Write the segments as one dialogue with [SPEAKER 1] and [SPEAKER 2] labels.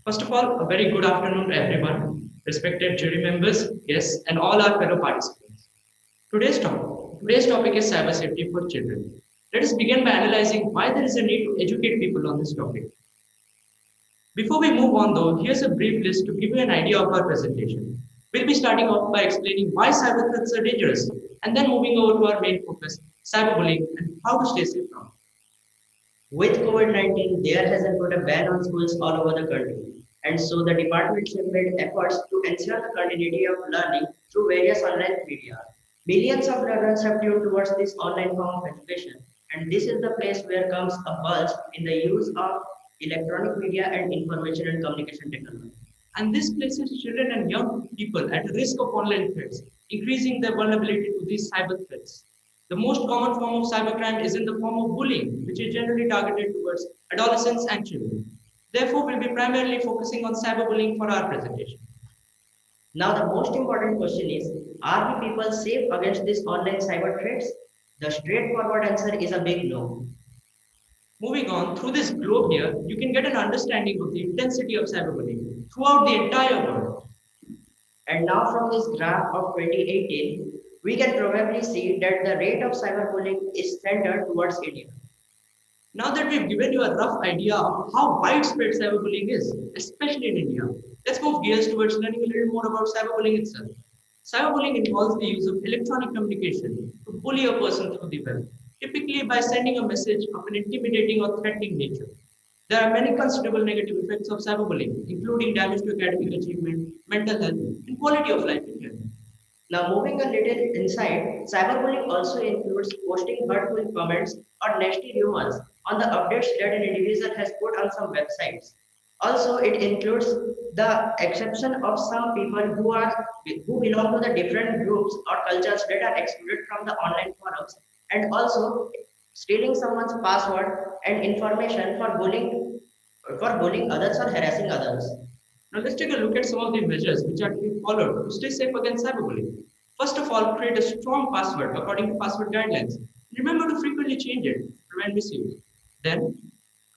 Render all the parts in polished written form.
[SPEAKER 1] First of all, a very good afternoon to everyone, respected jury members, guests, and all our fellow participants. Today's topic is cyber safety for children. Let us begin by analyzing why there is a need to educate people on this topic. Before we move on though, here's a brief list to give you an idea of our presentation. We'll be starting off by explaining why cyber threats are dangerous, and then moving over to our main focus, cyberbullying and how to stay safe from it.
[SPEAKER 2] With COVID-19, there has been put a ban on schools all over the country, and so the departments have made efforts to ensure the continuity of learning through various online media. Millions of learners have tuned towards this online form of education, and this is the place where comes a bulge in the use of electronic media and information and communication technology.
[SPEAKER 1] And this places children and young people at risk of online threats, increasing their vulnerability to these cyber threats. The most common form of cybercrime is in the form of bullying, which is generally targeted towards adolescents and children. Therefore, we'll be primarily focusing on cyberbullying for our presentation.
[SPEAKER 2] Now, the most important question is, are we people safe against these online cyber threats? The straightforward answer is a big no.
[SPEAKER 1] Moving on, through this globe here, you can get an understanding of the intensity of cyberbullying throughout the entire world.
[SPEAKER 2] And now from this graph of 2018, we can probably see that the rate of cyberbullying is centered towards India.
[SPEAKER 1] Now that we've given you a rough idea of how widespread cyberbullying is, especially in India, let's move gears towards learning a little more about cyberbullying itself. Cyberbullying involves the use of electronic communication to bully a person through the web, typically by sending a message of an intimidating or threatening nature. There are many considerable negative effects of cyberbullying, including damage to academic achievement, mental health, and quality of life in general.
[SPEAKER 2] Now, moving a little inside, cyberbullying also includes posting hurtful comments or nasty rumors on the updates that an individual has put on some websites. Also, it includes the exception of some people who belong to the different groups or cultures that are excluded from the online forums, and also stealing someone's password and information for bullying others or harassing others.
[SPEAKER 1] Now let's take a look at some of the measures which are to be followed to stay safe against cyberbullying. First of all, create a strong password according to password guidelines. Remember to frequently change it to prevent misuse. Then,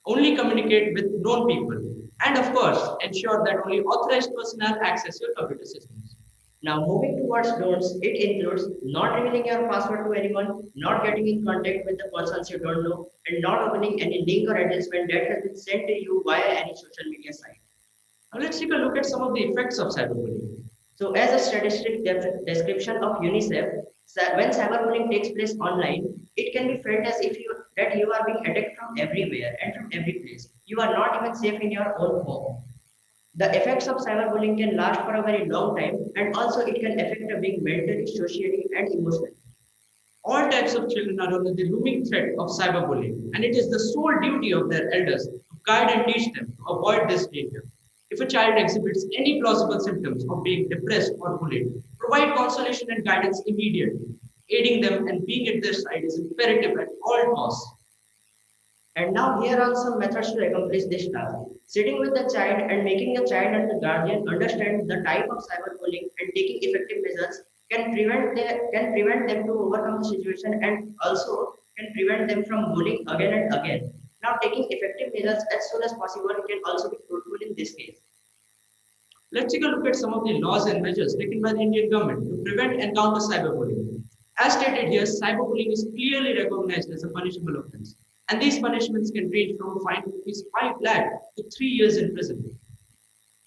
[SPEAKER 1] only communicate with known people. And of course, ensure that only authorized personnel access your computer systems.
[SPEAKER 2] Now, moving towards don'ts, it includes not revealing your password to anyone, not getting in contact with the persons you don't know, and not opening any link or advertisement that has been sent to you via any social media site.
[SPEAKER 1] Now let's take a look at some of the effects of cyberbullying.
[SPEAKER 2] So, as a statistic description of UNICEF, when cyberbullying takes place online, it can be felt as if you are being attacked from everywhere and from every place. You are not even safe in your own home. The effects of cyberbullying can last for a very long time, and also it can affect a being mentally, socially, and emotionally.
[SPEAKER 1] All types of children are under the looming threat of cyberbullying, and it is the sole duty of their elders to guide and teach them to avoid this danger. If a child exhibits any plausible symptoms of being depressed or bullied, provide consolation and guidance immediately. Aiding them and being at their side is imperative at all costs.
[SPEAKER 2] And now here are some methods to accomplish this task. Sitting with the child and making the child and the guardian understand the type of cyberbullying and taking effective measures can prevent them to overcome the situation and also can prevent them from bullying again and again. Now taking effective measures as soon as possible can also be fruitful in this case.
[SPEAKER 1] Let's take a look at some of the laws and measures taken by the Indian government to prevent and counter cyberbullying. As stated here, cyberbullying is clearly recognized as a punishable offense, and these punishments can range from a fine of rupees 5 lakh to 3 years in prison.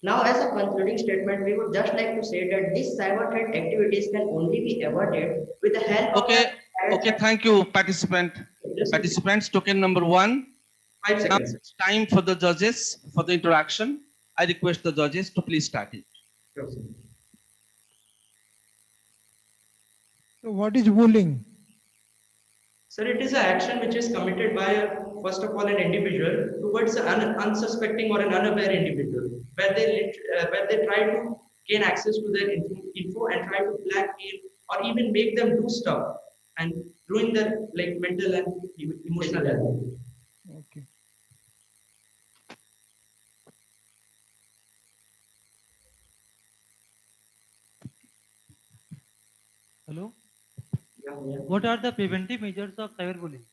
[SPEAKER 2] Now, as a concluding statement, we would just like to say that these cyber threat activities can only be avoided with the help of
[SPEAKER 3] Okay, thank you, participant. Participants, token number 1.
[SPEAKER 1] 5
[SPEAKER 3] Now
[SPEAKER 1] seconds.
[SPEAKER 3] it's time for the judges for the interaction. I request the judges to please start it.
[SPEAKER 1] Sure, sir.
[SPEAKER 4] So what is bullying?
[SPEAKER 1] Sir, it is an action which is committed by, first of all, an individual towards an unsuspecting or an unaware individual, where they try to gain access to their info and try to blackmail or even make them do stuff and ruin their mental and emotional health.
[SPEAKER 4] Okay.
[SPEAKER 5] Hello.
[SPEAKER 1] Yeah.
[SPEAKER 5] What are the preventive measures of cyberbullying?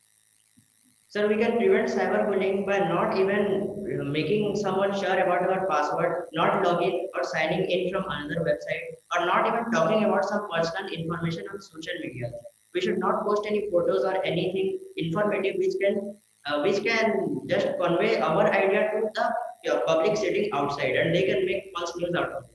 [SPEAKER 2] So we can prevent cyberbullying by not even making someone sure about our password, not login or signing in from another website, or not even talking about some personal information on social media. We should not post any photos or anything informative which can just convey our idea to the public sitting outside, and they can make false news out of it.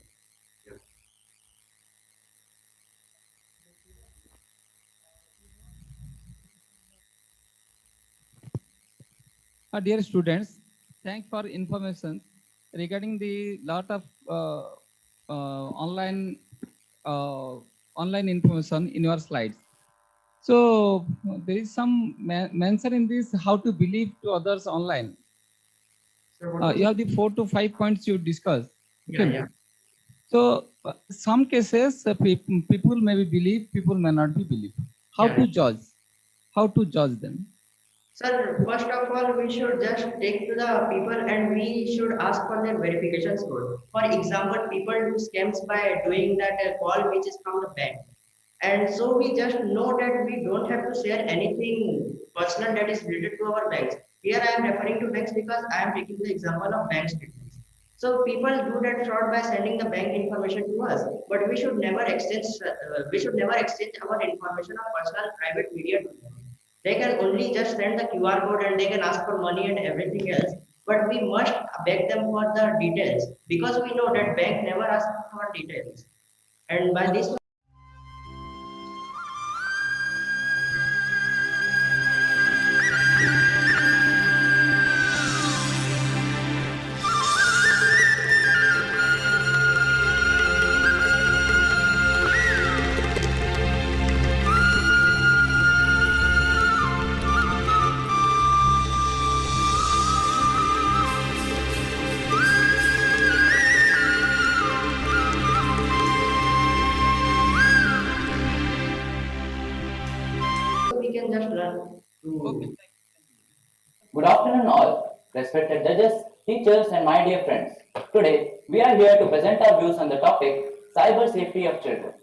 [SPEAKER 5] Dear students, thanks for information regarding the lot of online online information in your slides. So there is some mention in this how to believe to others online.
[SPEAKER 1] So what was
[SPEAKER 5] You have the 4 to 5 points you discussed.
[SPEAKER 1] yeah,
[SPEAKER 5] Okay.
[SPEAKER 1] yeah.
[SPEAKER 5] So some cases people may be believe, people may not be believe. How
[SPEAKER 1] Yeah.
[SPEAKER 5] to judge? How to judge them?
[SPEAKER 2] Sir, first of all, we should just take to the people and we should ask for their verification code. For example, people do scams by doing that call which is from the bank. And so we just know that we don't have to share anything personal that is related to our banks. Here I am referring to banks because I am taking the example of bank statements. So people do that fraud by sending the bank information to us, but we should never exchange our information or personal private media to them. They can only just send the QR code and they can ask for money and everything else. But we must beg them for the details because we know that bank never asks for details. And by this we can just learn
[SPEAKER 5] Okay.
[SPEAKER 2] to.
[SPEAKER 6] Good afternoon, all, respected judges, teachers, and my dear friends. Today, we are here to present our views on the topic cyber safety of children.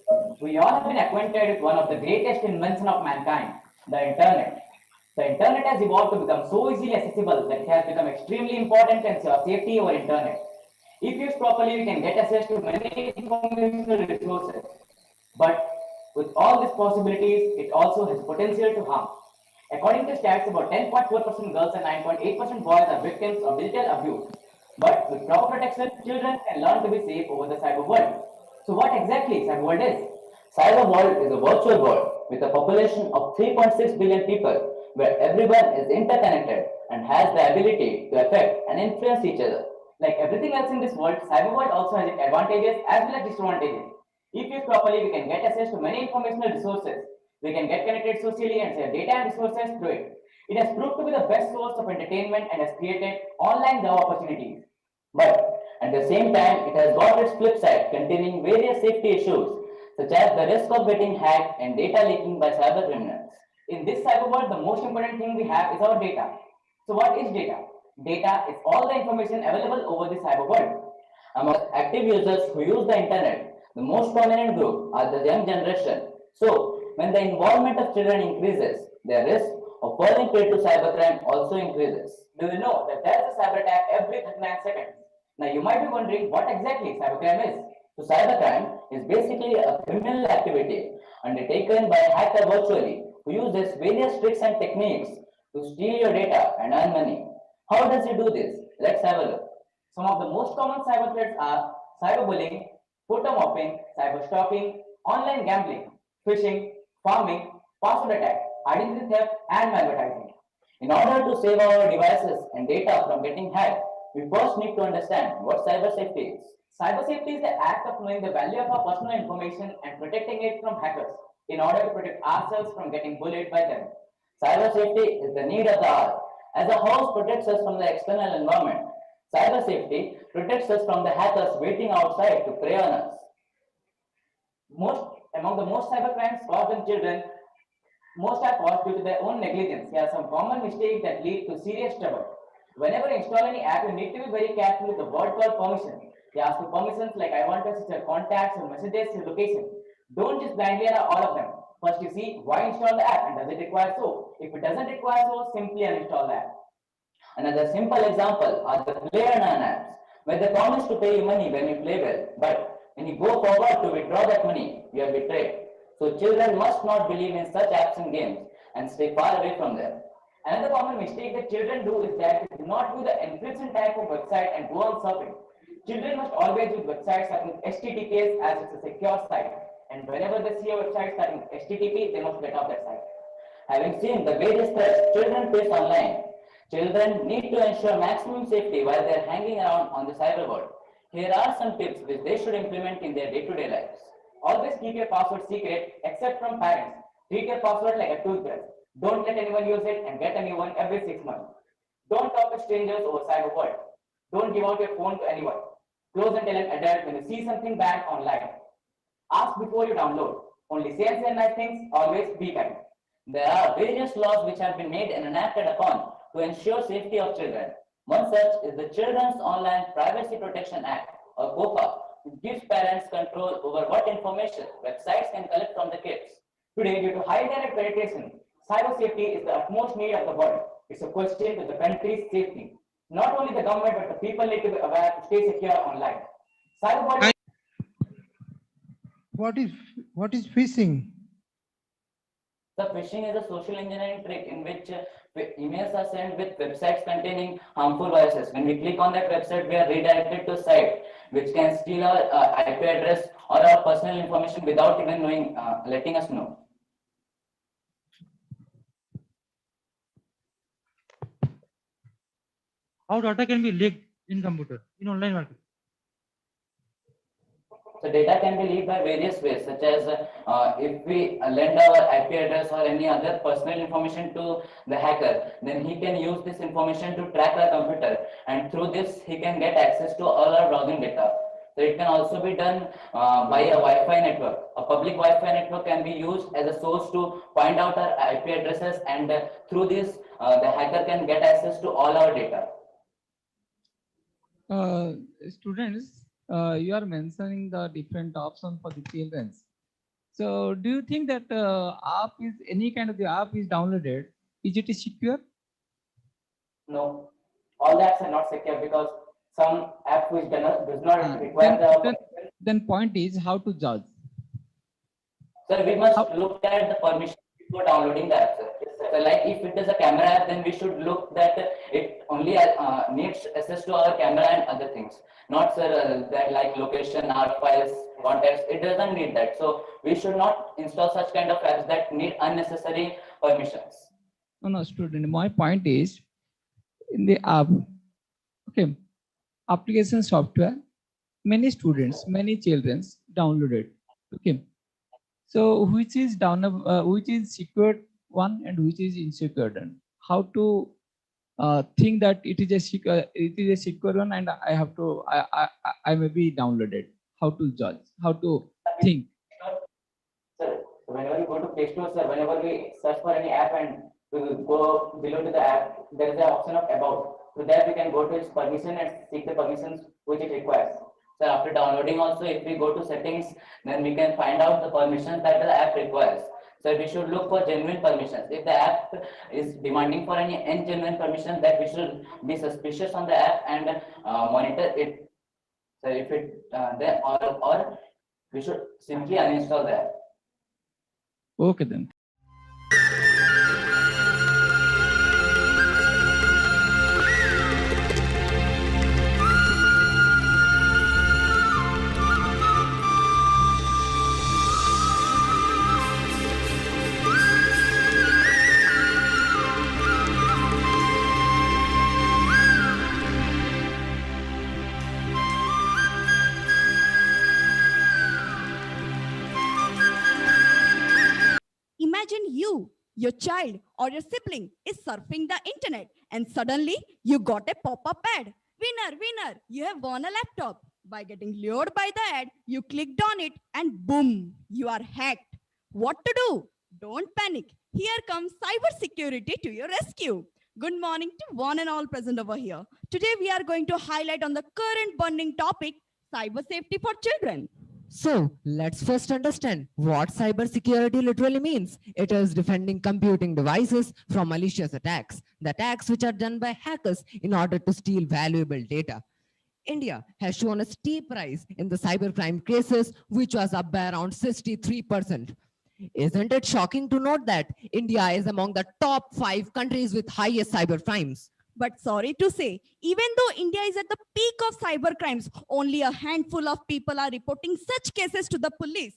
[SPEAKER 6] We all have been acquainted with one of the greatest inventions of mankind, the internet. The internet has evolved to become so easily accessible that it has become extremely important in safety over internet. If used properly, we can get access to many informational resources. But with all these possibilities, it also has potential to harm. According to stats, about 10.4% girls and 9.8% boys are victims of digital abuse. But with proper protection, children can learn to be safe over the cyber world. So what exactly cyber world is? Cyber world is a virtual world with a population of 3.6 billion people where everyone is interconnected and has the ability to affect and influence each other. Like everything else in this world, cyber world also has its advantages as well as disadvantages. If used properly, we can get access to many informational resources. We can get connected socially and share data and resources through it. It has proved to be the best source of entertainment and has created online job opportunities. But at the same time, it has got its flip side containing various safety issues, such as the risk of getting hacked and data leaking by cyber criminals. In this cyber world, the most important thing we have is our data. So what is data? Data is all the information available over the cyber world. Among active users who use the internet, the most prominent group are the young generation. So, when the involvement of children increases, their risk of falling prey to cybercrime also increases. Do you know that there is a cyber attack every 39 seconds? Now, you might be wondering what exactly cybercrime is. So, cybercrime is basically a criminal activity undertaken by a hacker virtually who uses various tricks and techniques to steal your data and earn money. How does he do this? Let's have a look. Some of the most common cyber threats are cyberbullying, photo mopping, cyber stalking, online gambling, phishing, farming, password attack, identity theft, and malvertising. In order to save our devices and data from getting hacked, we first need to understand what cyber safety is. Cyber safety is the act of knowing the value of our personal information and protecting it from hackers in order to protect ourselves from getting bullied by them. Cyber safety is the need of the hour. As a house protects us from the external environment, cyber safety protects us from the hackers waiting outside to prey on us. Among the most cyber crimes caused on children, most are caused due to their own negligence. Here are some common mistakes that lead to serious trouble. Whenever you install any app, you need to be very careful with the word called permission. You ask for permissions like I want to access your contacts, your messages, your location. Don't just blindly allow all of them. First, you see why install the app and does it require so. If it doesn't require so, simply uninstall the app. Another simple example are the play and earn apps, where they promise to pay you money when you play well, but when you go forward to withdraw that money, you are betrayed. So children must not believe in such apps and games and stay far away from them. Another common mistake that children do is that they do not do the encryption type of website and go on surfing. Children must always use websites starting with HTTPS as it's a secure site. And whenever they see a website starting with HTTP, they must get off that site. Having seen the various threats children face online, children need to ensure maximum safety while they are hanging around on the cyber world. Here are some tips which they should implement in their day-to-day lives. Always keep your password secret except from parents. Treat your password like a toothbrush. Don't let anyone use it and get a new one every 6 months. Don't talk to strangers over cyber world. Don't give out your phone to anyone. Close and tell an adult when you see something bad online. Ask before you download. Only say and nice things, always be kind. There are various laws which have been made and enacted upon to ensure safety of children. One such is the Children's Online Privacy Protection Act, or COPA, which gives parents control over what information websites can collect from the kids. Today, due to high internet penetration, cyber safety is the utmost need of the world. It's a question to the country's safety. Not only the government, but the people need to be aware to stay secure online. Cyberbullying.
[SPEAKER 4] What is phishing?
[SPEAKER 6] The phishing is a social engineering trick in which emails are sent with websites containing harmful viruses. When we click on that website, we are redirected to a site which can steal our IP address or our personal information without even knowing, letting us know.
[SPEAKER 7] How data can be leaked in computer in online market?
[SPEAKER 6] So data can be leaked by various ways, such as if we lend our IP address or any other personal information to the hacker, then he can use this information to track our computer, and through this he can get access to all our browsing data. So it can also be done by a Wi-Fi network. A public Wi-Fi network can be used as a source to find out our IP addresses, and through this the hacker can get access to all our data.
[SPEAKER 5] Students, you are mentioning the different options for the children. So do you think that app is any kind of the app is downloaded? Is it secure?
[SPEAKER 6] No, all the apps are not secure because some app which does not require
[SPEAKER 5] then point is how to judge.
[SPEAKER 6] So we must look at the permission before downloading the app. So like if it is a camera app, then we should look that it only needs access to our camera and other things. Not that like location, art files, contacts, it doesn't need that. So we should not install such kind of apps that need unnecessary permissions.
[SPEAKER 5] No, student, my point is in the app, okay, application software, many students, many children download it. Okay. So which is which is secured one and which is insecure one? How to think that it is a secure one and I have to I may be downloaded. How to judge? How to think?
[SPEAKER 6] Sir, whenever you go to Play Store, sir, whenever we search for any app and we go below to the app, there is an option of about. So there we can go to its permission and seek the permissions which it requires. So after downloading also, if we go to settings, then we can find out the permissions that the app requires. So we should look for genuine permissions. If the app is demanding for any ungenuine permissions, that we should be suspicious on the app and monitor it. So if it then or we should simply uninstall the app.
[SPEAKER 5] Okay then.
[SPEAKER 8] Imagine your child or your sibling is surfing the internet and suddenly you got a pop-up ad. Winner, winner, you have won a laptop. By getting lured by the ad, you clicked on it and boom, you are hacked. What to do? Don't panic. Here comes cybersecurity to your rescue. Good morning to one and all present over here. Today we are going to highlight on the current burning topic, cyber safety for children.
[SPEAKER 9] So let's first understand what cybersecurity literally means. It is defending computing devices from malicious attacks, the attacks which are done by hackers in order to steal valuable data. India has shown a steep rise in the cybercrime cases, which was up by around 63%. Isn't it shocking to note that India is among the top 5 countries with highest cyber crimes?
[SPEAKER 8] But sorry to say, even though India is at the peak of cyber crimes, only a handful of people are reporting such cases to the police.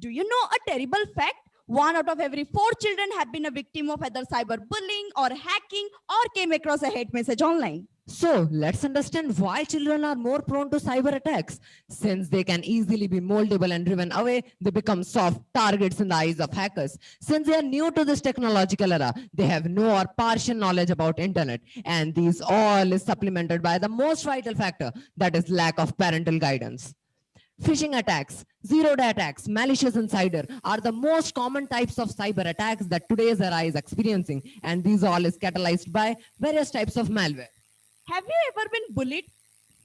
[SPEAKER 8] Do you know a terrible fact? 1 out of every 4 children have been a victim of either cyberbullying or hacking or came across a hate message online.
[SPEAKER 9] So let's understand why children are more prone to cyber attacks. Since they can easily be moldable and driven away, they become soft targets in the eyes of hackers. Since they are new to this technological era, they have no or partial knowledge about internet. And these all is supplemented by the most vital factor, that is lack of parental guidance. Phishing attacks, zero-day attacks, malicious insider are the most common types of cyber attacks that today's era is experiencing. And these all is catalyzed by various types of malware.
[SPEAKER 8] Have you ever been bullied?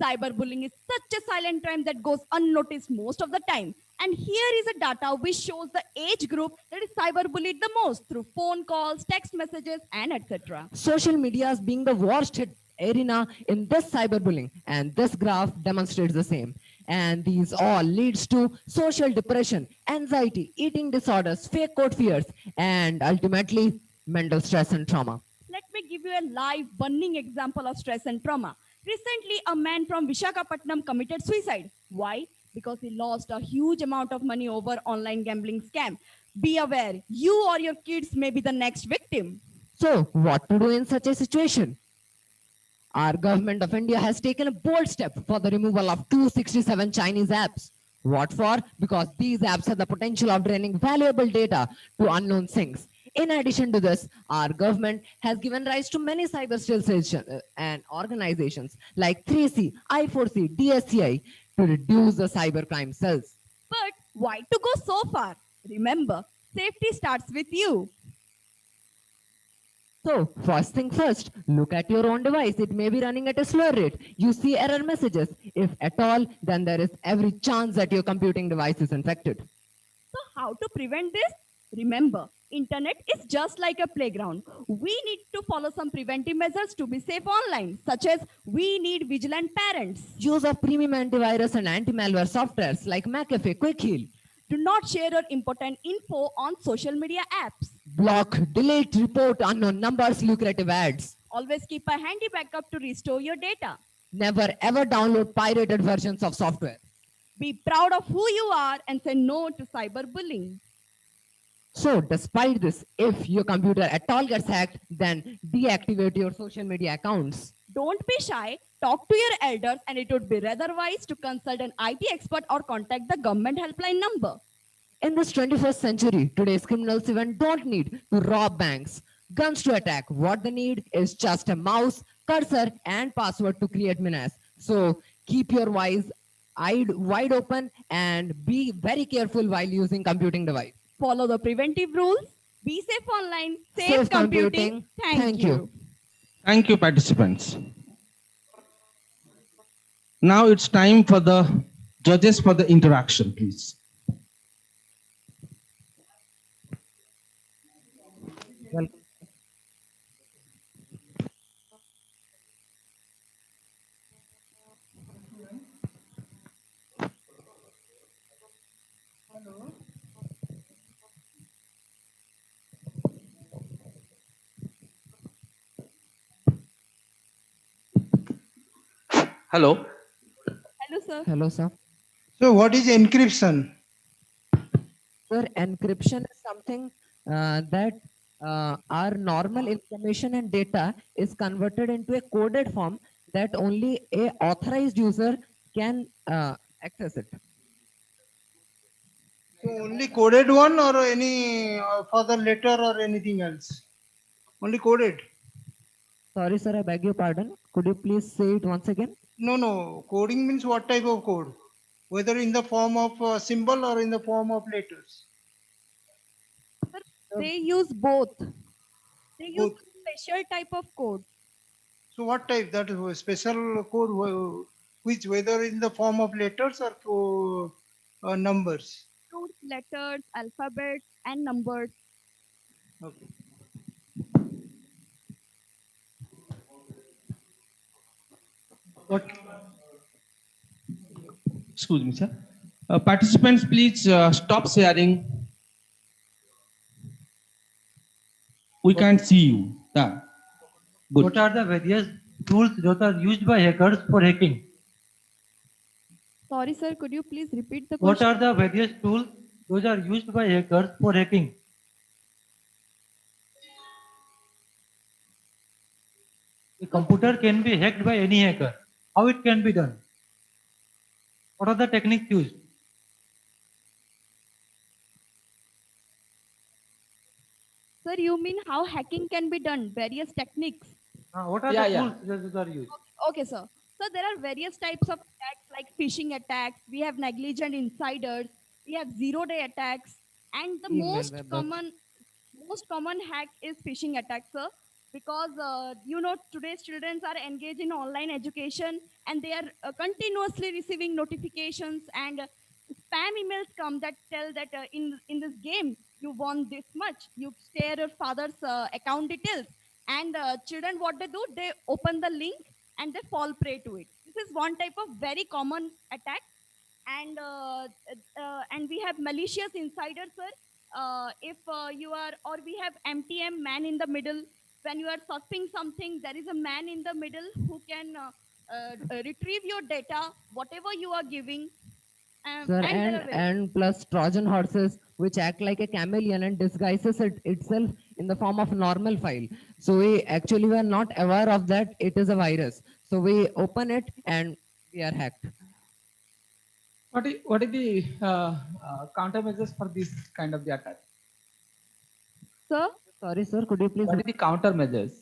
[SPEAKER 8] Cyberbullying is such a silent crime that goes unnoticed most of the time. And here is a data which shows the age group that is cyberbullied the most through phone calls, text messages, and etc.
[SPEAKER 9] Social media is being the worst hit arena in this cyberbullying, and this graph demonstrates the same. And these all leads to social depression, anxiety, eating disorders, fake code fears, and ultimately mental stress and trauma.
[SPEAKER 8] Let me give you a live, burning example of stress and trauma. Recently, a man from Vishakhapatnam committed suicide. Why? Because he lost a huge amount of money over online gambling scam. Be aware, you or your kids may be the next victim.
[SPEAKER 9] So, what to do in such a situation? Our government of India has taken a bold step for the removal of 267 Chinese apps. What for? Because these apps have the potential of draining valuable data to unknown things. In addition to this, our government has given rise to many cyber station and organizations like 3C, I4C, DSCI to reduce the cybercrime cells.
[SPEAKER 8] But why to go so far? Remember, safety starts with you.
[SPEAKER 9] So, first thing first, look at your own device. It may be running at a slower rate. You see error messages. If at all, then there is every chance that your computing device is infected.
[SPEAKER 8] So how to prevent this? Remember, internet is just like a playground. We need to follow some preventive measures to be safe online, such as we need vigilant parents.
[SPEAKER 9] Use of premium antivirus and anti-malware softwares like McAfee, Quick Heal.
[SPEAKER 8] Do not share your important info on social media apps.
[SPEAKER 9] Block, delete, report unknown numbers, lucrative ads.
[SPEAKER 8] Always keep a handy backup to restore your data.
[SPEAKER 9] Never ever download pirated versions of software.
[SPEAKER 8] Be proud of who you are and say no to cyberbullying.
[SPEAKER 9] So, despite this, if your computer at all gets hacked, then deactivate your social media accounts.
[SPEAKER 8] Don't be shy. Talk to your elders, and it would be rather wise to consult an IT expert or contact the government helpline number.
[SPEAKER 9] In this 21st century, today's criminals even don't need to rob banks, guns to attack. What they need is just a mouse, cursor, and password to create menace. So keep your eyes wide open and be very careful while using computing device.
[SPEAKER 8] Follow the preventive rules. Be safe online.
[SPEAKER 9] Safe computing. Thank you.
[SPEAKER 3] Thank you, participants. Now it's time for the judges for the interaction, please. Hello.
[SPEAKER 8] Hello, sir.
[SPEAKER 9] Hello, sir.
[SPEAKER 4] So what is encryption?
[SPEAKER 9] Sir, encryption is something that our normal information and data is converted into a coded form that only a authorized user can access it.
[SPEAKER 4] So only coded one or any further letter or anything else? Only coded?
[SPEAKER 9] Sorry, sir, I beg your pardon. Could you please say it once again?
[SPEAKER 4] No. Coding means what type of code? Whether in the form of symbol or in the form of letters?
[SPEAKER 8] They use both. They use
[SPEAKER 4] Both.
[SPEAKER 8] special type of code.
[SPEAKER 4] So what type? That is a special code which whether in the form of letters or numbers.
[SPEAKER 8] Includes letters, alphabets, and numbers.
[SPEAKER 4] Okay.
[SPEAKER 7] What
[SPEAKER 3] Excuse me, sir. Participants, please stop sharing. We can't see you. Yeah. Good.
[SPEAKER 7] what are the various tools that are used by hackers for hacking?
[SPEAKER 8] Sorry, sir, could you please repeat the
[SPEAKER 7] What
[SPEAKER 8] question?
[SPEAKER 7] are the various tools those are used by hackers for hacking? A computer can be hacked by any hacker. How it can be done? What are the techniques used?
[SPEAKER 8] Sir, you mean how hacking can be done? Various techniques.
[SPEAKER 7] What are the
[SPEAKER 3] Yeah, yeah.
[SPEAKER 7] tools that are used?
[SPEAKER 8] Okay, sir. So there are various types of attacks like phishing attacks. We have negligent insiders. We have zero-day attacks, and the
[SPEAKER 9] Email web hacks.
[SPEAKER 8] most common hack is phishing attacks, sir. Because today's children are engaged in online education and they are continuously receiving notifications and spam emails come that tell that in this game you won this much. You share your father's account details, and children what they do, they open the link and they fall prey to it. This is one type of very common attack. And we have malicious insiders, sir. If you are, or we have MTM, man in the middle. When you are surfing something, there is a man in the middle who can retrieve your data, whatever you are giving.
[SPEAKER 9] Sir,
[SPEAKER 8] And there are very
[SPEAKER 9] and plus Trojan horses, which act like a chameleon and disguises itself in the form of normal file. So we actually were not aware of that it is a virus. So we open it and we are hacked.
[SPEAKER 5] What is the countermeasures for this kind of the attack?
[SPEAKER 8] sir.
[SPEAKER 9] Sorry, sir, could you please
[SPEAKER 5] What is the countermeasures?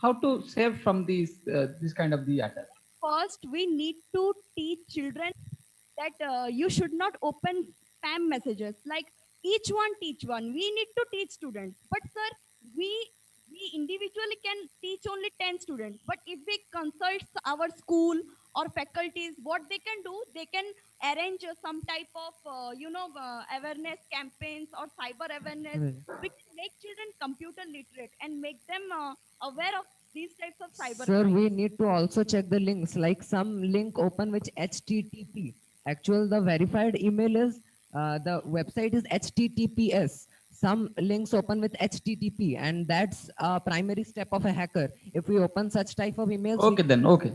[SPEAKER 5] How to save from these this kind of the attack?
[SPEAKER 8] First, we need to teach children that you should not open spam messages. Like each one teach one. We need to teach students. But sir, we we individually can teach only 10 students. But if we consult our school or faculties, what they can do, they can arrange some type of awareness campaigns or cyber awareness. We can make children computer literate and make them aware of these types of cyber
[SPEAKER 9] Sir,
[SPEAKER 8] crimes.
[SPEAKER 9] we need to also check the links, like some link open with HTTP. Actual, the verified email is, the website is HTTPS. Some links open with HTTP, and that's a primary step of a hacker. If we open such type of emails,
[SPEAKER 5] Okay, then, okay.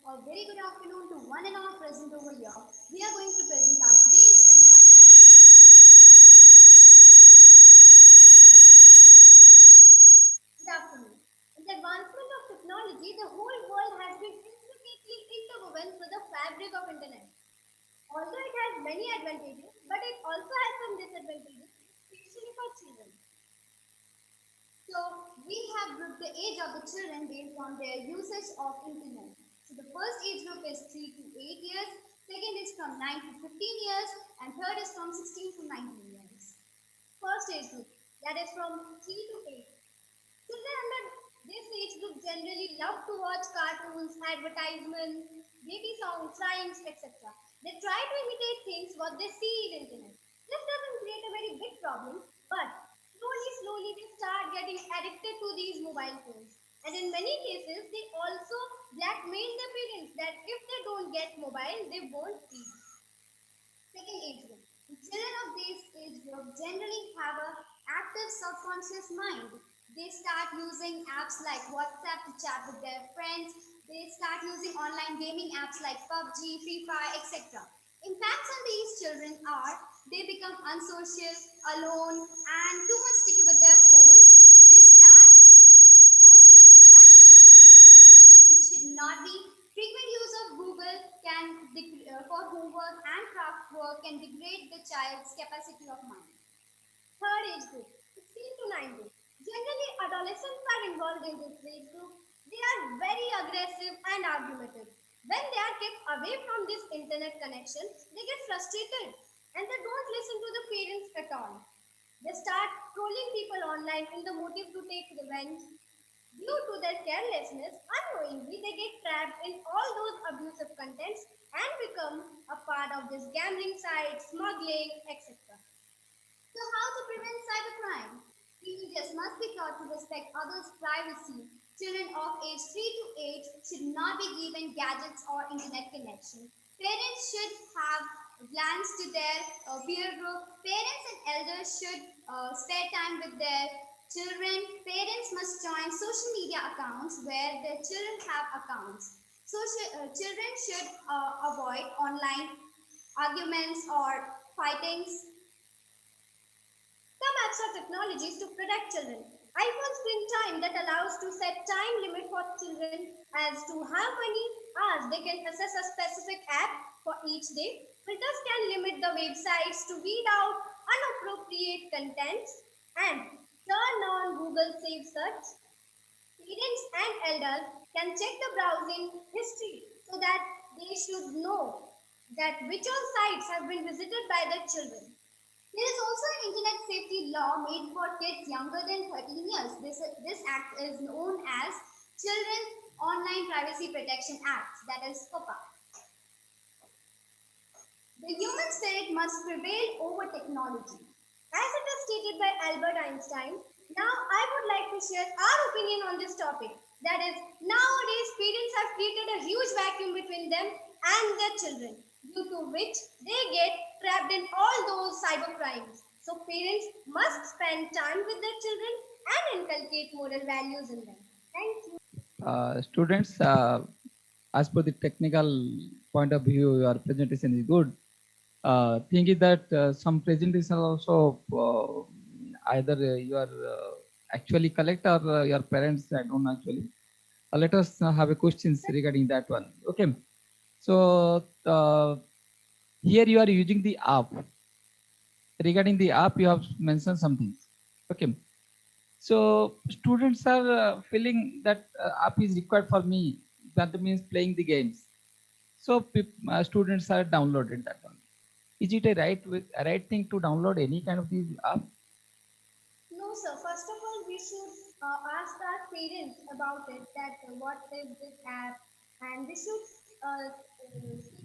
[SPEAKER 10] A very good afternoon to one and all present over here. We are going to present our today's seminar topic, which is cyber safety for children. So let's get started. Good afternoon. In the advancement of technology, the whole world has been intricately interwoven with the fabric of internet. Although it has many advantages, but it also has some disadvantages, especially for children. So we have grouped the age of the children based on their usage of internet. So the first age group is 3 to 8 years, second is from 9 to 15 years, and third is from 16 to 19 years. First age group, that is from 3 to 8. Children under this age group generally love to watch cartoons, advertisements, baby songs, rhymes, etc. They try to imitate things what they see in internet. This doesn't create a very big problem, but slowly they start getting addicted to these mobile phones. And in many cases, they also blackmail their parents that if they don't get mobile, they won't eat. Second age group. The children of this age group generally have a active subconscious mind. They start using apps like WhatsApp to chat with their friends. They start using online gaming apps like PUBG, Free Fire, etc. Impacts on these children are they become unsocial, alone, and too much sticky with their phones. They start posting private information which should not be work can degrade the child's capacity of mind. Third age group, 16 to 19. Generally, adolescents are involved in this age group. They are very aggressive and argumentative. When they are kept away from this internet connection, they get frustrated and they don't listen to the parents at all. They start trolling people online in the motive to take revenge. Due to their carelessness, unknowingly they get trapped in all those abusive contents and become a part of this gambling sites, smuggling, etc. So, how to prevent cybercrime? Teenagers must be taught to respect others' privacy. Children of age 3 to 8 should not be given gadgets or internet connection. Parents should have glance to their peer group. Parents and elders should spare time with their children. Parents must join social media accounts where their children have accounts. Children should avoid online arguments or fightings. Some apps are technologies to protect children. iPhone screen time that allows to set time limit for children as to how many hours they can access a specific app for each day. Filters can limit the websites to weed out inappropriate contents and turn on Google Save Search. Parents and elders can check the browsing history so that they should know that which all sites have been visited by their children. There is also an internet safety law made for kids younger than 13 years. This act is known as Children's Online Privacy Protection Act, that is COPPA. The human spirit must prevail over technology. As it was stated by Albert Einstein, now I would like to share our opinion on this topic. That is, nowadays parents have created a huge vacuum between them and their children, due to which they get trapped in all those cyber crimes. So parents must spend time with their children and inculcate moral values in them. Thank you.
[SPEAKER 5] Students, as per the technical point of view, your presentation is good. Thing is that some presentation also either you are actually correct or your parents I don't know actually. Let us have a questions regarding that one. Okay. So here you are using the app. Regarding the app, you have mentioned something. Okay. So students are feeling that app is required for me. That means playing the games. So students are downloaded that one. Is it a right thing to download any kind of these app?
[SPEAKER 10] No, sir. First of all, we should ask our parents about it. That what is this app, and we should see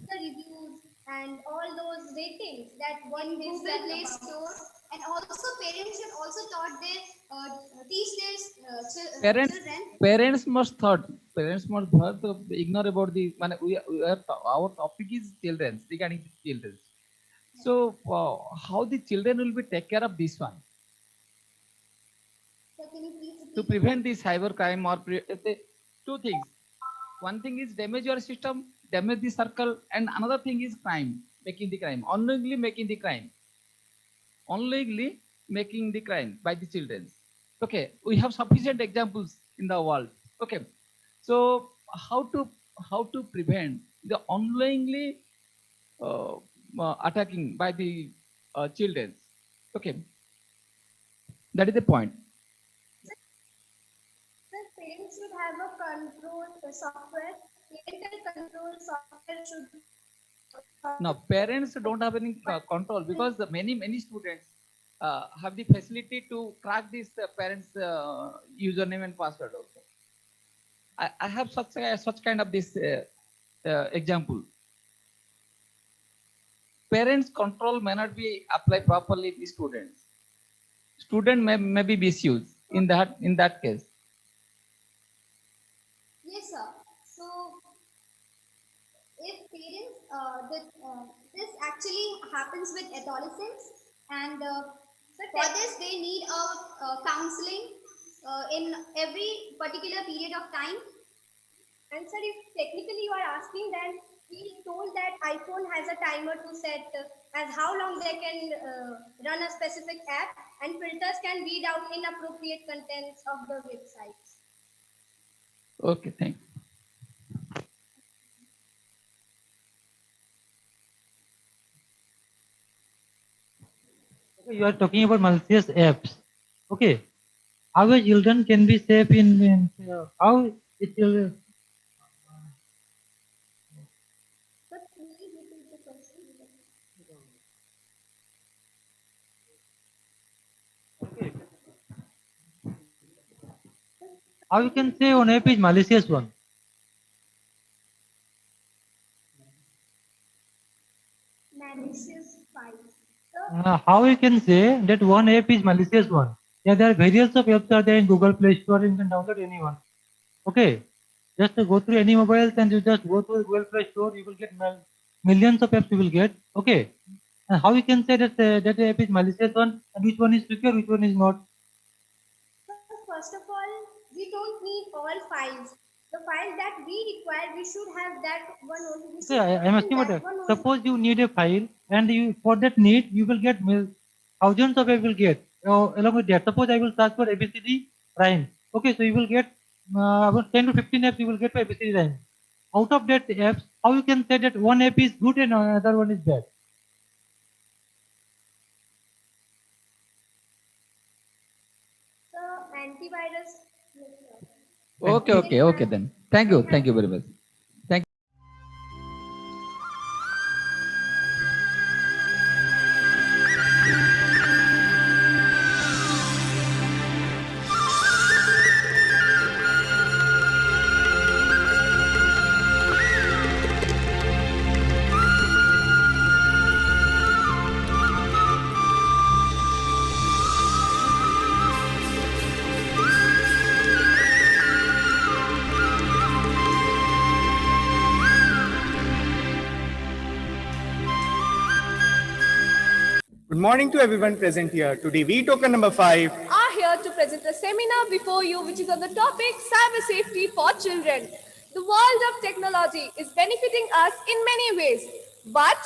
[SPEAKER 10] the reviews and all those ratings that one gives Google Play Store. And also, parents should also taught their teach their
[SPEAKER 5] Parents,
[SPEAKER 10] children.
[SPEAKER 5] parents must thought to ignore about the our topic is children regarding children. So how the children will be take care of this one?
[SPEAKER 10] So can you please
[SPEAKER 5] To prevent the cyber crime or two things. One thing is damage your system, damage the circle, and another thing is crime, making the crime, unknowingly making the crime, unknowingly making the crime by the children. Okay, we have sufficient examples in the world. Okay, so how to prevent the unknowingly attacking by the children? Okay, that is the point.
[SPEAKER 10] parents should have a control software. Parental control software should.
[SPEAKER 5] Now parents don't have any control because the many students have the facility to crack this parents username and password also. I have such kind of this example. Parents control may not be applied properly to students. Student may be misused in that case.
[SPEAKER 10] Yes, sir. So if parents, this actually happens with adolescents, and for this they need a counseling in every particular period of time. And sir, if technically you are asking, then we told that iPhone has a timer to set as how long they can run a specific app, and filters can weed out inappropriate contents of the websites.
[SPEAKER 5] Okay, thank you.
[SPEAKER 7] You are talking about malicious apps. Okay. How a children can be safe in how it will.
[SPEAKER 10] Sir, please repeat the question.
[SPEAKER 7] How you can say one app is malicious one?
[SPEAKER 10] Malicious files. Sir,
[SPEAKER 7] How you can say that one app is malicious one? Yeah, there are various of apps are there in Google Play Store. You can download any one. Okay, just go through any mobiles and you just go to Google Play Store. You will get millions of apps. You will get. Okay, and how you can say that that app is malicious one and which one is secure, which one is not?
[SPEAKER 10] sir, first of all, we don't need all files. The file that we require, we should have that one only. We
[SPEAKER 7] Okay,
[SPEAKER 10] should
[SPEAKER 7] I'm
[SPEAKER 10] work in
[SPEAKER 7] asking about
[SPEAKER 10] that one only.
[SPEAKER 7] suppose you need a file and you for that need you will get thousands of apps will get along with that. Suppose I will search for ABCD rhyme. Okay, so you will get about 10 to 15 apps you will get for ABCD rhyme. Out of that apps, how you can say that one app is good and another one is bad?
[SPEAKER 10] Sir, antivirus.
[SPEAKER 7] And
[SPEAKER 5] Okay,
[SPEAKER 10] Then
[SPEAKER 5] okay,
[SPEAKER 10] you
[SPEAKER 5] okay
[SPEAKER 10] have,
[SPEAKER 5] then. Thank
[SPEAKER 10] then
[SPEAKER 5] you.
[SPEAKER 10] you have
[SPEAKER 5] Thank you very much. Thank
[SPEAKER 11] Good morning to everyone present here. Today we token number 5
[SPEAKER 12] are here to present a seminar before you which is on the topic cyber safety for children. The world of technology is benefiting us in many ways, but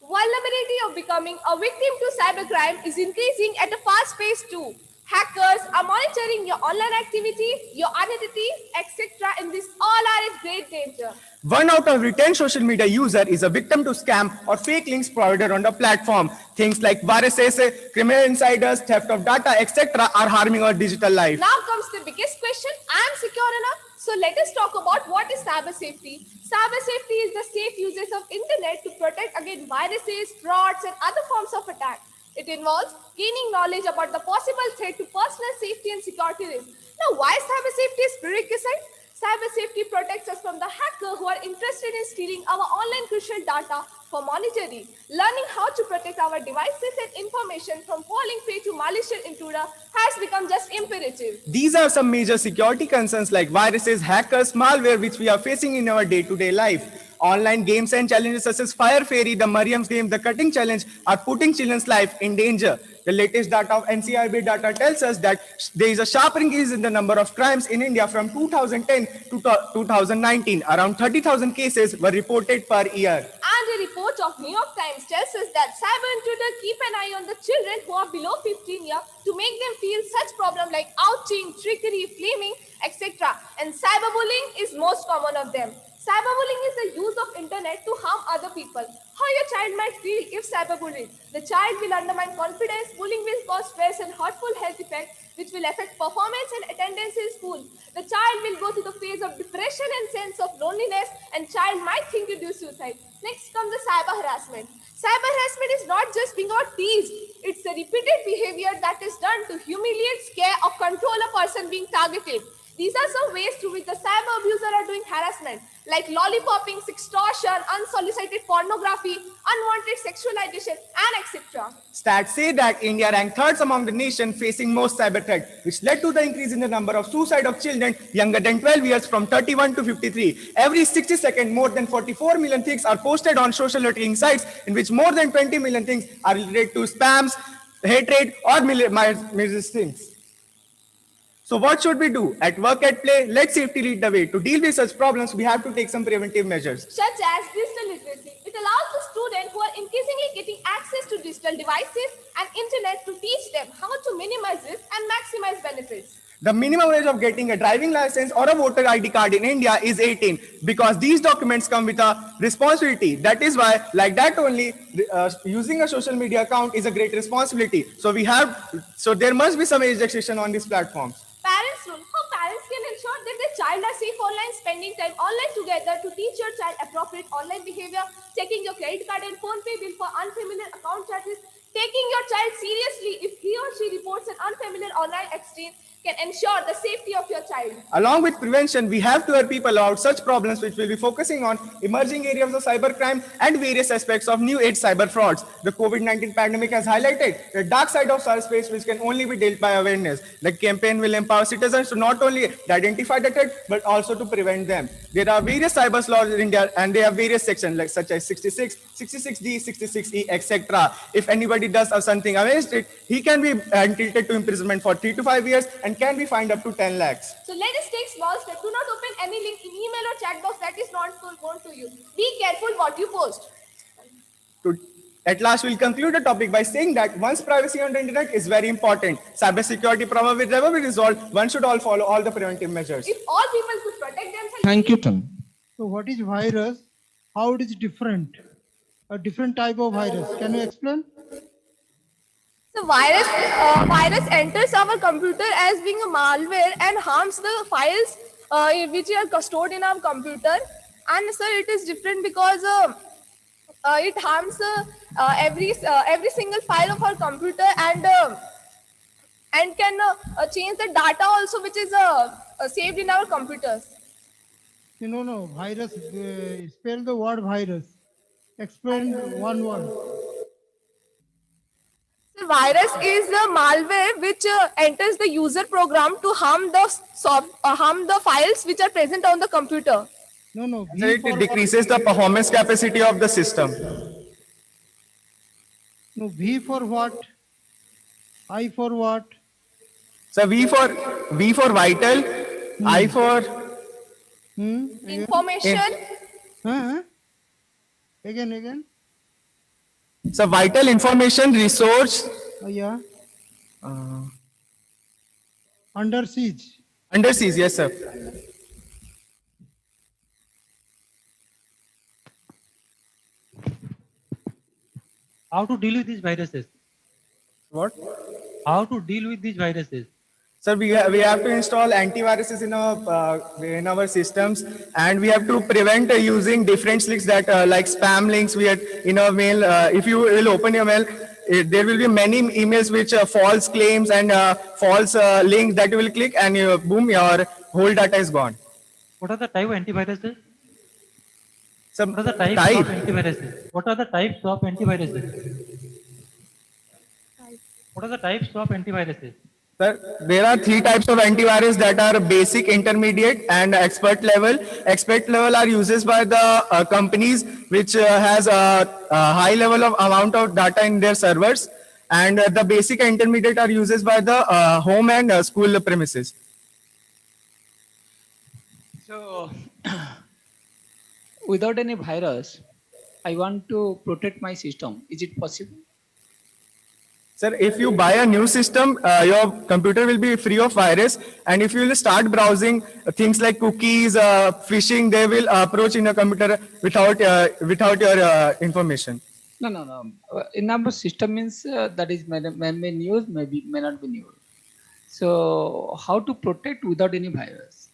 [SPEAKER 12] vulnerability of becoming a victim to cybercrime is increasing at a fast pace too. Hackers are monitoring your online activity, your identity, etc. and this all are in great danger.
[SPEAKER 11] 1 out of every 10 social media user is a victim to scam or fake links provided on the platform. Things like viruses, criminal insiders, theft of data, etc. are harming our digital life.
[SPEAKER 12] Now comes the biggest question. I am secure enough? So let us talk about what is cyber safety. Cyber safety is the safe uses of internet to protect against viruses, frauds and other forms of attack. It involves gaining knowledge about the possible threat to personal safety and security risk. Now why cyber safety is prerequisite? Cyber safety protects us from the hacker who are interested in stealing our online crucial data for monitoring. Learning how to protect our devices and information from falling prey to malicious intruder has become just imperative.
[SPEAKER 11] These are some major security concerns like viruses, hackers, malware which we are facing in our day-to-day life. Online games and challenges such as Fire Fairy, the Mariam's game, the Cutting Challenge are putting children's life in danger. The latest data of NCRB data tells us that there is a sharp increase in the number of crimes in India from 2010 to 2019. Around 30,000 cases were reported per year.
[SPEAKER 12] And a report of New York Times tells us that cyber intruders keep an eye on the children who are below 15 years to make them feel such problems like outing, trickery, flaming, etc. And cyberbullying is most common of them. Cyberbullying is the use of internet to harm other people. How your child might feel if cyberbullied. The child will undermine confidence, bullying will cause stress and hurtful health effects which will affect performance and attendance in school. The child will go through the phase of depression and sense of loneliness and child might think to do suicide. Next comes the cyber harassment. Cyber harassment is not just being or teased. It's a repeated behavior that is done to humiliate, scare or control a person being targeted. These are some ways through which the cyber abuser are doing harassment, like lollipopping, sextortion, unsolicited pornography, unwanted sexualization, and etc.
[SPEAKER 11] Stats say that India ranked third among the nation facing most cyber threat, which led to the increase in the number of suicide of children younger than 12 years from 31 to 53. Every 60 seconds, more than 44 million things are posted on social networking sites, in which more than 20 million things are related to spams, hatred, or malicious things. So what should we do? At work, at play, let safety lead the way. To deal with such problems, we have to take some preventive measures.
[SPEAKER 12] Such as digital literacy. It allows the students who are increasingly getting access to digital devices and internet to teach them how to minimize risk and maximize benefits.
[SPEAKER 11] The minimum age of getting a driving license or a voter ID card in India is 18 because these documents come with a responsibility. That is why, like that only, using a social media account is a great responsibility. So there must be some age restriction on these platforms.
[SPEAKER 12] Parents' role. How parents can ensure that their child are safe online, spending time online together to teach your child appropriate online behavior, checking your credit card and phone pay bill for unfamiliar account charges, taking your child seriously if he or she reports an unfamiliar online exchange can ensure the safety of your child.
[SPEAKER 11] Along with prevention, we have to help people about such problems which will be focusing on emerging areas of cybercrime and various aspects of new age cyber frauds. The COVID-19 pandemic has highlighted the dark side of cyberspace which can only be dealt by awareness. The campaign will empower citizens to not only identify the threat but also to prevent them. There are various cyber laws in India and they have various sections like such as 66, 66D, 66E, etc. If anybody does something against it, he can be entitled to imprisonment for 3 to 5 years and can be fined up to 10 lakhs.
[SPEAKER 12] So let us take small steps. Do not open any link in email or chat box that is not known to you. Be careful what you post.
[SPEAKER 11] At last, we'll conclude the topic by saying that once privacy on the internet is very important, cybersecurity problem will never be resolved. One should all follow all the preventive measures.
[SPEAKER 12] If all people could protect themselves.
[SPEAKER 3] Thank you, Tom.
[SPEAKER 4] So what is virus? How it is different? A different type of virus. Can you explain?
[SPEAKER 12] The virus enters our computer as being a malware and harms the files which are stored in our computer. And sir, it is different because it harms every single file of our computer and can change the data also which is saved in our computers.
[SPEAKER 4] No. Virus. Spell the word virus. Explain one word.
[SPEAKER 12] The virus is the malware which enters the user program to harm the files which are present on the computer.
[SPEAKER 4] No.
[SPEAKER 11] It decreases the performance capacity of the system.
[SPEAKER 4] No, V for what? I for what?
[SPEAKER 11] So V for vital, I for
[SPEAKER 12] information.
[SPEAKER 4] Again.
[SPEAKER 11] So vital information resource.
[SPEAKER 4] Yeah. Under siege.
[SPEAKER 11] Under siege, yes, sir.
[SPEAKER 7] How to deal with these viruses?
[SPEAKER 11] What?
[SPEAKER 7] How to deal with these viruses?
[SPEAKER 11] Sir, we have to install antiviruses in our systems, and we have to prevent using different links that like spam links. We had in our mail. If you will open your mail, there will be many emails which false claims and false links that you will click, and boom, your whole data is gone.
[SPEAKER 7] What are the type of antiviruses?
[SPEAKER 11] What
[SPEAKER 7] are the types of antiviruses? What are the types of antiviruses? What are the types of antiviruses?
[SPEAKER 11] Sir, there are 3 types of antivirus that are basic, intermediate, and expert level. Expert level are used by the companies which has a high level of amount of data in their servers, and the basic and intermediate are used by the home and school premises.
[SPEAKER 5] So, without any virus, I want to protect my system. Is it possible?
[SPEAKER 11] Sir, if you buy a new system, your computer will be free of virus. And if you will start browsing things like cookies, phishing, they will approach in your computer without your information.
[SPEAKER 5] No. In our system means that is may be news, may not be news. So how to protect without any virus?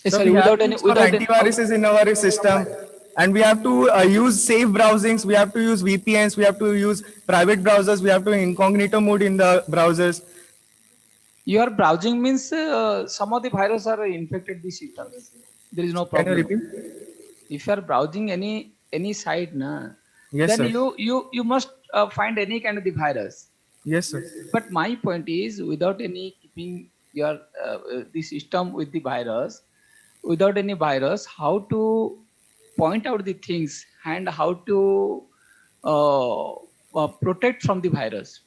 [SPEAKER 11] So without antiviruses in our system. And we have to use safe browsings, we have to use VPNs, we have to use private browsers, we have to incognito mode in the browsers.
[SPEAKER 5] Your browsing means some of the viruses are infected the system. There is no problem.
[SPEAKER 11] Can you repeat?
[SPEAKER 5] If you are browsing any site,
[SPEAKER 11] yes,
[SPEAKER 5] then
[SPEAKER 11] sir.
[SPEAKER 5] you must find any kind of the virus.
[SPEAKER 11] Yes, sir.
[SPEAKER 5] But my point is, without any keeping your the system with the virus, without any virus, how to point out the things and how to protect from the virus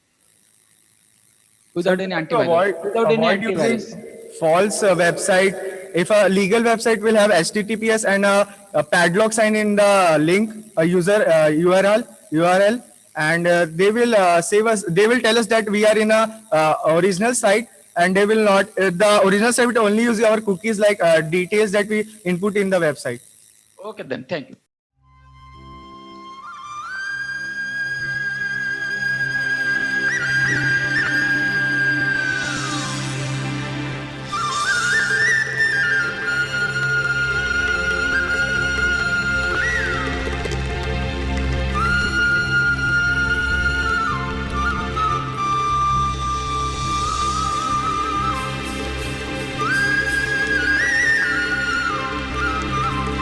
[SPEAKER 5] without any antivirus. Without any antivirus.
[SPEAKER 11] False website. If a legal website will have HTTPS and a padlock sign in the link, a user URL, and they will save us. They will tell us that we are in a original site, and they will not, the original site will only use our cookies like details that we input in the website.
[SPEAKER 5] Okay, then. Thank you.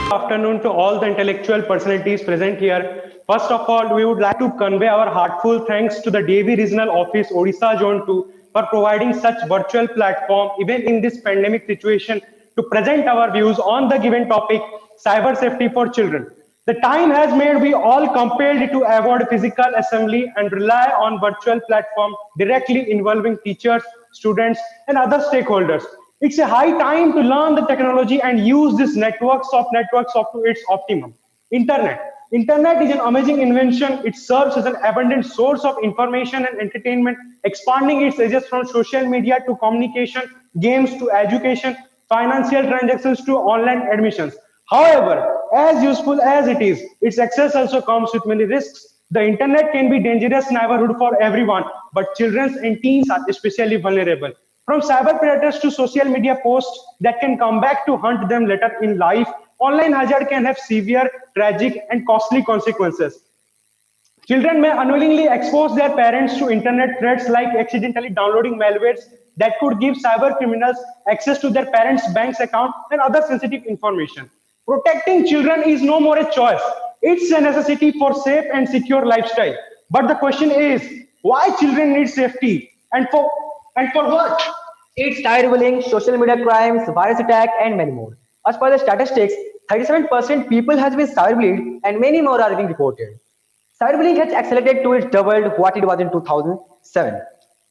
[SPEAKER 13] Afternoon to all the intellectual personalities present here. First of all, we would like to convey our heartfelt thanks to the Devi Regional Office, Odisha Zone 2, for providing such virtual platform, even in this pandemic situation, to present our views on the given topic, cyber safety for children. The time has made we all compelled to avoid physical assembly and rely on virtual platform directly involving teachers, students, and other stakeholders. It's a high time to learn the technology and use this networks of to its optimum. Internet. Internet is an amazing invention. It serves as an abundant source of information and entertainment, expanding its edges from social media to communication, games to education, financial transactions to online admissions. However, as useful as it is, its access also comes with many risks. The internet can be dangerous neighborhood for everyone, but children and teens are especially vulnerable. From cyber predators to social media posts that can come back to hunt them later in life, online hazard can have severe, tragic, and costly consequences. Children may unknowingly expose their parents to internet threats like accidentally downloading malwares that could give cyber criminals access to their parents' bank account and other sensitive information. Protecting children is no more a choice. It's a necessity for safe and secure lifestyle. But the question is, why children need safety and for what?
[SPEAKER 14] It's cyberbullying, social media crimes, virus attack, and many more. As per the statistics, 37% people has been cyberbullied and many more are being reported. Cyberbullying has accelerated to its doubled what it was in 2007.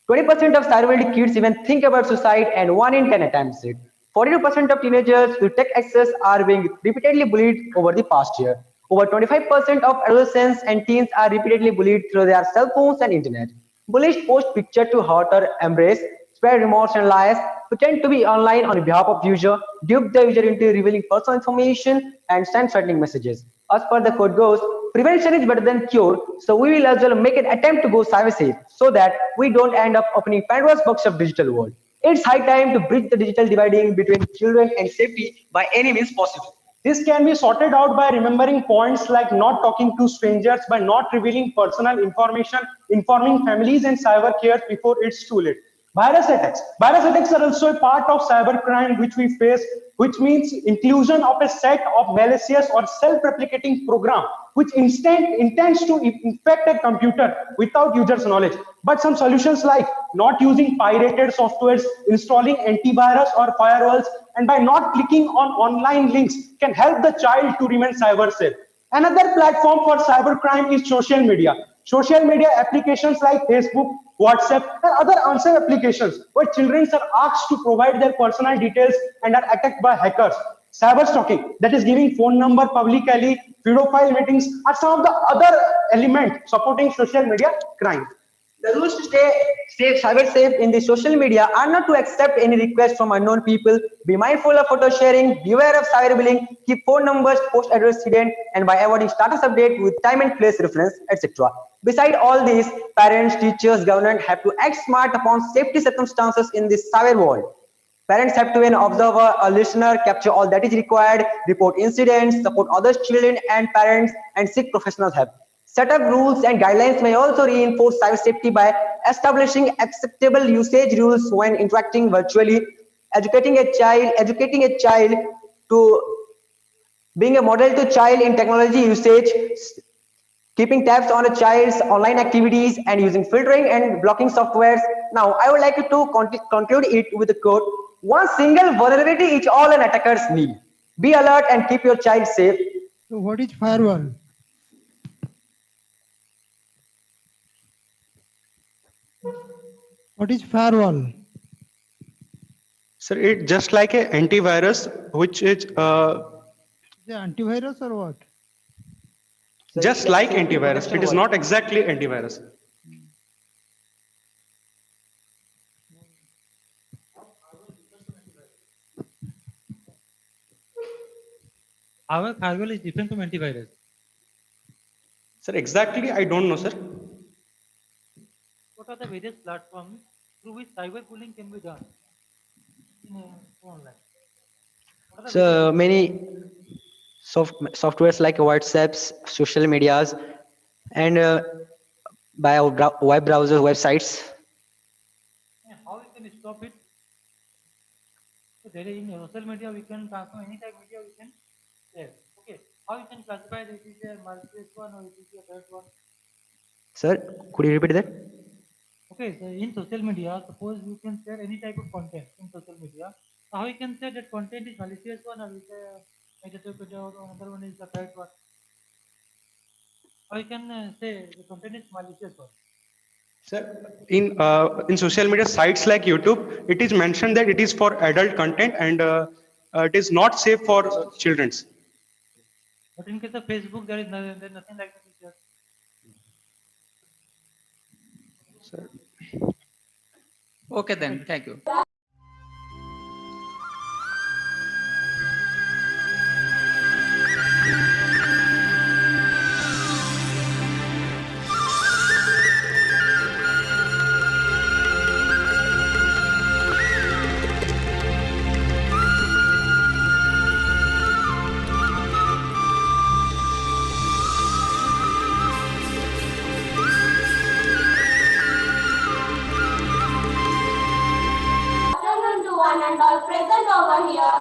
[SPEAKER 14] 20% of cyberbullied kids even think about suicide and 1 in 10 attempts it. 42% of teenagers with tech access are being repeatedly bullied over the past year. Over 25% of adolescents and teens are repeatedly bullied through their cell phones and internet. Bullies post picture to hurt or embrace, spread remorse and lies, pretend to be online on behalf of user, dupe the user into revealing personal information, and send threatening messages. As per the code goes, prevention is better than cure, so we will as well make an attempt to go cyber safe so that we don't end up opening Pandora's box of digital world. It's high time to bridge the digital dividing between children and safety by any means possible.
[SPEAKER 13] This can be sorted out by remembering points like not talking to strangers, by not revealing personal information, informing families and cyber care before it's too late. Virus attacks. Virus attacks are also a part of cybercrime which we face, which means inclusion of a set of malicious or self-replicating program which intends to infect a computer without user's knowledge. But some solutions like not using pirated softwares, installing antivirus or firewalls, and by not clicking on online links can help the child to remain cyber safe. Another platform for cybercrime is social media. Social media applications like Facebook, WhatsApp, and other answer applications where children are asked to provide their personal details and are attacked by hackers. Cyber stalking, that is giving phone number publicly, pedophile meetings, are some of the other elements supporting social media crime.
[SPEAKER 14] The rules to stay safe, cyber safe in the social media are not to accept any request from unknown people, be mindful of photo sharing, beware of cyberbullying, keep phone numbers, post address hidden, and by avoiding status update with time and place reference, etc. Beside all these, parents, teachers, government have to act smart upon safety circumstances in this cyber world. Parents have to be an observer, a listener, capture all that is required, report incidents, support other children and parents, and seek professional help. Set up rules and guidelines may also reinforce cyber safety by establishing acceptable usage rules when interacting virtually, educating a child to being a model to child in technology usage, keeping tabs on a child's online activities, and using filtering and blocking softwares. Now, I would like to conclude it with a quote: one single vulnerability each all an attackers need. Be alert and keep your child safe.
[SPEAKER 4] So what is firewall? What is firewall?
[SPEAKER 13] Sir, it just like a antivirus, which is
[SPEAKER 4] The antivirus or what?
[SPEAKER 13] just like antivirus. It is not exactly antivirus.
[SPEAKER 7] However, firewall is different from antivirus.
[SPEAKER 13] Sir, exactly, I don't know, sir.
[SPEAKER 7] What are the various platforms through which cyberbullying can be done in online? What are the various
[SPEAKER 14] So many softwares like WhatsApps, social medias, and by web browser websites.
[SPEAKER 7] and how we can stop it? So there is in social media we can transform any type of media we can share. Okay, how you can classify that it is a malicious one or it is a bad one?
[SPEAKER 14] Sir, could you repeat that?
[SPEAKER 7] Okay, so in social media, suppose you can share any type of content in social media. So how you can say that content is malicious one or is a negative or another one is a bad one? How you can say the content is malicious one?
[SPEAKER 13] Sir, in social media sites like YouTube, it is mentioned that it is for adult content and it is not safe for children's.
[SPEAKER 7] But in case of Facebook, there is nothing like that. Is
[SPEAKER 13] Sir.
[SPEAKER 5] Okay, then. Thank you.
[SPEAKER 10] Afternoon to one and all present over here.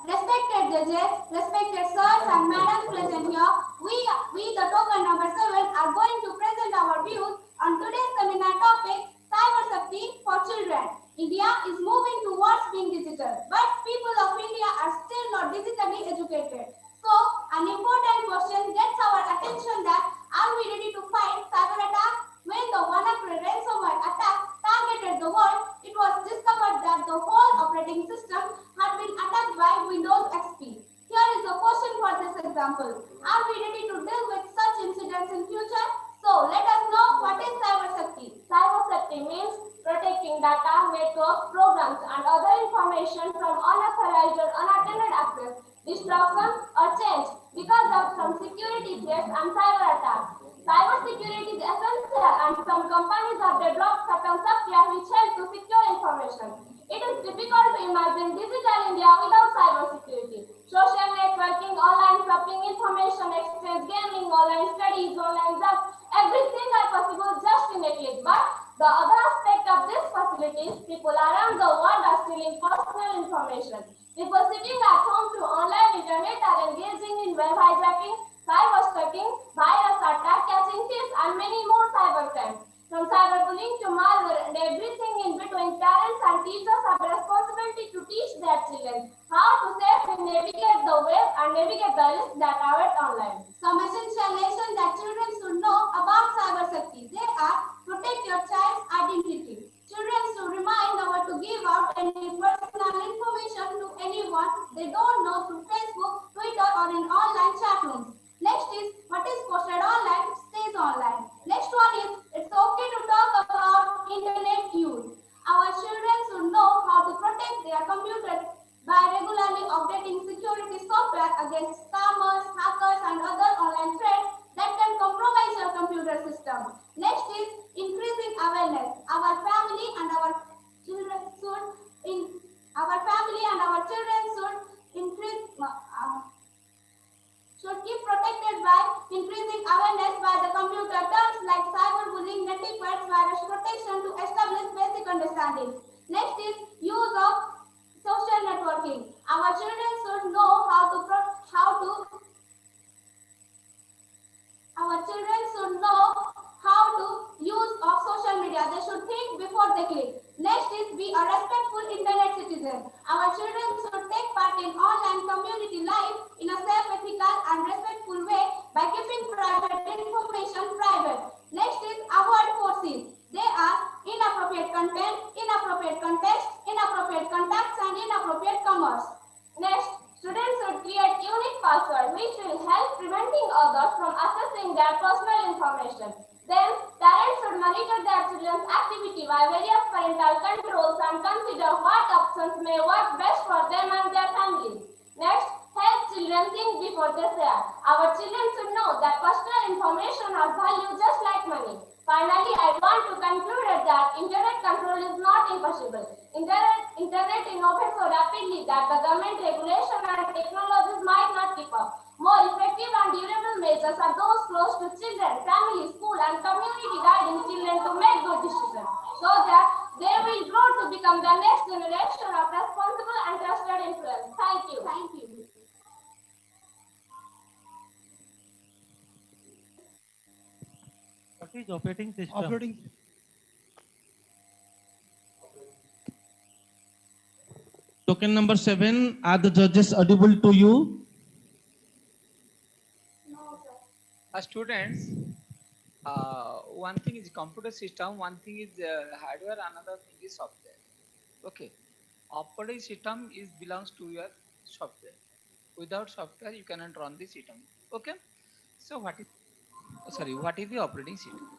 [SPEAKER 10] Respected judges, respected sirs and madams present here, we the token number 7 are going to present our views on today's seminar topic, Cyber Safety for Children. India is moving towards being digital, but people of India are still not digitally educated. So, an important question gets our attention that are we ready to fight cyber attacks? When the WannaCry ransomware attack targeted the world, it was discovered that the whole operating system had been attacked by Windows XP. Here is a question for this example. Are we ready to deal with such incidents in future? So let us know what is cyber safety. Cyber safety means protecting data, networks, programs and other information from unauthorized or unattended access, destruction or change because of some security threats and cyber attacks. Cybersecurity is essential and some companies have developed certain software which help to secure information. It is difficult to imagine digital India without cybersecurity. Social networking, online shopping, information exchange, gaming, online studies, online jobs, everything are possible just in a click. But the other aspect of these facilities, people around the world are stealing personal information. People sitting at home through online internet are engaging in web hijacking, cyber stalking, virus attack, catching thieves, and many more cyber crimes. From cyberbullying to malware and everything in between, parents and teachers have a responsibility to teach their children how to safely navigate the web and navigate the risks that await online. Some essential lessons that children should know about cyber safety. They are: protect your child's identity. Children should remind never to give out any personal information to anyone they don't know through Facebook, Twitter, or in online chat rooms. Next is, what is posted online stays online. Next one is, it's okay to talk about internet use. Our children should know how to protect their computers by regularly updating security software against scammers, hackers, and other online threats that can compromise your computer system. Next is increasing awareness. Our family and our children should increase. Should keep protected by increasing awareness by the computer terms like cyberbullying, netiquette, virus protection to establish basic understanding. Next is use of social networking. Our children should know how to use of social media. They should think before they click. Next is be a respectful internet citizen. Our children should take part in online community life in a safe, ethical and respectful way by keeping private information private. Next is avoid forces. They are inappropriate content, inappropriate context, inappropriate contacts and inappropriate commerce. Next, students should create unique passwords which will help preventing others from accessing their personal information. Then, parents should monitor their children's activity by various parental controls and consider what options may work best for them and their families. Next, help
[SPEAKER 12] children think before they share. Our children should know that personal information has value just like money. Finally, I want to conclude that internet control is not impossible. Internet innovates so rapidly that the government regulation and technologies might not keep up. More effective and durable measures are those close to children, family, school, and community guiding children to make good decisions so that they will grow to become the next generation of responsible and trusted influence. Thank you. Thank you.
[SPEAKER 7] What is operating system?
[SPEAKER 4] Operating.
[SPEAKER 3] Token number 7, are the judges audible to you?
[SPEAKER 5] Students, one thing is computer system, one thing is hardware, another thing is software. Okay, operating system is belongs to your software. Without software, you cannot run the system. Okay, so what is the operating system?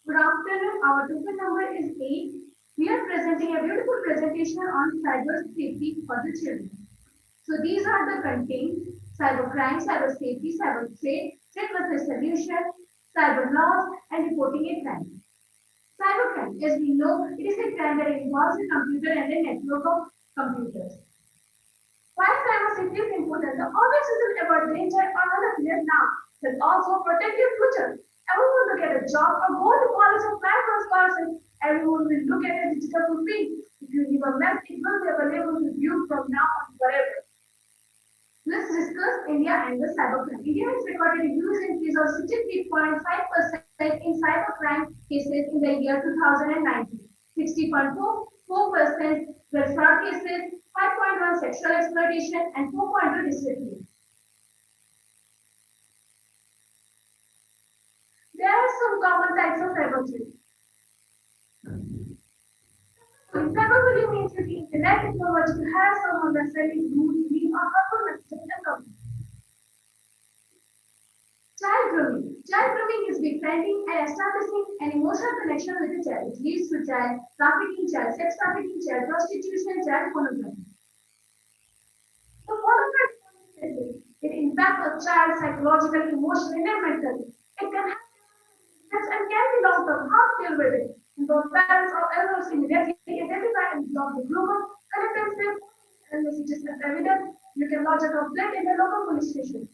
[SPEAKER 10] Good afternoon. Our token number is 8. We are presenting a beautiful presentation on cyber safety for the children. So these are the contents: cyber crime, cyber safety, cyber threat versus solution, cyber laws, and reporting a crime. Cyber crime, as we know, it is a crime that involves a computer and a network of computers. Why cyber safety is important? The object isn't about danger or unhappiness now, but also protect your future. Everyone will get a job or go to college or apply for a scholarship. Everyone will look at a digital footprint. If you leave a mess, it will be available to you from now on forever. Let's discuss India and the cybercrime. India has recorded a huge increase of 63.5% in cybercrime cases in the year 2019. 60.44% were fraud cases, 5.1 sexual exploitation, and 4.2 disrepute. There are some common types of cyberbullying. Cyberbullying means that the internet technology has someone that sending rude, mean, or hurtful messages in the community. Child grooming. Child grooming is befriending and establishing an emotional connection with a child. It leads to child trafficking, child sex trafficking, child prostitution, child pornography. The pornography it impacts a child psychologically, emotionally, and mentally. It can have effects and can be long-term. How to deal with it? Because parents or elders immediately identify and block the groomer, collect them and messages as evidence. You can lodge a complaint in the local police station.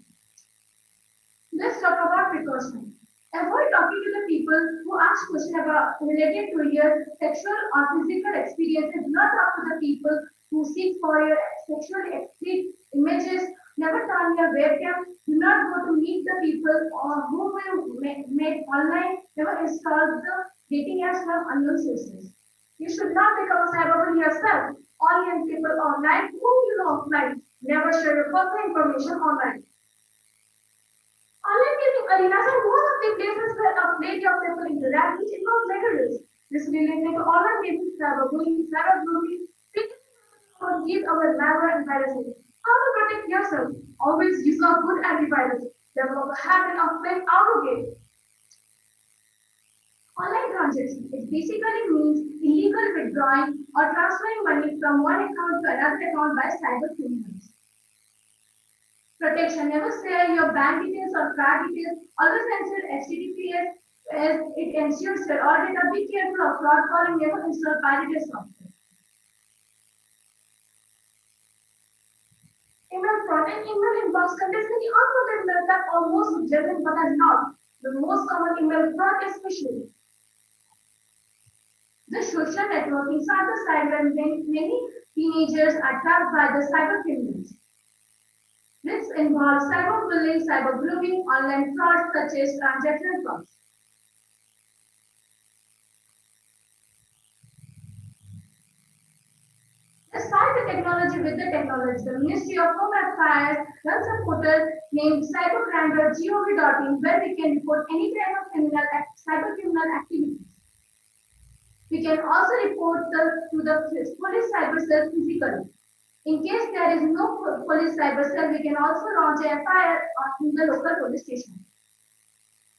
[SPEAKER 10] Let's talk about precaution. Avoid talking to the people who ask questions about related to your sexual or physical experiences. Do not talk to the people who seek for your sexually explicit images. Never turn your webcam. Do not go to meet the people or whom you met online. Never install the dating apps from unknown sources. You should not become a cyberbully yourself. Only in people online whom you know offline. Never share your personal information online. Online gaming arenas are one of the places where a plenty of people interact, which involves letters. This related to online gaming, cyberbullying, cyberbullying, people give our malware and viruses. How to protect yourself? Always use a good antivirus. Develop a habit of playing auto games. Online transaction. It basically means illegal withdrawing or transferring money from one account to another account by cyber criminals. Protection. Never share your bank details or card details. Always ensure HTTPS as it ensures that all data. Be careful of fraud calling. Never install pirated software. Email fraud. An email inbox contains many unwanted mails that almost genuine but are not. The most common email fraud is phishing. The social networking are the side where many teenagers are trapped by the cyber criminals. This involves cyberbullying, cybergrooming, online frauds such as transactional frauds. Let's start the technology with the technology. The Ministry of Home Affairs runs a portal named cybercrime.gov.in where we can report any kind of cyber criminal activities. We can also report to the police cyber cell physically. In case there is no police cyber cell, we can also launch a FIR in the local police station.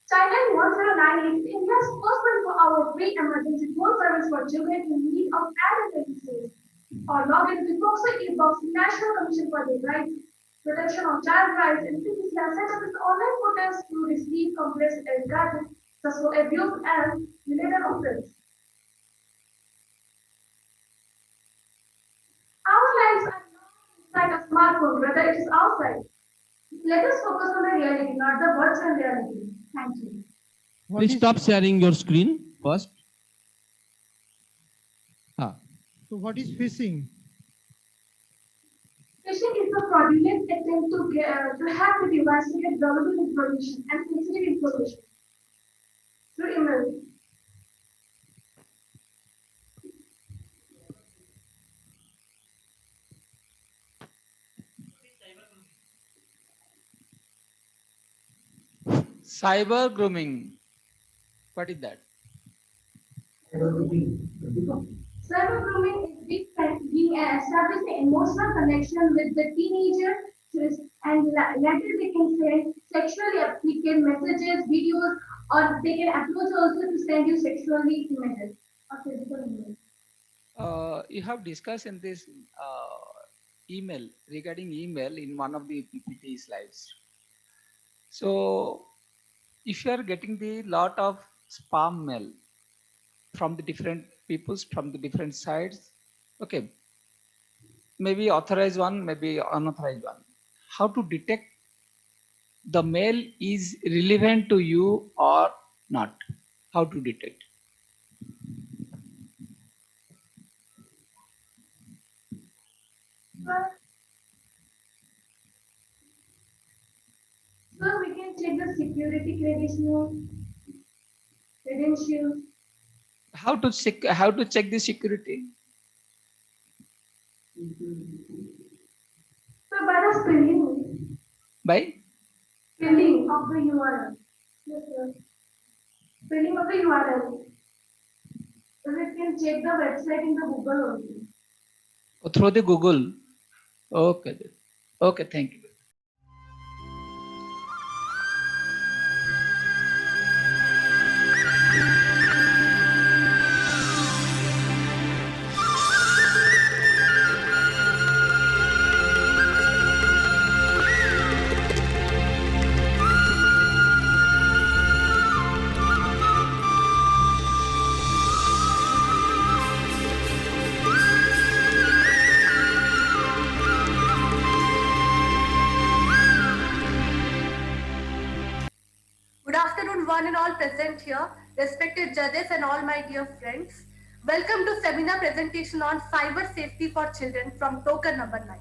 [SPEAKER 10] Childline 109 is India's first 24-hour free emergency phone service for children in need of adult services. Or log into the Proxy e-box National Commission for the Rights, Protection of Child Rights, and CPC has set up its online portals to receive complaints regarding sexual abuse and related offenses. Our lives are not inside a smartphone, whether it is outside. Let us focus on the reality, not the virtual reality. Thank you.
[SPEAKER 3] Please stop sharing your screen first.
[SPEAKER 4] So what is phishing?
[SPEAKER 10] Phishing is the fraudulent attempt to hack the device to get valuable information and sensitive information through email.
[SPEAKER 3] Cyber grooming. What is that?
[SPEAKER 10] Cyber grooming is being establishing an emotional connection with the teenager and later they can send sexually applicate messages, videos, or they can approach also to send you sexually images or physical images.
[SPEAKER 5] You have discussed in this email regarding email in one of the PPT slides. So if you are getting the lot of spam mail from the different peoples from the different sites, okay, maybe authorized one, maybe unauthorized one, how to detect the mail is relevant to you or not? How to detect?
[SPEAKER 10] So we can check the security credentials.
[SPEAKER 5] How to check the security?
[SPEAKER 10] So by the spelling.
[SPEAKER 5] By
[SPEAKER 10] Spelling of the URL. Yes, sir. Spelling of the URL. So we can check the website in the Google also.
[SPEAKER 5] through the Google. Okay. Okay, thank you.
[SPEAKER 15] Good afternoon, one and all present here, respected judges and all my dear friends. Welcome to seminar presentation on cyber safety for children from token number 9.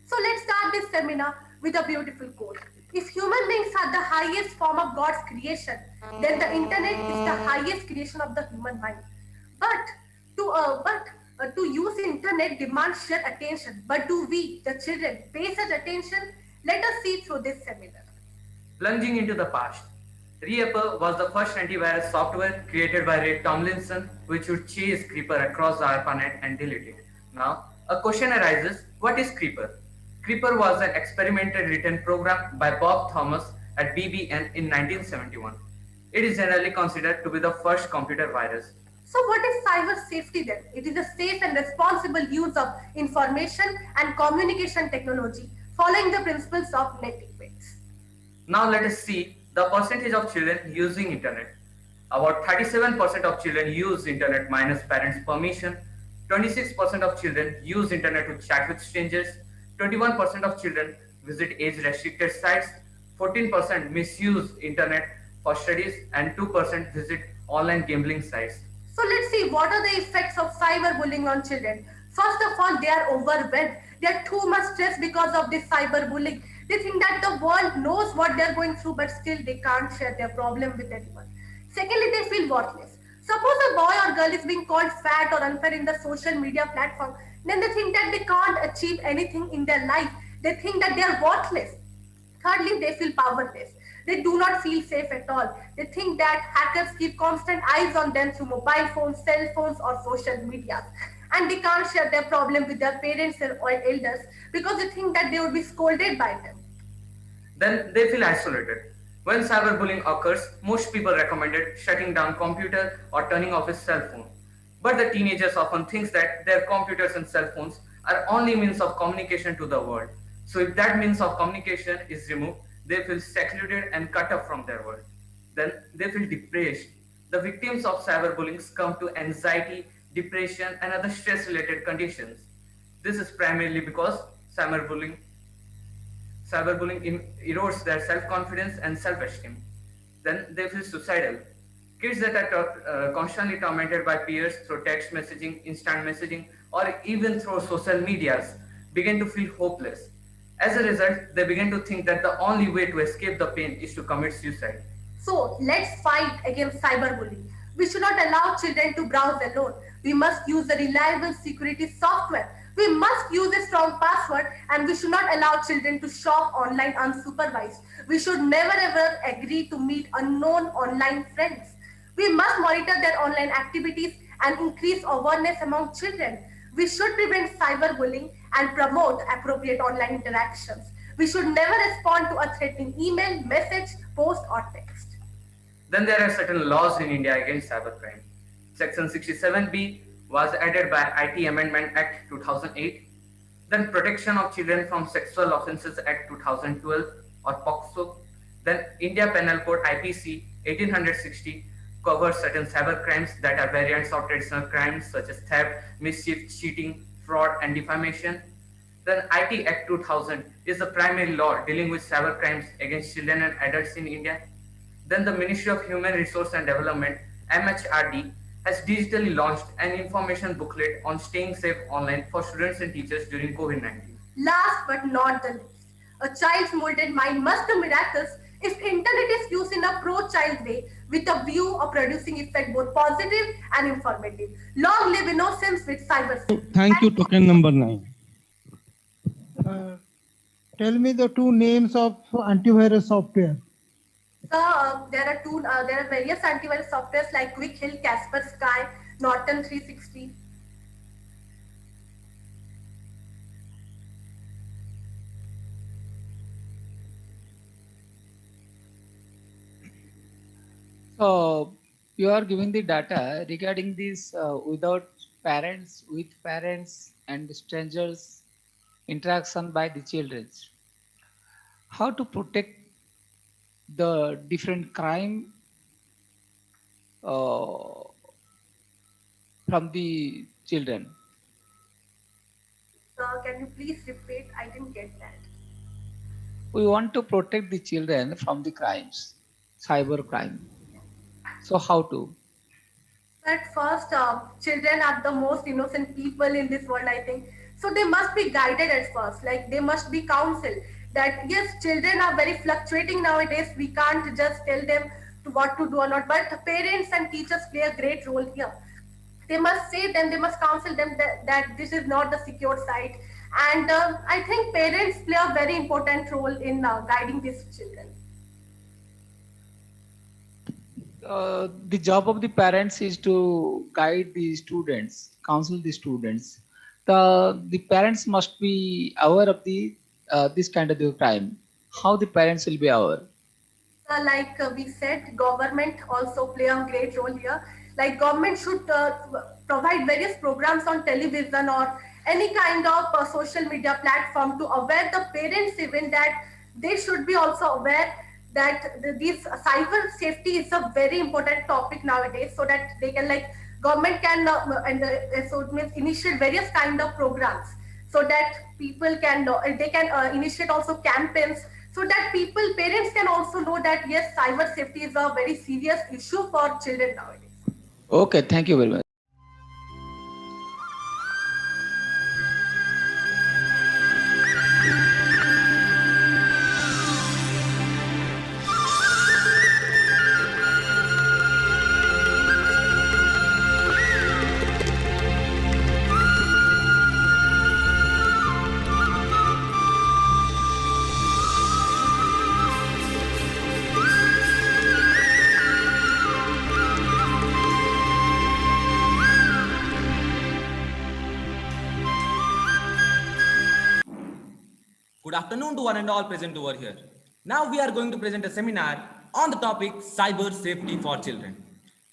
[SPEAKER 15] So let's start this seminar with a beautiful quote. If human beings are the highest form of God's creation, then the internet is the highest creation of the human mind. But to use internet demands sheer attention. But do we, the children, pay such attention? Let us see through this seminar.
[SPEAKER 16] Plunging into the past. Reaper was the first antivirus software created by Ray Tomlinson, which would chase Creeper across the ARPANET and delete it. Now, a question arises, what is Creeper? Creeper was an experimental written program by Bob Thomas at BBN in 1971. It is generally considered to be the first computer virus.
[SPEAKER 15] So what is cyber safety then? It is a safe and responsible use of information and communication technology following the principles of net-etiquette.
[SPEAKER 16] Now let us see the percentage of children using internet. About 37% of children use internet minus parents' permission. 26% of children use internet to chat with strangers. 21% of children visit age-restricted sites. 14% misuse internet for studies and 2% visit online gambling sites.
[SPEAKER 15] So let's see what are the effects of cyberbullying on children. First of all, they are overwhelmed. They are too much stressed because of this cyberbullying. They think that the world knows what they're going through, but still they can't share their problem with anyone. Secondly, they feel worthless. Suppose a boy or girl is being called fat or unfair in the social media platform. Then they think that they can't achieve anything in their life. They think that they are worthless. Thirdly, they feel powerless. They do not feel safe at all. They think that hackers keep constant eyes on them through mobile phones, cell phones, or social media. And they can't share their problem with their parents or elders because they think that they would be scolded by them.
[SPEAKER 16] Then they feel isolated. When cyberbullying occurs, most people recommended shutting down computer or turning off his cell phone. But the teenagers often think that their computers and cell phones are only means of communication to the world. So if that means of communication is removed, they feel secluded and cut off from their world. Then they feel depressed. The victims of cyberbullying come to anxiety, depression, and other stress-related conditions. This is primarily because cyberbullying erodes their self-confidence and self-esteem. Then they feel suicidal. Kids that are constantly tormented by peers through text messaging, instant messaging, or even through social medias begin to feel hopeless. As a result, they begin to think that the only way to escape the pain is to commit suicide.
[SPEAKER 15] So let's fight against cyberbullying. We should not allow children to browse alone. We must use a reliable security software. We must use a strong password, and we should not allow children to shop online unsupervised. We should never ever agree to meet unknown online friends. We must monitor their online activities and increase awareness among children. We should prevent cyberbullying and promote appropriate online interactions. We should never respond to a threatening email, message, post, or text.
[SPEAKER 16] Then there are certain laws in India against cybercrime. Section 67B was added by IT Amendment Act 2008. Then Protection of Children from Sexual Offences Act 2012 or POCSO. Then India Penal Code IPC 1860 covers certain cyber crimes that are variants of traditional crimes such as theft, mischief, cheating, fraud, and defamation. Then IT Act 2000 is the primary law dealing with cyber crimes against children and adults in India. Then the Ministry of Human Resource and Development, MHRD, has digitally launched an information booklet on staying safe online for students and teachers during COVID-19.
[SPEAKER 15] Last but not the least, a child's molded mind must do miracles if internet is used in a pro-child way with a view of producing effect both positive and informative. Long live innocence with cyber.
[SPEAKER 17] Thank you, token number 9.
[SPEAKER 4] Tell me the two names of antivirus software.
[SPEAKER 15] So there are various antivirus softwares like Quick Hill, Casper Sky, Norton 360.
[SPEAKER 5] So you are giving the data regarding this without parents, with parents and strangers interaction by the children. How to protect the different crime from the children?
[SPEAKER 15] Can you please repeat? I didn't get that.
[SPEAKER 5] We want to protect the children from the crimes, cyber crime. So how to?
[SPEAKER 15] At first, children are the most innocent people in this world, I think. So they must be guided at first, like they must be counseled that yes, children are very fluctuating nowadays. We can't just tell them what to do or not, but parents and teachers play a great role here. They must say them, they must counsel them that this is not the secure site. And I think parents play a very important role in guiding these children.
[SPEAKER 5] The job of the parents is to guide the students, counsel the students. The parents must be aware of the this kind of the crime. How the parents will be aware?
[SPEAKER 15] Like we said, government also play a great role here. Like government should provide various programs on television or any kind of social media platform to aware the parents even that they should be also aware that this cyber safety is a very important topic nowadays, so that they can like government can so it means initiate various kind of programs so that people can they can initiate also campaigns so that parents can also know that yes, cyber safety is a very serious issue for children nowadays.
[SPEAKER 5] Okay, thank you very much.
[SPEAKER 18] Good afternoon to one and all present over here. Now we are going to present a seminar on the topic cyber safety for children.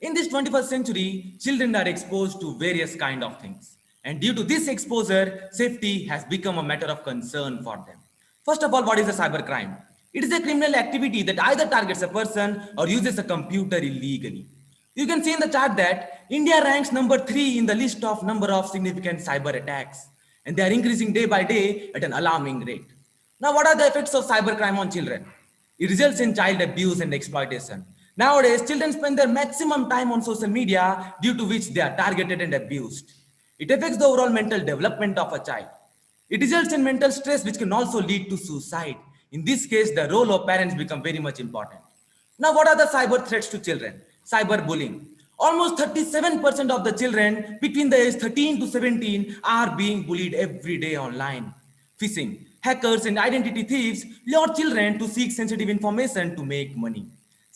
[SPEAKER 18] In this 21st century, children are exposed to various kind of things. And due to this exposure, safety has become a matter of concern for them. First of all, what is a cybercrime? It is a criminal activity that either targets a person or uses a computer illegally. You can see in the chart that India ranks number 3 in the list of number of significant cyber attacks, and they are increasing day by day at an alarming rate. Now, what are the effects of cybercrime on children? It results in child abuse and exploitation. Nowadays, children spend their maximum time on social media, due to which they are targeted and abused. It affects the overall mental development of a child. It results in mental stress, which can also lead to suicide. In this case, the role of parents become very much important. Now, what are the cyber threats to children? Cyberbullying. Almost 37% of the children between the age 13 to 17 are being bullied every day online. Phishing. Hackers and identity thieves lure children to seek sensitive information to make money.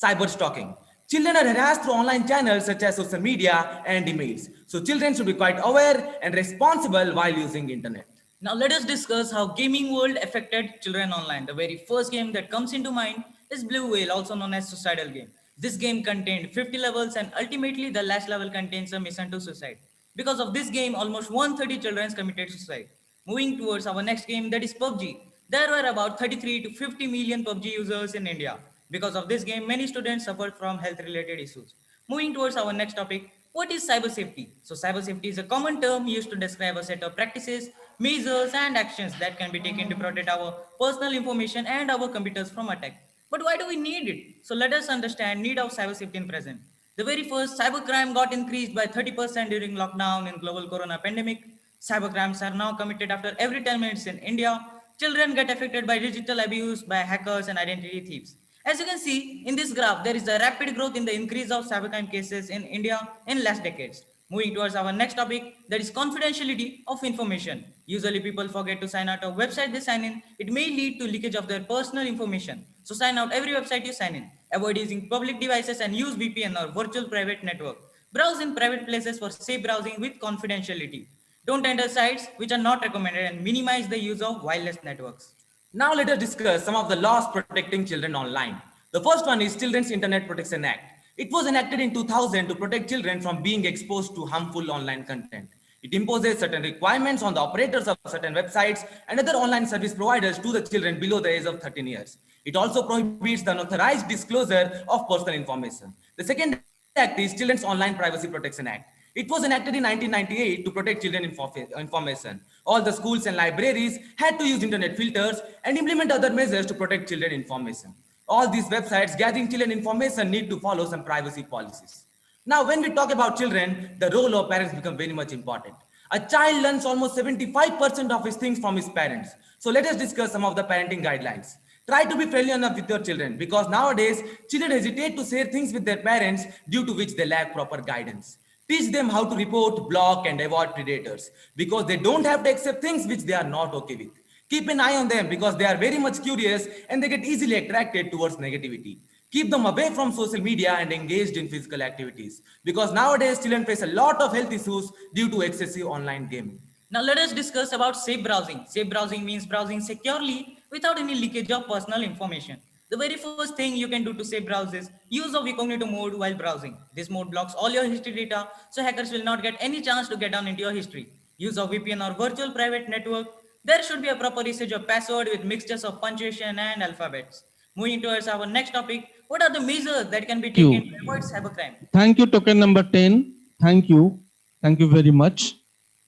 [SPEAKER 18] Cyber stalking. Children are harassed through online channels such as social media and emails. So children should be quite aware and responsible while using internet.
[SPEAKER 19] Now let us discuss how gaming world affected children online. The very first game that comes into mind is Blue Whale, also known as suicidal game. This game contained 50 levels and ultimately the last level contains a mission to suicide. Because of this game, almost 130 children committed suicide. Moving towards our next game, that is PUBG. There were about 33 to 50 million PUBG users in India. Because of this game, many students suffered from health related issues. Moving towards our next topic, what is cyber safety? So cyber safety is a common term used to describe a set of practices, measures and actions that can be taken to protect our personal information and our computers from attack. But why do we need it? So let us understand need of cyber safety in present. The very first, cybercrime got increased by 30% during lockdown in global corona pandemic. Cybercrimes are now committed after every 10 minutes in India. Children get affected by digital abuse by hackers and identity thieves. As you can see in this graph, there is a rapid growth in the increase of cybercrime cases in India in last decades. Moving towards our next topic, that is confidentiality of information. Usually people forget to sign out a website they sign in. It may lead to leakage of their personal information. So sign out every website you sign in. Avoid using public devices and use VPN or virtual private network. Browse in private places for safe browsing with confidentiality. Don't enter sites which are not recommended and minimize the use of wireless networks.
[SPEAKER 18] Now let us discuss some of the laws protecting children online. The first one is Children's Internet Protection Act. It was enacted in 2000 to protect children from being exposed to harmful online content. It imposes certain requirements on the operators of certain websites and other online service providers to the children below the age of 13 years. It also prohibits the unauthorized disclosure of personal information. The second act is Children's Online Privacy Protection Act. It was enacted in 1998 to protect children information. All the schools and libraries had to use internet filters and implement other measures to protect children information. All these websites gathering children information need to follow some privacy policies. Now, when we talk about children, the role of parents becomes very much important. A child learns almost 75% of his things from his parents. So let us discuss some of the parenting guidelines. Try to be friendly enough with your children because nowadays children hesitate to share things with their parents due to which they lack proper guidance. Teach them how to report, block, and avoid predators because they don't have to accept things which they are not okay with. Keep an eye on them because they are very much curious and they get easily attracted towards negativity. Keep them away from social media and engaged in physical activities because nowadays children face a lot of health issues due to excessive online gaming.
[SPEAKER 19] Now let us discuss about safe browsing. Safe browsing means browsing securely without any leakage of personal information. The very first thing you can do to safe browse is use of incognito mode while browsing. This mode blocks all your history data so hackers will not get any chance to get down into your history. Use of VPN or virtual private network. There should be a proper usage of password with mixtures of punctuation and alphabets. Moving towards our next topic, what are the measures that can be taken to avoid cybercrime?
[SPEAKER 17] Thank you, token number 10. Thank you. Thank you very much.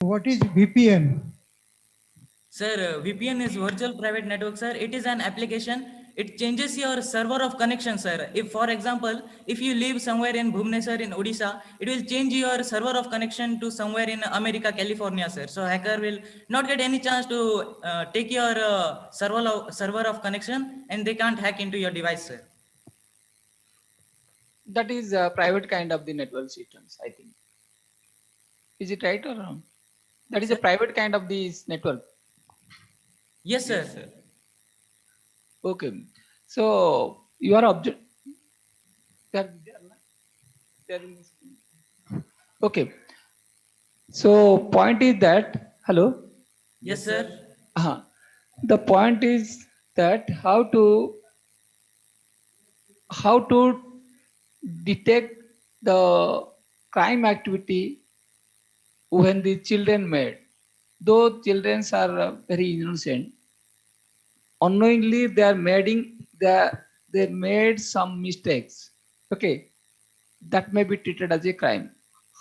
[SPEAKER 4] What is VPN?
[SPEAKER 19] Sir, VPN is virtual private network, sir. It is an application. It changes your server of connection, sir. If, for example, if you live somewhere in Bhubaneswar in Odisha, it will change your server of connection to somewhere in America, California, sir. So hacker will not get any chance to take your server of connection and they can't hack into your device, sir.
[SPEAKER 5] That is a private kind of the network systems, I think. Is it right or wrong? That is a private kind of this network.
[SPEAKER 19] Yes, sir. Yes, sir.
[SPEAKER 5] Okay. So you are object. Okay. So point is that hello.
[SPEAKER 19] Yes, sir.
[SPEAKER 5] Uh-huh. The point is that how to detect the crime activity when the children made. Though children are very innocent, unknowingly they made some mistakes. Okay, that may be treated as a crime.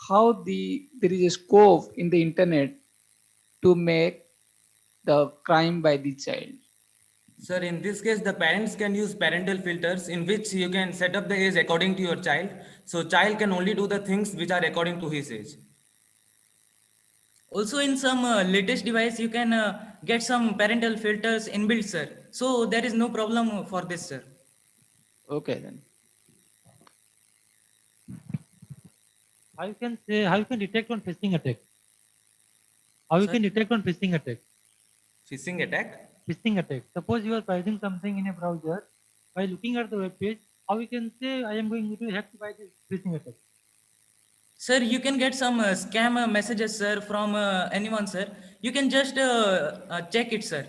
[SPEAKER 5] How there is a scope in the internet to make the crime by the child.
[SPEAKER 18] Sir, in this case, the parents can use parental filters in which you can set up the age according to your child. So child can only do the things which are according to his age. Also, in some latest device, you can get some parental filters inbuilt, sir. So there is no problem for this, sir.
[SPEAKER 5] Okay then.
[SPEAKER 7] How you can detect on phishing attack? How you
[SPEAKER 18] Sir?
[SPEAKER 7] can detect on phishing attack?
[SPEAKER 18] Phishing attack?
[SPEAKER 7] Phishing attack. Suppose you are browsing something in a browser, by looking at the web page, how you can say I am going to hack by this phishing attack?
[SPEAKER 18] Sir, you can get some scam messages, sir, from anyone, sir. You can just check it, sir.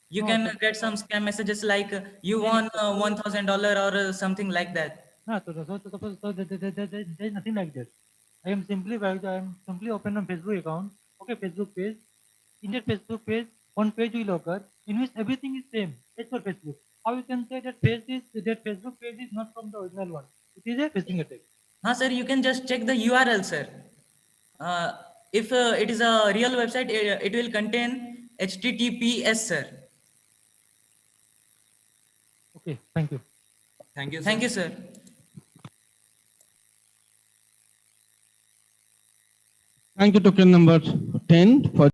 [SPEAKER 18] You
[SPEAKER 7] No,
[SPEAKER 18] can get some scam messages like you won $1,000 or something like that.
[SPEAKER 7] no, there is nothing like that. I am simply open on Facebook account. Okay, Facebook page. In that Facebook page, one page will occur in which everything is same. It's for Facebook. How you can say that Facebook page is not from the original one? It is a phishing attack.
[SPEAKER 18] Sir, you can just check the URL, sir. Uh, if it is a real website, it will contain HTTPS, sir.
[SPEAKER 7] Okay, thank you.
[SPEAKER 18] Thank you, sir. Thank you, sir.
[SPEAKER 17] Thank you, token number 10 for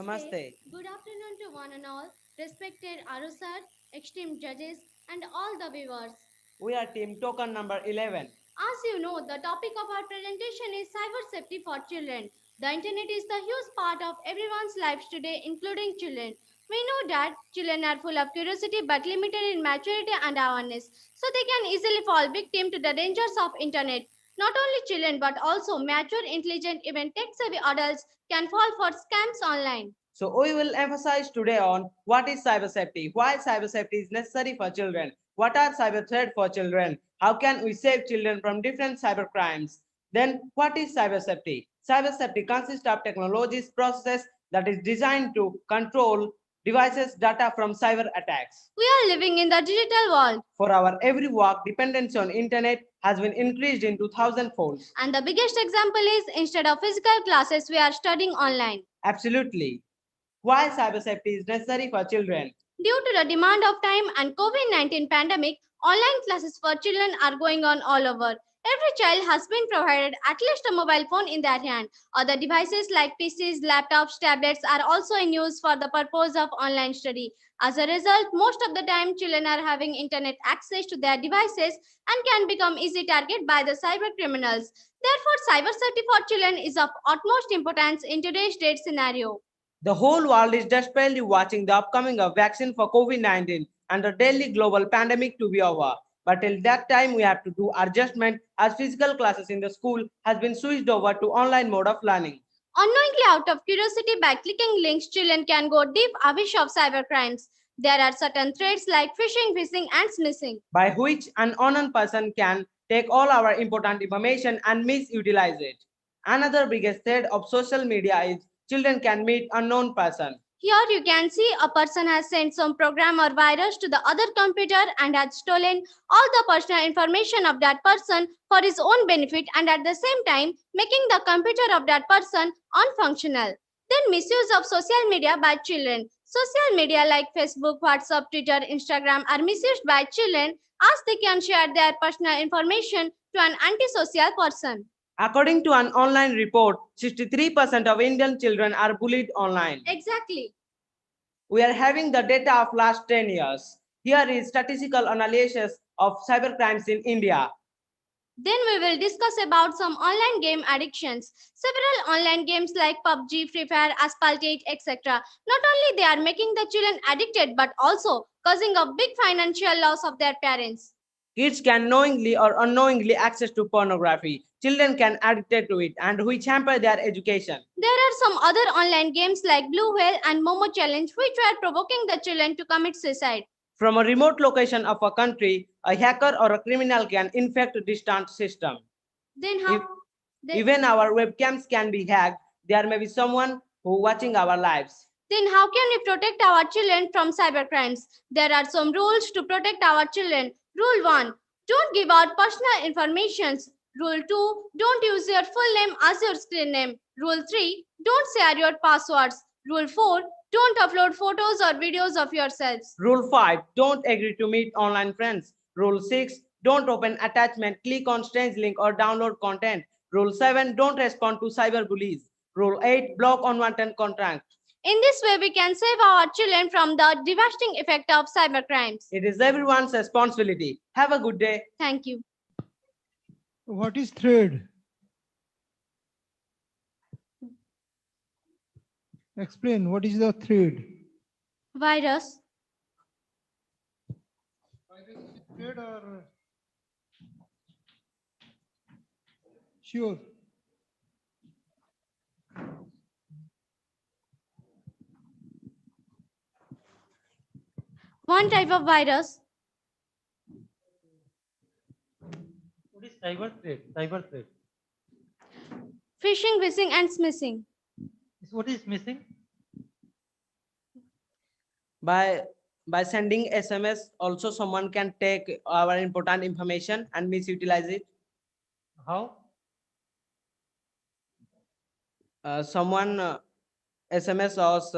[SPEAKER 10] Namaste. Good afternoon to one and all, respected Arusar, esteemed judges, and all the viewers.
[SPEAKER 2] We are team token number 11.
[SPEAKER 10] As you know, the topic of our presentation is cyber safety for children. The internet is the huge part of everyone's lives today, including children. We know that children are full of curiosity but limited in maturity and awareness, so they can easily fall victim to the dangers of internet. Not only children but also mature, intelligent, even tech-savvy adults can fall for scams online.
[SPEAKER 2] So we will emphasize today on what is cyber safety, why cyber safety is necessary for children, what are cyber threats for children, how can we save children from different cyber crimes. Then what is cyber safety? Cyber safety consists of technologies, processes that is designed to control devices, data from cyber attacks.
[SPEAKER 10] We are living in the digital world.
[SPEAKER 2] For our every work, dependency on internet has been increased in 2000 folds.
[SPEAKER 10] And the biggest example is instead of physical classes, we are studying online.
[SPEAKER 2] Absolutely. Why cyber safety is necessary for children?
[SPEAKER 10] Due to the demand of time and COVID-19 pandemic, online classes for children are going on all over. Every child has been provided at least a mobile phone in their hand. Other devices like PCs, laptops, tablets are also in use for the purpose of online study. As a result, most of the time children are having internet access to their devices and can become easy target by the cyber criminals. Therefore, cyber safety for children is of utmost importance in today's date scenario.
[SPEAKER 2] The whole world is desperately watching the upcoming of vaccine for COVID-19 and the daily global pandemic to be over. But till that time, we have to do adjustment as physical classes in the school has been switched over to online mode of learning.
[SPEAKER 10] Unknowingly, out of curiosity, by clicking links, children can go deep abyss of cyber crimes. There are certain threats like phishing, and smishing,
[SPEAKER 2] by which an unknown person can take all our important information and misutilize it. Another biggest threat of social media is children can meet unknown person.
[SPEAKER 10] Here you can see a person has sent some program or virus to the other computer and has stolen all the personal information of that person for his own benefit and at the same time making the computer of that person unfunctional. Then misuse of social media by children. Social media like Facebook, WhatsApp, Twitter, Instagram are misused by children as they can share their personal information to an antisocial person.
[SPEAKER 20] According to an online report, 63% of Indian children are bullied online.
[SPEAKER 10] Exactly.
[SPEAKER 20] We are having the data of last 10 years. Here is statistical analysis of cybercrimes in India.
[SPEAKER 10] Then we will discuss about some online game addictions. Several online games like PUBG, Free Fire, Asphalt 8, etc. Not only they are making the children addicted but also causing a big financial loss of their parents.
[SPEAKER 20] Kids can knowingly or unknowingly access to pornography. Children can addicted to it and which hamper their education.
[SPEAKER 10] There are some other online games like Blue Whale and Momo Challenge which were provoking the children to commit suicide.
[SPEAKER 20] From a remote location of a country, a hacker or a criminal can infect a distant system.
[SPEAKER 10] Then how?
[SPEAKER 20] Even our webcams can be hacked. There may be someone who watching our lives.
[SPEAKER 10] Then how can we protect our children from cybercrimes? There are some rules to protect our children. Rule 1. Don't give out personal information. Rule 2. Don't use your full name as your screen name. Rule 3. Don't share your passwords. Rule 4. Don't upload photos or videos of yourselves.
[SPEAKER 20] Rule 5. Don't agree to meet online friends. Rule 6. Don't open attachment, click on strange link or download content. Rule 7. Don't respond to cyberbullies. Rule 8. Block unwanted content.
[SPEAKER 10] In this way, we can save our children from the devastating effect of cybercrimes.
[SPEAKER 20] It is everyone's responsibility. Have a good day.
[SPEAKER 10] Thank you.
[SPEAKER 4] What is thread? Explain what is the thread?
[SPEAKER 10] Virus.
[SPEAKER 4] Thread or sure?
[SPEAKER 10] One type of virus.
[SPEAKER 7] What is cyber threat? Cyber threat.
[SPEAKER 10] Phishing, vissing, and smishing.
[SPEAKER 7] What is missing?
[SPEAKER 20] By sending SMS, also someone can take our important information and misutilize it.
[SPEAKER 7] How?
[SPEAKER 20] Someone SMS us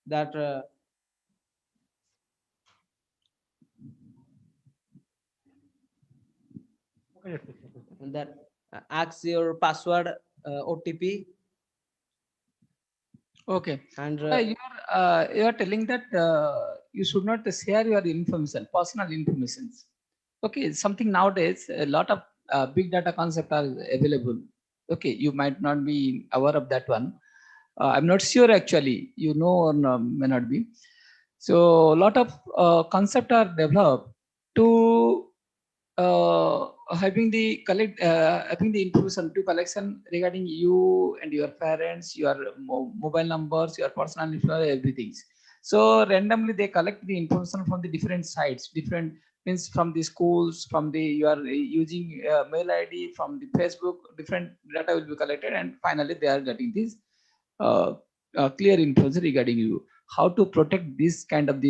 [SPEAKER 20] that asks your password, OTP.
[SPEAKER 5] Okay.
[SPEAKER 20] And
[SPEAKER 5] you are telling that you should not share your information, personal information. Okay, something nowadays a lot of big data concept are available. Okay, you might not be aware of that one. I'm not sure actually, you know or no, may not be. So a lot of concept are developed to having the information to collection regarding you and your parents, your mobile numbers, your personal information, everything. So randomly they collect the information from the different sites, different means from the schools, from the you are using mail ID, from the Facebook, different data will be collected, and finally they are getting this clear information regarding you. How to protect this kind of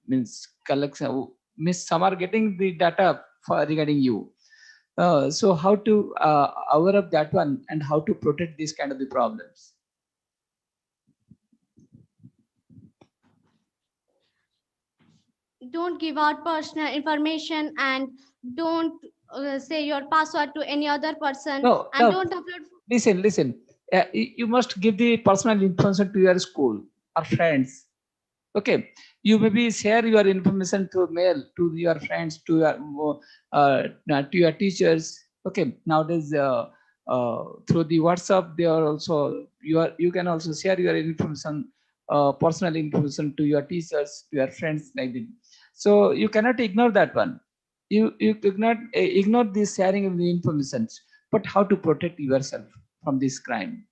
[SPEAKER 5] means collection. Means some are getting the data regarding you. So how to aware of that one and how to protect these kind of the problems.
[SPEAKER 10] Don't give out personal information and don't say your password to any other person.
[SPEAKER 5] No,
[SPEAKER 10] Don't upload.
[SPEAKER 5] Listen. You must give the personal information to your school or friends. Okay, you maybe share your information through mail to your friends, to your teachers. Okay, nowadays through the WhatsApp, they are also you can also share your information, personal information to your teachers, to your friends like that. So you cannot ignore that one. You cannot ignore this sharing of the information. But how to protect yourself from this crime,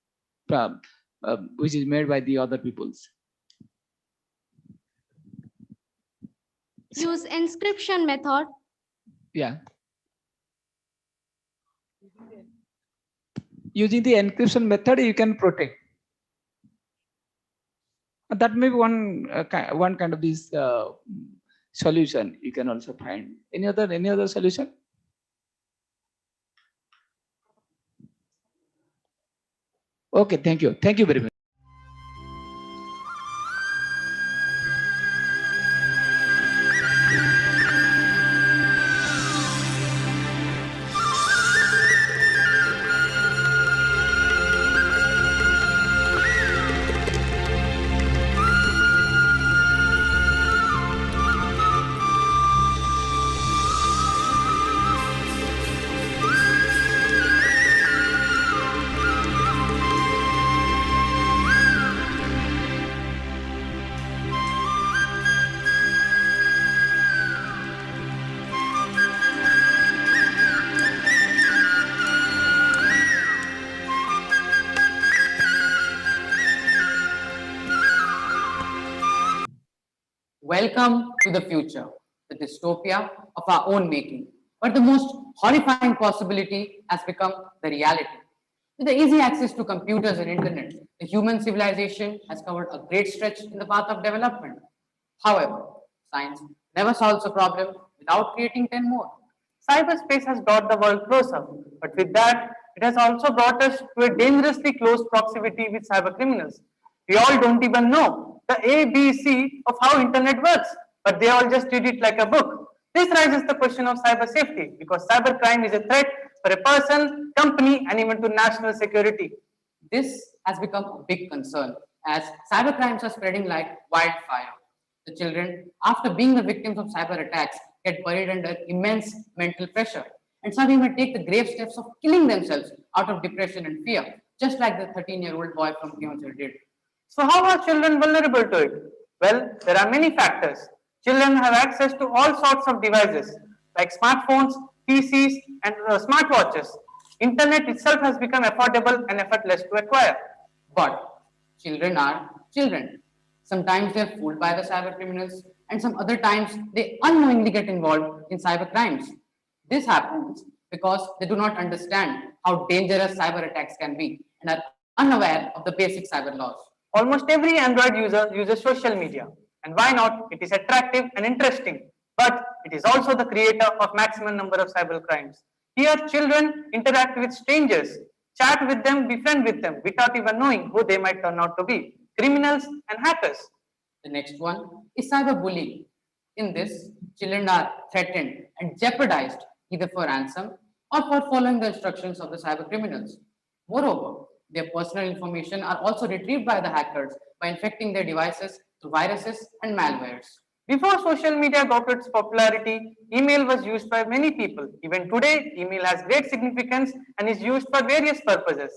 [SPEAKER 5] which is made by the other peoples?
[SPEAKER 10] Use encryption method.
[SPEAKER 5] Yeah. Using the encryption method, you can protect. That may be one kind of this solution you can also find. Any other solution? Okay, thank you very much.
[SPEAKER 6] Welcome to the future, the dystopia of our own making. But the most horrifying possibility has become the reality. With the easy access to computers and internet, the human civilization has covered a great stretch in the path of development. However, science never solves a problem without creating 10 more.
[SPEAKER 21] Cyberspace has brought the world closer, but with that, it has also brought us to a dangerously close proximity with cyber criminals. We all don't even know the ABC of how internet works, but they all just read it like a book. This raises the question of cyber safety because cybercrime is a threat for a person, company, and even to national security.
[SPEAKER 6] This has become a big concern as cybercrimes are spreading like wildfire. The children, after being the victims of cyber attacks, get buried under immense mental pressure. And some even take the grave steps of killing themselves out of depression and fear, just like the 13-year-old boy from Pune did.
[SPEAKER 21] So how are children vulnerable to it? Well, there are many factors. Children have access to all sorts of devices like smartphones, PCs, and smartwatches. Internet itself has become affordable and effortless to acquire.
[SPEAKER 6] But children are children. Sometimes they're fooled by the cyber criminals, and some other times they unknowingly get involved in cyber crimes. This happens because they do not understand how dangerous cyber attacks can be and are unaware of the basic cyber laws.
[SPEAKER 21] Almost every Android user uses social media. And why not? It is attractive and interesting. But it is also the creator of maximum number of cyber crimes. Here, children interact with strangers, chat with them, befriend with them, without even knowing who they might turn out to be. Criminals and hackers.
[SPEAKER 6] The next one is cyberbullying. In this, children are threatened and jeopardized either for ransom or for following the instructions of the cyber criminals. Moreover, their personal information are also retrieved by the hackers by infecting their devices through viruses and malwares.
[SPEAKER 21] Before social media got its popularity, email was used by many people. Even today, email has great significance and is used for various purposes.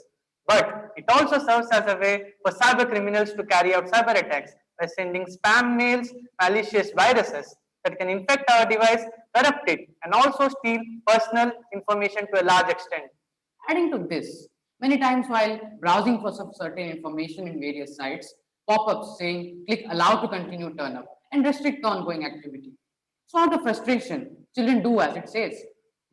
[SPEAKER 21] But it also serves as a way for cyber criminals to carry out cyber attacks by sending spam mails, malicious viruses that can infect our device, corrupt it, and also steal personal information to a large extent.
[SPEAKER 6] Adding to this, many times while browsing for some certain information in various sites, pop-ups saying click allow to continue turn up and restrict the ongoing activity. So out of frustration, children do as it says.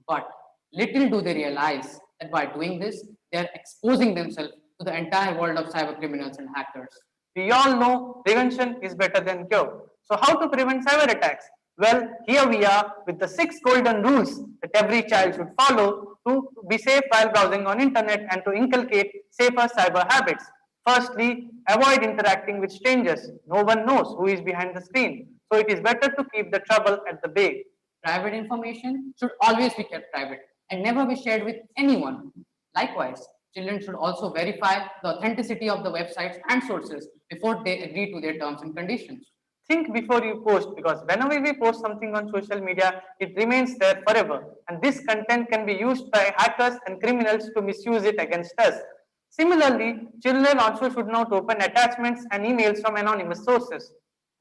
[SPEAKER 6] But little do they realize that by doing this, they are exposing themselves to the entire world of cyber criminals and hackers.
[SPEAKER 21] We all know prevention is better than cure. So how to prevent cyber attacks? Well, here we are with the 6 golden rules that every child should follow to be safe while browsing on internet and to inculcate safer cyber habits. Firstly, avoid interacting with strangers. No one knows who is behind the screen. So it is better to keep the trouble at the bay.
[SPEAKER 6] Private information should always be kept private and never be shared with anyone. Likewise, children should also verify the authenticity of the websites and sources before they agree to their terms and conditions.
[SPEAKER 21] Think before you post because whenever we post something on social media, it remains there forever. And this content can be used by hackers and criminals to misuse it against us. Similarly, children also should not open attachments and emails from anonymous sources.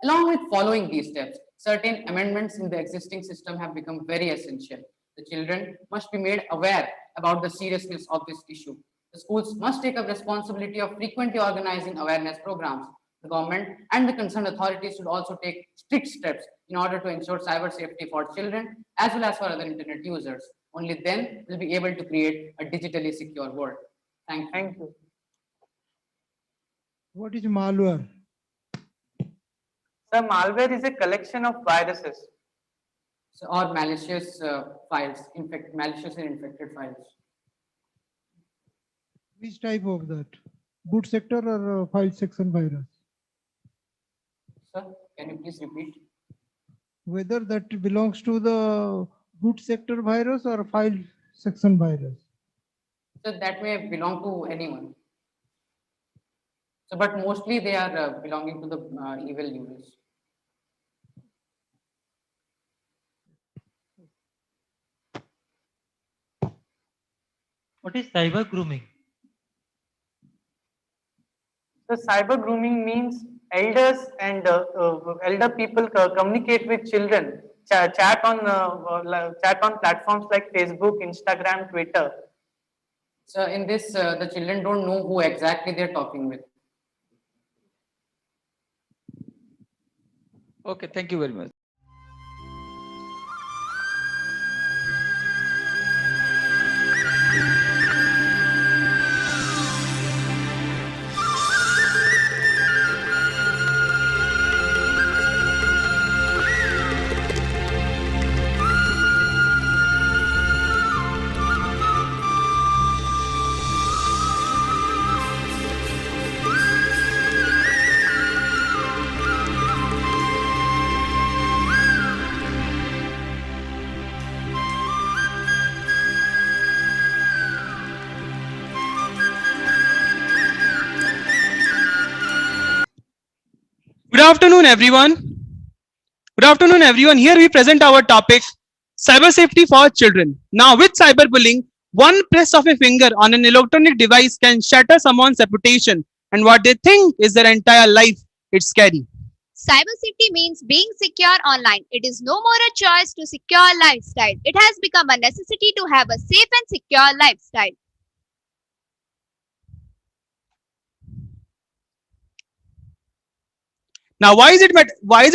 [SPEAKER 6] Along with following these steps, certain amendments in the existing system have become very essential. The children must be made aware about the seriousness of this issue. The schools must take up responsibility of frequently organizing awareness programs. The government and the concerned authorities should also take strict steps in order to ensure cyber safety for children as well as for other internet users. Only then will be able to create a digitally secure world. Thank you.
[SPEAKER 4] What is malware?
[SPEAKER 21] So malware is a collection of viruses.
[SPEAKER 6] Or malicious files, malicious and infected files.
[SPEAKER 4] Which type of that? Boot sector or file section virus?
[SPEAKER 6] Sir, can you please repeat?
[SPEAKER 4] Whether that belongs to the boot sector virus or file section virus?
[SPEAKER 6] So that may belong to anyone. So, but mostly they are belonging to the evil users.
[SPEAKER 7] What is cyber grooming?
[SPEAKER 21] So cyber grooming means elders and elder people communicate with children, chat on platforms like Facebook, Instagram, Twitter.
[SPEAKER 6] So in this, the children don't know who exactly they're talking with.
[SPEAKER 5] Okay, thank you very much.
[SPEAKER 13] Good afternoon, everyone. Good afternoon, everyone. Here we present our topic, cyber safety for children. Now, with cyberbullying, one press of a finger on an electronic device can shatter someone's reputation and what they think is their entire life. It's scary.
[SPEAKER 1] Cyber safety means being secure online. It is no more a choice to secure lifestyle. It has become a necessity to have a safe and secure lifestyle.
[SPEAKER 13] Now, why is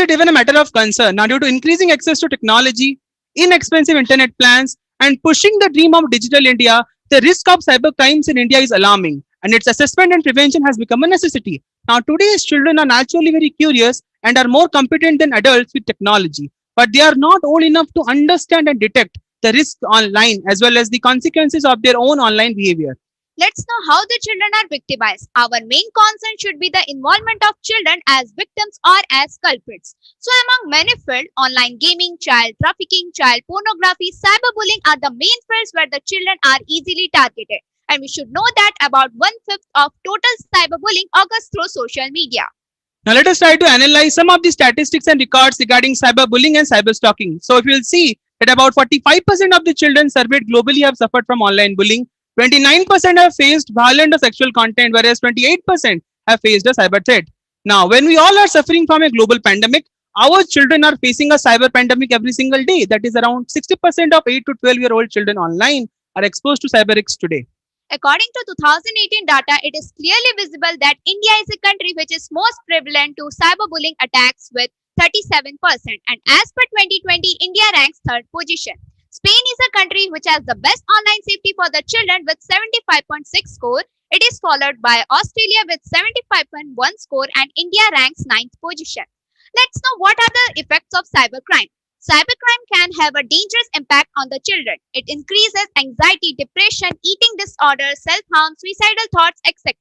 [SPEAKER 13] it even a matter of concern? Now, due to increasing access to technology, inexpensive internet plans, and pushing the dream of digital India, the risk of cyber crimes in India is alarming, and its assessment and prevention has become a necessity. Now, today's children are naturally very curious and are more competent than adults with technology, but they are not old enough to understand and detect the risk online as well as the consequences of their own online behavior.
[SPEAKER 1] Let's know how the children are victimized. Our main concern should be the involvement of children as victims or as culprits. So, among many fields, online gaming, child trafficking, child pornography, cyberbullying are the main fields where the children are easily targeted. And we should know that about one-fifth of total cyberbullying occurs through social media.
[SPEAKER 13] Now let us try to analyze some of the statistics and records regarding cyberbullying and cyberstalking. So if you'll see that about 45% of the children surveyed globally have suffered from online bullying, 29% have faced violent or sexual content, whereas 28% have faced a cyber threat. Now, when we all are suffering from a global pandemic, our children are facing a cyber pandemic every single day. That is around 60% of 8 to 12-year-old children online are exposed to cyber risks today.
[SPEAKER 1] According to 2018 data, it is clearly visible that India is a country which is most prevalent to cyberbullying attacks with 37%. And as per 2020, India ranks third position. Spain is a country which has the best online safety for the children with 75.6 score. It is followed by Australia with 75.1 score and India ranks ninth position. Let's know what are the effects of cybercrime. Cybercrime can have a dangerous impact on the children. It increases anxiety, depression, eating disorders, self-harm, suicidal thoughts, etc.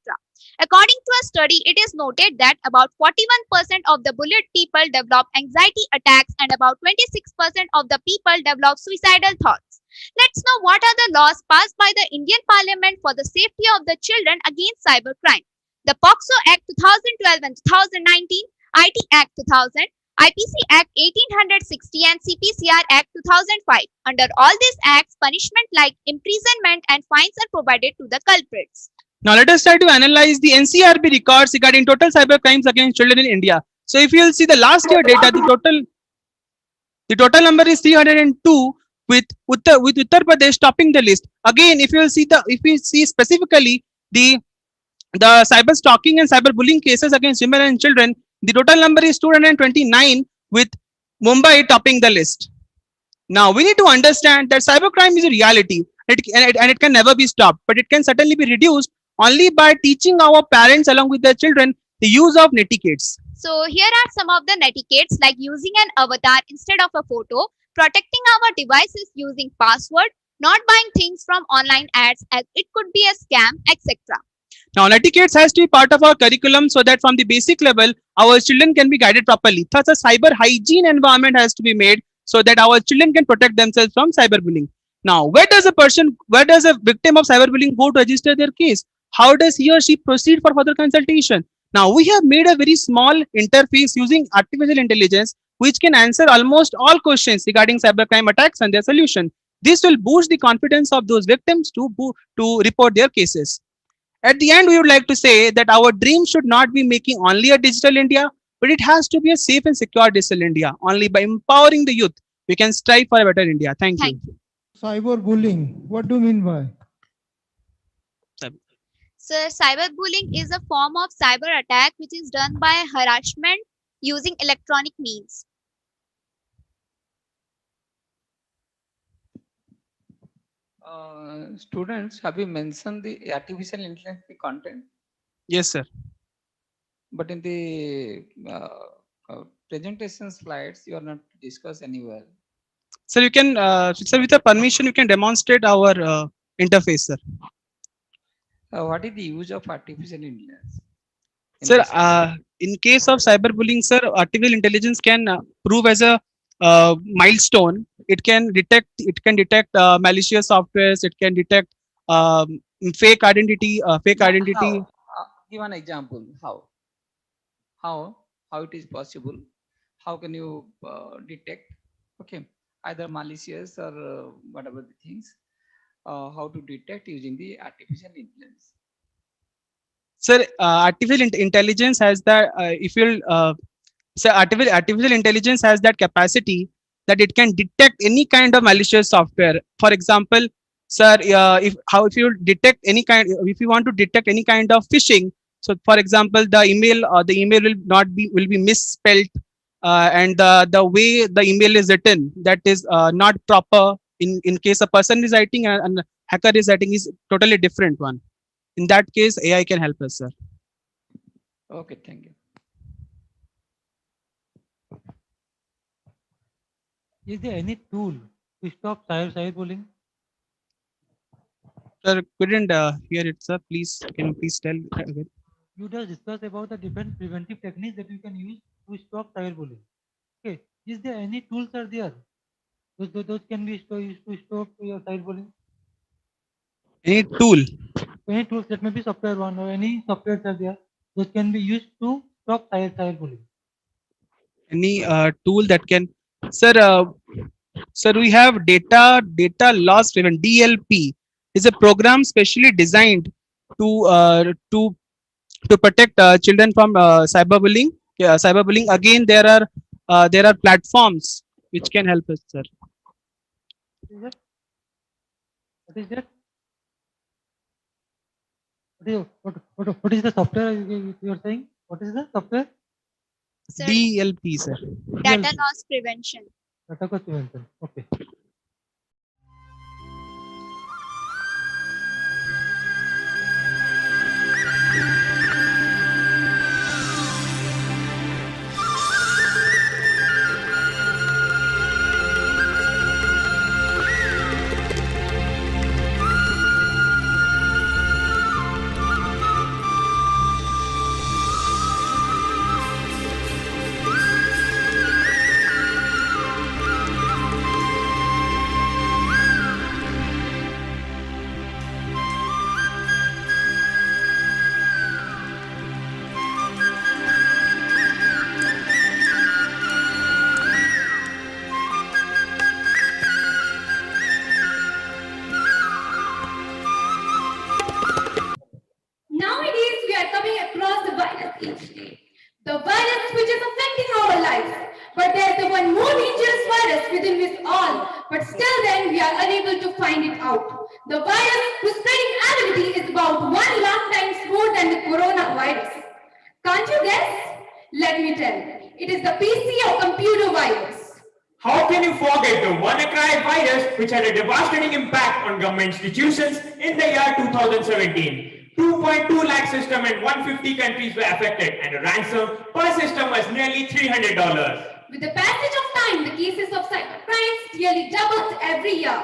[SPEAKER 1] According to a study, it is noted that about 41% of the bullied people develop anxiety attacks and about 26% of the people develop suicidal thoughts. Let's know what are the laws passed by the Indian Parliament for the safety of the children against cybercrime. The POCSO Act 2012 and 2019, IT Act 2000, IPC Act 1860 and CPCR Act 2005. Under all these acts, punishment like imprisonment and fines are provided to the culprits.
[SPEAKER 13] Now let us try to analyze the NCRB records regarding total cyber crimes against children in India. So if you will see the last year data, the total number is 302 with Uttar Pradesh topping the list. Again, if you see specifically the cyber stalking and cyber bullying cases against women and children, the total number is 229 with Mumbai topping the list. Now we need to understand that cybercrime is a reality and it can never be stopped, but it can certainly be reduced only by teaching our parents along with their children the use of netiquettes.
[SPEAKER 1] So here are some of the netiquettes like using an avatar instead of a photo, protecting our devices using password, not buying things from online ads as it could be a scam, etc.
[SPEAKER 13] Now, netiquette has to be part of our curriculum so that from the basic level, our children can be guided properly. Thus, a cyber hygiene environment has to be made so that our children can protect themselves from cyberbullying. Now, where does a victim of cyberbullying go to register their case? How does he or she proceed for further consultation? Now, we have made a very small interface using artificial intelligence, which can answer almost all questions regarding cybercrime attacks and their solution. This will boost the confidence of those victims to report their cases. At the end, we would like to say that our dream should not be making only a digital India, but it has to be a safe and secure digital India. Only by empowering the youth, we can strive for a better India. Thank you.
[SPEAKER 4] Cyberbullying, what do you mean by?
[SPEAKER 1] So cyberbullying is a form of cyber attack which is done by harassment, using electronic means.
[SPEAKER 5] Students, have you mentioned the artificial intelligence content?
[SPEAKER 8] Yes, sir.
[SPEAKER 5] But in the presentation slides, you are not discussed anywhere.
[SPEAKER 8] Sir, you can, sir, with your permission, you can demonstrate our interface, sir.
[SPEAKER 5] What is the use of artificial intelligence?
[SPEAKER 8] Sir, in case of cyberbullying, sir, artificial intelligence can prove as a milestone. It can detect malicious softwares. It can detect fake identity. Fake
[SPEAKER 5] Yeah,
[SPEAKER 8] identity.
[SPEAKER 5] how? Give an example. How? How it is possible? How can you detect? Okay, either malicious or whatever the things. How to detect using the artificial intelligence?
[SPEAKER 8] Sir, artificial intelligence has that. If you'll So artificial intelligence has that capacity that it can detect any kind of malicious software. For example, sir, if you detect any kind, if you want to detect any kind of phishing, so for example, the email will be misspelled, and the way the email is written, that is not proper. In case a person is writing and hacker is writing, is totally different one. In that case, AI can help us, sir.
[SPEAKER 5] Okay, thank you.
[SPEAKER 7] Is there any tool to stop cyberbullying?
[SPEAKER 8] Sir, couldn't hear it, sir. Please, can you please tell again?
[SPEAKER 7] You just discussed about the different preventive techniques that you can use to stop cyberbullying. Okay, is there any tools are there? Those can be used to stop your cyberbullying.
[SPEAKER 8] Any tool?
[SPEAKER 7] Any tools, that may be software one or any softwares are there, those can be used to stop cyberbullying.
[SPEAKER 8] Any tool that can, sir? Sir, we have data loss driven DLP is a program specially designed to to protect children from cyberbullying. Cyberbullying. Again, there are platforms which can help us, sir.
[SPEAKER 7] Is it? What is that? What is the software you are saying? What is the software?
[SPEAKER 1] Sir,
[SPEAKER 8] DLP, sir.
[SPEAKER 1] data loss prevention.
[SPEAKER 7] Data loss prevention. Okay.
[SPEAKER 15] Nowadays, we are coming across the virus each day. The virus which is affecting our lives. But there's the one more dangerous virus within us all. But still then, we are unable to find it out. The virus whose spreading ability is about 1 lakh times more than the coronavirus. Can't you guess? Let me tell. It is the PC or computer virus.
[SPEAKER 11] How can you forget the WannaCry virus, which had a devastating impact on government institutions in the year 2017? 2.2 lakh systems in 150 countries were affected, and the ransom per system was nearly $300.
[SPEAKER 15] With the passage of time, the cases of cybercrimes nearly doubled every year.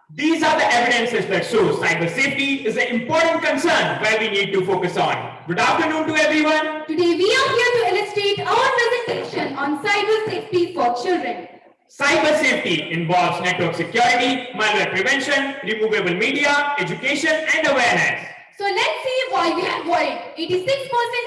[SPEAKER 11] These are the evidences that show cyber safety is an important concern where we need to focus on. Good afternoon to everyone.
[SPEAKER 15] Today we are here to illustrate our presentation on cyber safety for children.
[SPEAKER 11] Cyber safety involves network security, malware prevention, removable media, education, and awareness.
[SPEAKER 15] So let's see why we are worried. 86%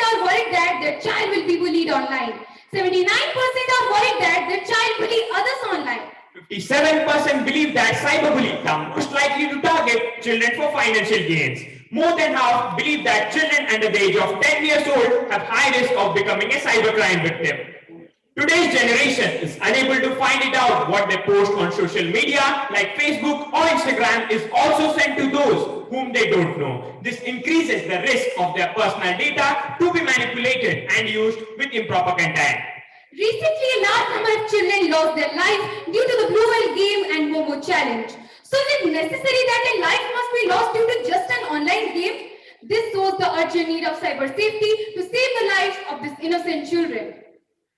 [SPEAKER 15] are worried that their child will be bullied online. 79% are worried that their child bully others online.
[SPEAKER 11] 57% believe that cyberbullying are most likely to target children for financial gains. More than half believe that children under the age of 10 years old have high risk of becoming a cybercrime victim. Today's generation is unable to find it out. What they post on social media like Facebook or Instagram is also sent to those whom they don't know. This increases the risk of their personal data to be manipulated and used with improper content.
[SPEAKER 15] Recently, a large number of children lost their lives due to the Blue Whale game and Momo challenge. So is it necessary that a life must be lost due to just an online game? This shows the urgent need of cyber safety to save the lives of these innocent children.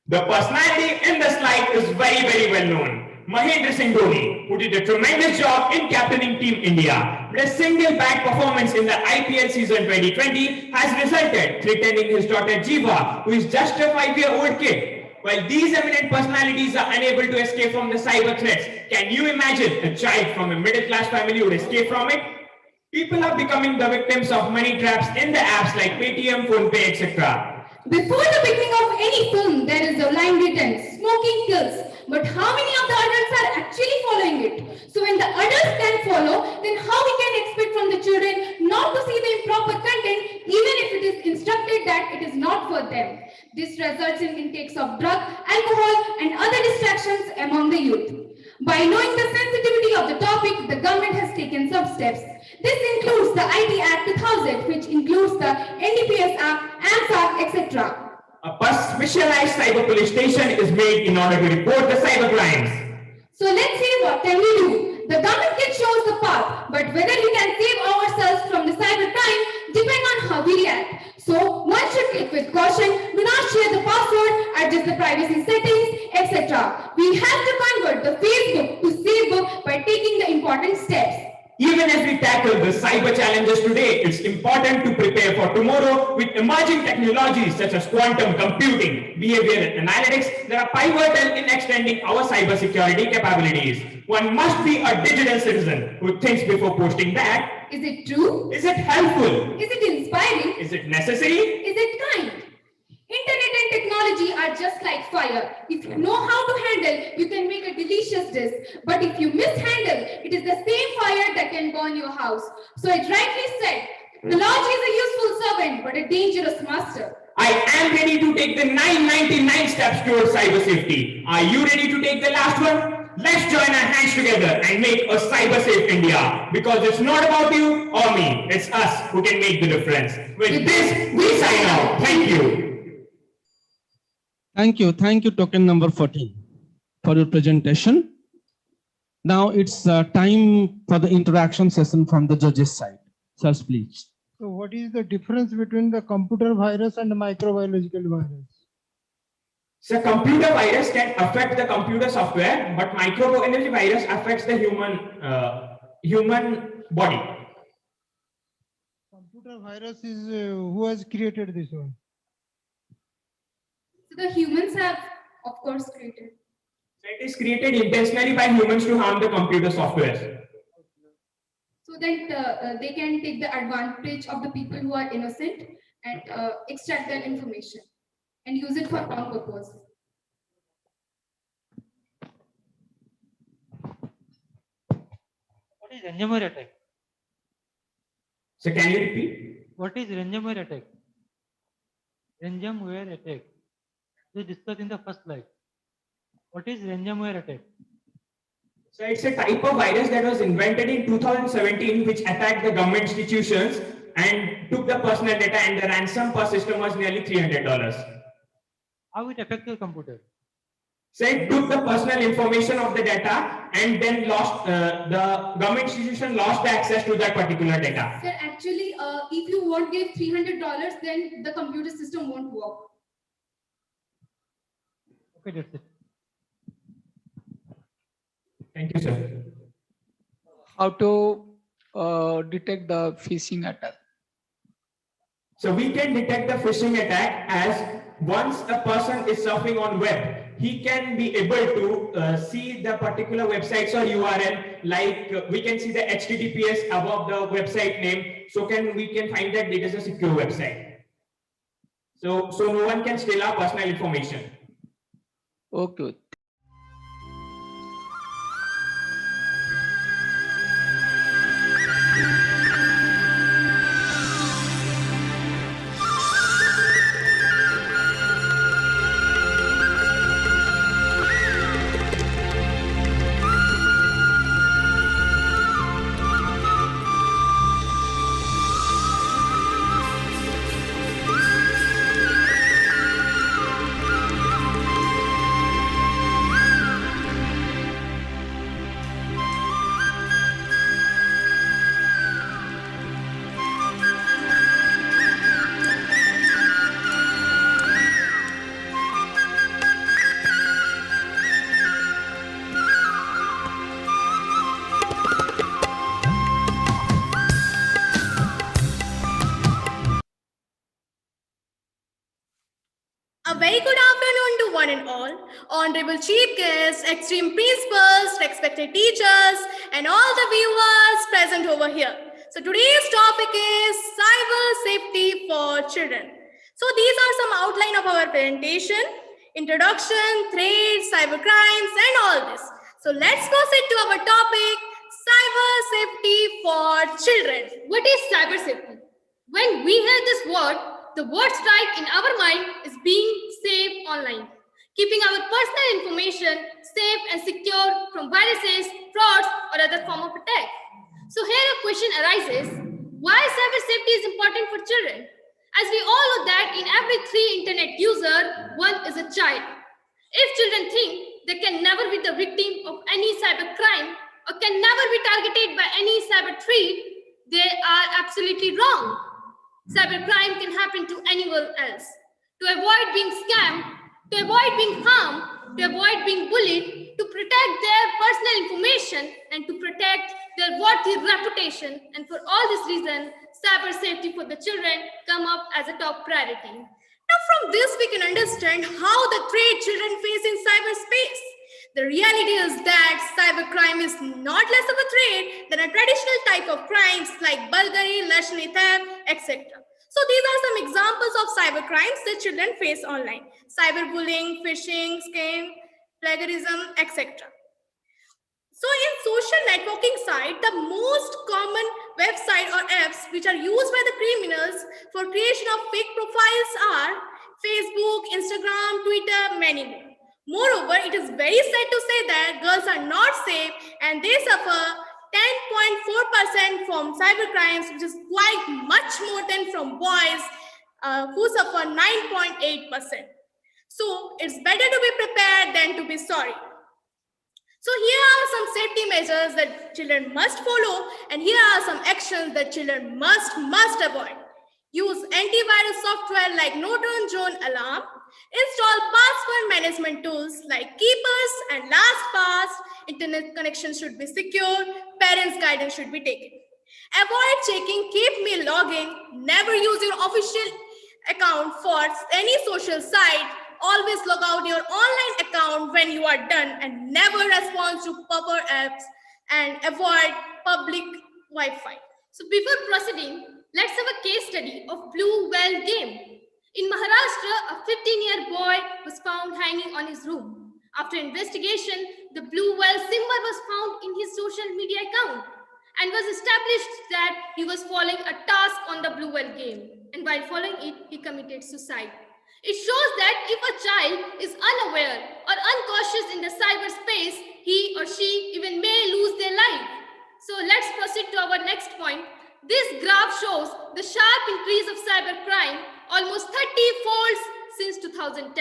[SPEAKER 9] The personality in the slide is very, very well known. Mahendra Singh Dhoni, who did a tremendous job in captaining Team India, but a single bad performance in the IPL season 2020 has resulted threatening his daughter Jiva, who is just a 5-year-old kid. While these eminent personalities are unable to escape from the cyber threats, can you imagine a child from a middle-class family would escape from it? People are becoming the victims of money traps in the apps like Paytm, PhonePe, etc.
[SPEAKER 15] Before the beginning of any film, there is a line written, smoking kills. But how many of the adults are actually following it? So when the adults can follow, then how we can expect from the children not to see the improper content, even if it is instructed that it is not for them. This results in intakes of drug, alcohol, and other distractions among the youth. By knowing the sensitivity of the topic, the government has taken some steps. This includes the IT Act 2000, which includes the NDPS Act, AMS Act, etc.
[SPEAKER 9] A specialized cyber police station is made in order to report the cyber crimes.
[SPEAKER 15] So let's see what can we do. The government can show us the path, but whether we can save ourselves from the cyber crime depends on how we react. So one should click with caution, do not share the password, adjust the privacy settings, etc. We have to convert the Facebook to safe book by taking the important steps.
[SPEAKER 9] Even as we tackle the cyber challenges today, it's important to prepare for tomorrow with emerging technologies such as quantum computing, behavioral analytics that are pivotal in extending our cybersecurity capabilities. One must be a digital citizen who thinks before posting that.
[SPEAKER 15] Is it true?
[SPEAKER 9] Is it helpful?
[SPEAKER 15] Is it inspiring?
[SPEAKER 9] Is it necessary?
[SPEAKER 15] Is it kind? Internet and technology are just like fire. If you know how to handle, you can make a delicious dish. But if you mishandle, it is the same fire that can burn your house. So it rightly said, technology is a useful servant, but a dangerous master.
[SPEAKER 9] I am ready to take the 999 steps towards cyber safety. Are you ready to take the last one? Let's join our hands together and make a cyber safe India. Because it's not about you or me. It's us who can make the difference. With this, we sign out. Thank you.
[SPEAKER 17] Thank you, token number 14 for your presentation. Now it's time for the interaction session from the judges side. Sirs, please.
[SPEAKER 4] So what is the difference between the computer virus and the microbiological virus?
[SPEAKER 9] So computer virus can affect the computer software, but microbiology virus affects the human body.
[SPEAKER 4] Computer virus is who has created this one?
[SPEAKER 15] So the humans have, of course, created.
[SPEAKER 9] So it is created intentionally by humans to harm the computer software.
[SPEAKER 15] So that they can take the advantage of the people who are innocent and extract their information and use it for wrong purpose.
[SPEAKER 7] What is ransomware attack?
[SPEAKER 9] So can you repeat?
[SPEAKER 7] What is ransomware attack? Ransomware attack. We discussed in the first slide. What is ransomware attack?
[SPEAKER 9] So it's a type of virus that was invented in 2017 which attacked the government institutions and took the personal data, and the ransom per system was nearly $300.
[SPEAKER 7] How it affects your computer?
[SPEAKER 9] So it took the personal information of the data and then lost, the government institution lost the access to that particular data.
[SPEAKER 15] Sir, actually, if you won't give $300, then the computer system won't work.
[SPEAKER 7] Okay, that's it.
[SPEAKER 9] Thank you, sir.
[SPEAKER 5] How to detect the phishing attack?
[SPEAKER 9] So we can detect the phishing attack as once a person is surfing on web, he can be able to see the particular websites or URL, like we can see the HTTPS above the website name. So we can find that it is a secure website. So no one can steal our personal information.
[SPEAKER 5] Okay.
[SPEAKER 10] all, honorable chief guests, esteemed principals, respected teachers, and all the viewers present over here. So today's topic is cyber safety for children. So these are some outline of our presentation, introduction, threats, cyber crimes, and all this. So let's proceed to our topic, cyber safety for children.
[SPEAKER 14] What is cyber safety? When we hear this word, the word strike in our mind is being safe online, keeping our personal information safe and secure from viruses, frauds, or other form of attack. So here a question arises, why cyber safety is important for children? As we all know that in every 3 internet user, 1 is a child. If children think they can never be the victim of any cyber crime or can never be targeted by any cyber threat, they are absolutely wrong. Cybercrime can happen to anyone else. To avoid being scammed, to avoid being harmed, to avoid being bullied, to protect their personal information and to protect their worthy reputation. And for all this reason, cyber safety for the children come up as a top priority.
[SPEAKER 10] Now from this we can understand how the threat children face in cyberspace. The reality is that cybercrime is not less of a threat than a traditional type of crimes like burglary, larceny theft, etc. So these are some examples of cybercrimes that children face online. Cyberbullying, phishing, scam, plagiarism, etc. So in social networking site, the most common website or apps which are used by the criminals for creation of fake profiles are Facebook, Instagram, Twitter, many more. Moreover, it is very sad to say that girls are not safe and they suffer 10.4% from cybercrimes, which is quite much more than from boys who suffer 9.8%. So it's better to be prepared than to be sorry. So here are some safety measures that children must follow, and here are some actions that children must avoid. Use antivirus software like No-Turn Zone Alarm. Install password management tools like Keepers and LastPass. Internet connection should be secure. Parents' guidance should be taken. Avoid checking Keep Me Login. Never use your official account for any social site. Always log out your online account when you are done and never respond to pop-up apps and avoid public Wi-Fi.
[SPEAKER 14] So before proceeding, let's have a case study of blue whale game. In Maharashtra, a 15-year boy was found hanging on his room. After investigation, the blue whale symbol was found in his social media account and was established that he was following a task on the blue whale game, and while following it, he committed suicide. It shows that if a child is unaware or uncautious in the cyberspace, he or she even may lose their life. So let's proceed to our next point. This graph shows the sharp increase of cybercrime, almost 30 folds since 2010.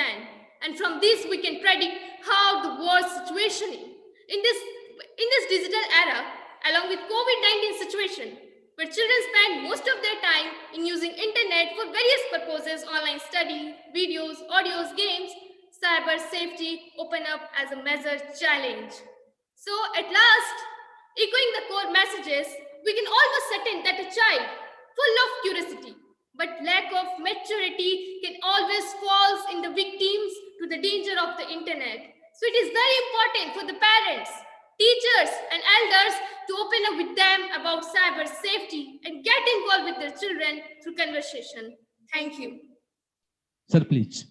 [SPEAKER 14] And from this, we can predict how the world situation is. In this digital era, along with COVID-19 situation, where children spend most of their time in using internet for various purposes, online study, videos, audios, games, cyber safety open up as a major challenge. So at last, echoing the core messages, we can almost certain that a child full of curiosity but lack of maturity can always fall in the victims to the danger of the internet. So it is very important for the parents, teachers and elders to open up with them about cyber safety and get involved with their children through conversation. Thank you.
[SPEAKER 17] Sir, please.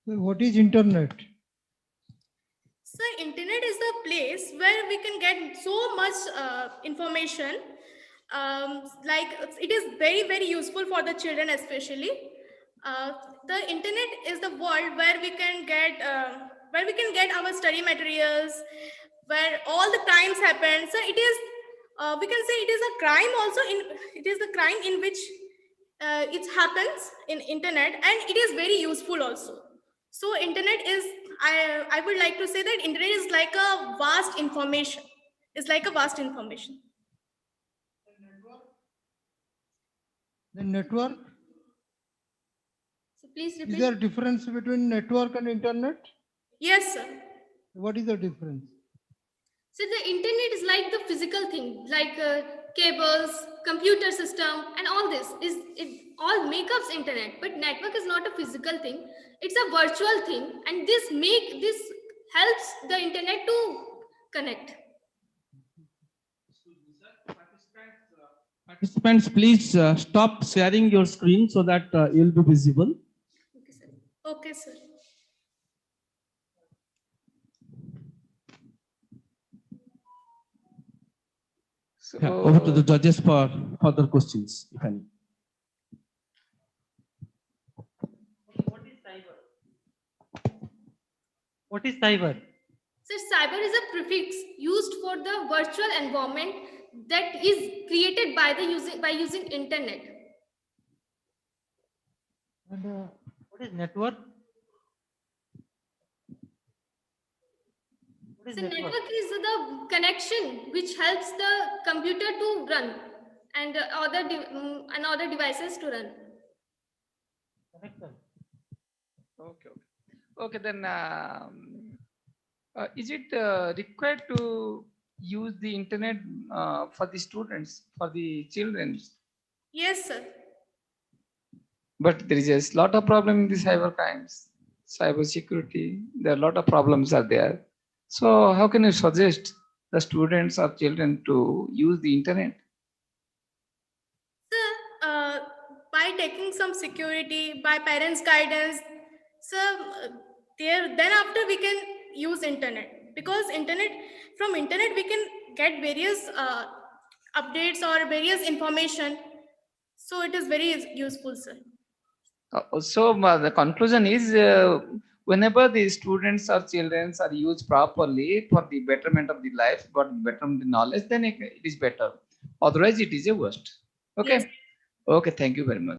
[SPEAKER 4] So what is internet?
[SPEAKER 10] So internet is the place where we can get so much information. Like it is very useful for the children especially. The internet is the world where we can get our study materials, where all the crimes happen. So it is we can say it is a crime also. It is the crime in which it happens in internet, and it is very useful also. So internet is, I would like to say that internet is like a vast information. It's like a vast information.
[SPEAKER 4] The network?
[SPEAKER 10] So please
[SPEAKER 4] Is
[SPEAKER 10] repeat.
[SPEAKER 4] there a difference between network and internet?
[SPEAKER 10] Yes, sir.
[SPEAKER 4] What is the difference?
[SPEAKER 14] So the internet is like the physical thing, like cables, computer system, and all this. all makeups internet, but network is not a physical thing, it's a virtual thing, and this helps the internet to connect.
[SPEAKER 17] Participants, please stop sharing your screen so that you'll be visible.
[SPEAKER 14] Okay, sir. Okay, sir.
[SPEAKER 17] Yeah, over to the judges for further questions, if any.
[SPEAKER 7] What is cyber?
[SPEAKER 14] So cyber is a prefix used for the virtual environment that is created by using internet.
[SPEAKER 7] And what is network?
[SPEAKER 14] So network is the connection which helps the computer to run and other devices to run.
[SPEAKER 5] Okay. Okay, then is it required to use the internet for the students, for the children?
[SPEAKER 14] Yes, sir.
[SPEAKER 5] But there is a lot of problem in the cyber crimes, cyber security. There are a lot of problems are there. So how can you suggest the students or children to use the internet?
[SPEAKER 14] By taking some security, by parents' guidance, so then after we can use internet, because from internet we can get various updates or various information. So it is very useful, sir.
[SPEAKER 5] The conclusion is whenever the students or children are used properly for the betterment of the life, for the betterment of the knowledge, then it is better. Otherwise, it is a worst. Okay.
[SPEAKER 14] Yes.
[SPEAKER 5] Okay. Thank you very much.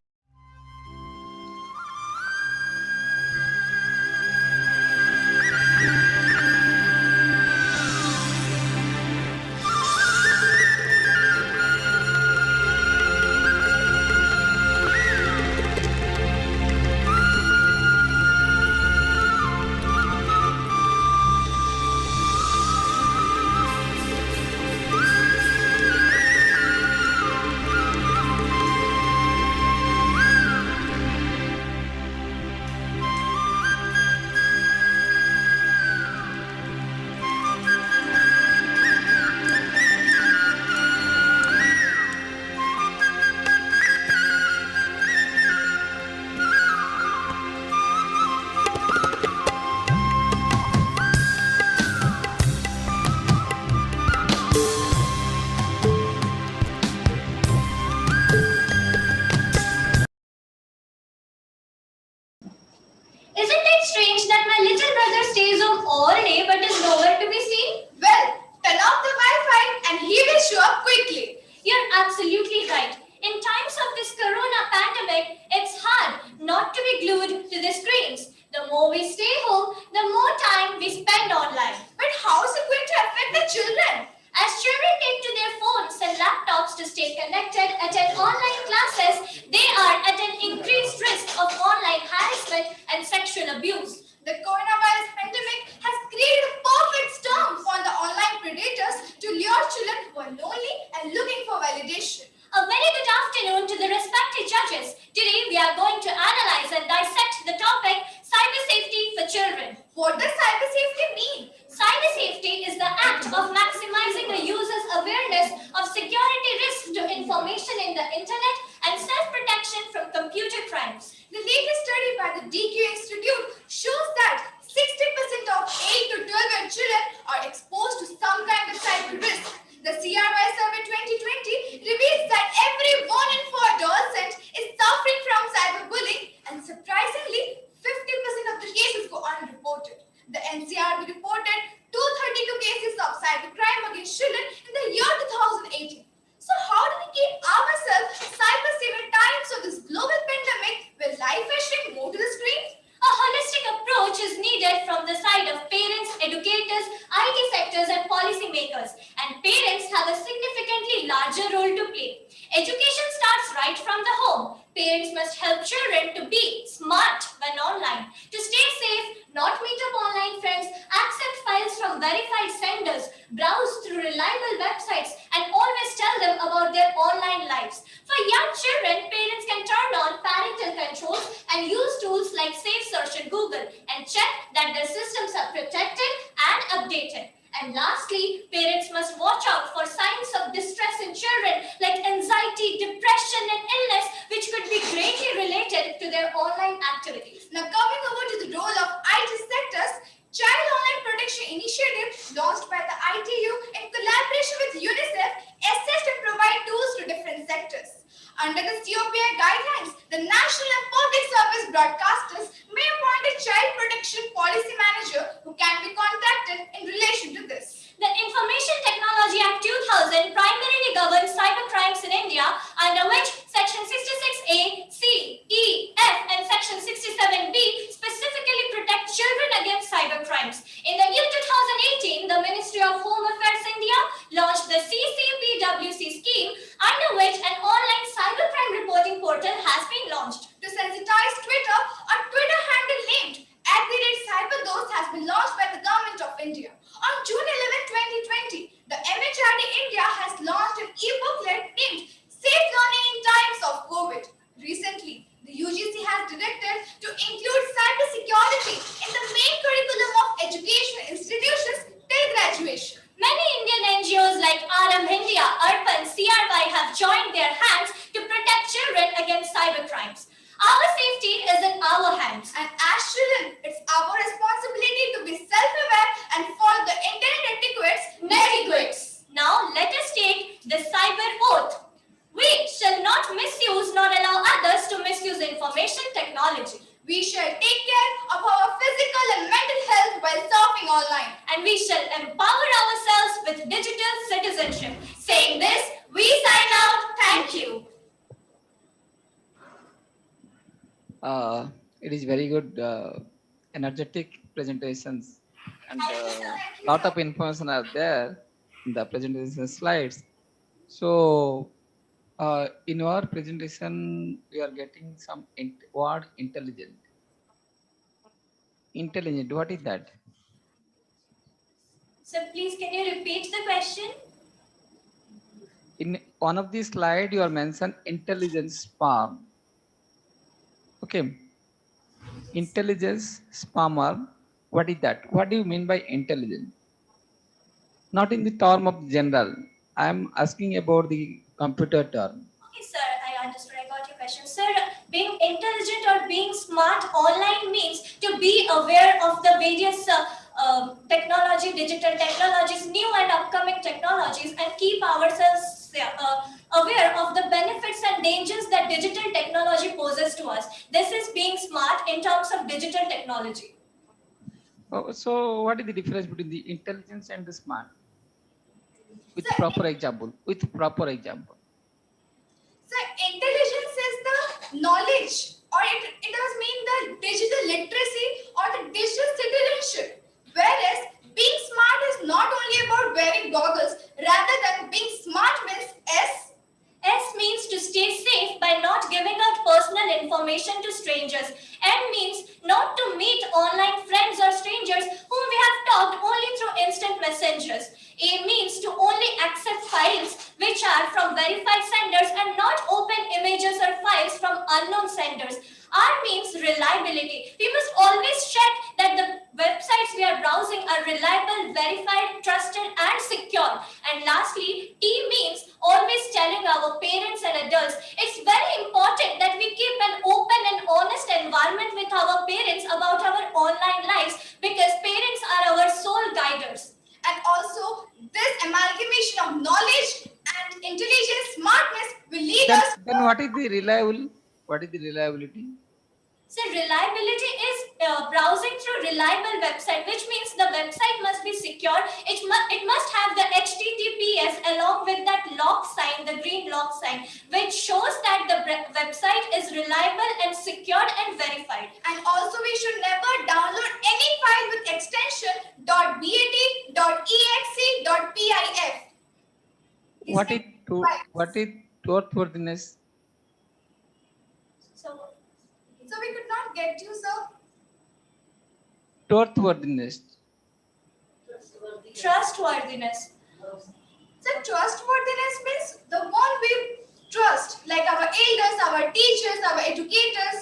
[SPEAKER 10] Isn't it strange that my little brother stays home all day but is nowhere to be seen? Well, turn off the Wi-Fi and he will show up quickly. You're absolutely right. In times of this corona pandemic, it's hard not to be glued to the screens. The more we stay home, the more time we spend online. But how is it going to affect the children? As children take to their phones and laptops to stay connected, attend online classes, they are at an increased risk of online harassment and sexual abuse. The coronavirus pandemic has created a perfect storm for the online predators to lure children who are lonely and looking for validation. A very good afternoon to the respected judges. Today we are going to analyze and dissect the topic cyber safety for children. What does cyber safety mean? Cyber safety is the act of maximizing a user's awareness of security risks to information in the internet and self-protection from computer crimes. The latest study by the DQ Institute shows that 60% of 8 to 12-year children are exposed to some kind of cyber risk. The CRY survey 2020 reveals that every 1 in 4 adolescents is suffering from cyberbullying, and surprisingly, 50% of the cases go unreported. The NCRB reported 232 cases of cybercrime against children in the year 2018. So how do we keep ourselves cyber safe in times of this global pandemic where life is shifting more to the screens? A holistic approach is needed from the side of parents, educators, IT sectors and policymakers. And parents have a significantly larger role to play. Education starts right from the home. Parents must help children to be smart when online, to stay safe, not meet up online friends, accept files from verified senders, browse through reliable websites, and always tell
[SPEAKER 14] tell them about their online lives. For young children, parents can turn on parental controls and use tools like Safe Search in Google and check that their systems are protected and updated. And lastly, parents must watch out for signs of distress in children like anxiety, depression, and illness, which could be greatly related to their online activities.
[SPEAKER 12] Now, coming over to the role of IT sectors, Child Online Protection Initiative, launched by the ITU in collaboration with UNICEF, assist and provide tools to different sectors. Under the COPI guidelines, the national and public service broadcasters may appoint a child protection policy manager who can be contacted in relation to this.
[SPEAKER 14] The Information Technology Act 2000 primarily governs cybercrimes in India, under which Section 66A, C, E, F, and Section 67B specifically protect children against cybercrimes. In the year 2018, the Ministry of Home Affairs India launched the CCPWC scheme, under which an online cybercrime reporting portal has been launched.
[SPEAKER 12] To sensitize Twitter, a Twitter handle named @CyberDost has been launched by the Government of India. On June 11, 2020, the MHRD India has launched an e-booklet named Safe Learning in Times of COVID. Recently, the UGC has directed to include cybersecurity in the main curriculum of educational institutions till graduation.
[SPEAKER 14] Many Indian NGOs like Aram India, Arpan, CRY have joined their hands to protect children against cybercrimes. Our safety is in our hands.
[SPEAKER 12] And as children, it's our responsibility to be self-aware and follow the internet etiquettes.
[SPEAKER 14] Now let us take the cyber oath. We shall not misuse nor allow others to misuse information technology.
[SPEAKER 12] We shall take care of our physical and mental health while surfing online.
[SPEAKER 14] And we shall empower ourselves with digital citizenship. Saying this, we sign out. Thank you.
[SPEAKER 5] It is very good, energetic presentations, and lot of information are there in the presentation slides. So, in your presentation, we are getting some word intelligent. Intelligent, what is that?
[SPEAKER 14] So please, can you repeat the question?
[SPEAKER 5] In one of these slides, you are mentioned intelligence spam. Okay. Intelligence spammer. What is that? What do you mean by intelligent? Not in the term of general. I am asking about the computer term.
[SPEAKER 14] Okay, sir, I understood. I got your question. Sir, being intelligent or being smart online means to be aware of the various digital technologies, new and upcoming technologies, and keep ourselves aware of the benefits and dangers that digital technology poses to us. This is being smart in terms of digital technology.
[SPEAKER 5] Oh, so what is the difference between the intelligence and the smart? With proper example.
[SPEAKER 12] So intelligence is the knowledge, or it does mean the digital literacy or the digital citizenship. Whereas being smart is not only about wearing goggles, rather than being smart means S.
[SPEAKER 14] S means to stay safe by not giving out personal information to strangers. M means not to meet online friends or strangers whom we have talked only through instant messengers. A means to only accept files which are from verified senders and not open images or files from unknown senders. R means reliability. We must always check that the websites we are browsing are reliable, verified, trusted, and secure. And lastly, T means always telling our parents and adults. It's very important that we keep an open and honest environment with our parents about our online lives, because parents are our sole guiders.
[SPEAKER 12] And also, this amalgamation of knowledge and intelligence, smartness will lead us.
[SPEAKER 5] Then what is the reliable? What is the reliability?
[SPEAKER 14] So reliability is browsing through reliable website, which means the website must be secure. It must have the HTTPS along with that lock sign, the green lock sign, which shows that the website is reliable and secured and verified.
[SPEAKER 12] And also, we should never download any file with extension .bat, .exe, .pif.
[SPEAKER 5] What is trustworthiness?
[SPEAKER 12] So we could not get you, sir.
[SPEAKER 5] Trustworthiness.
[SPEAKER 14] Trustworthiness.
[SPEAKER 12] So trustworthiness means the one we trust, like our elders, our teachers, our educators.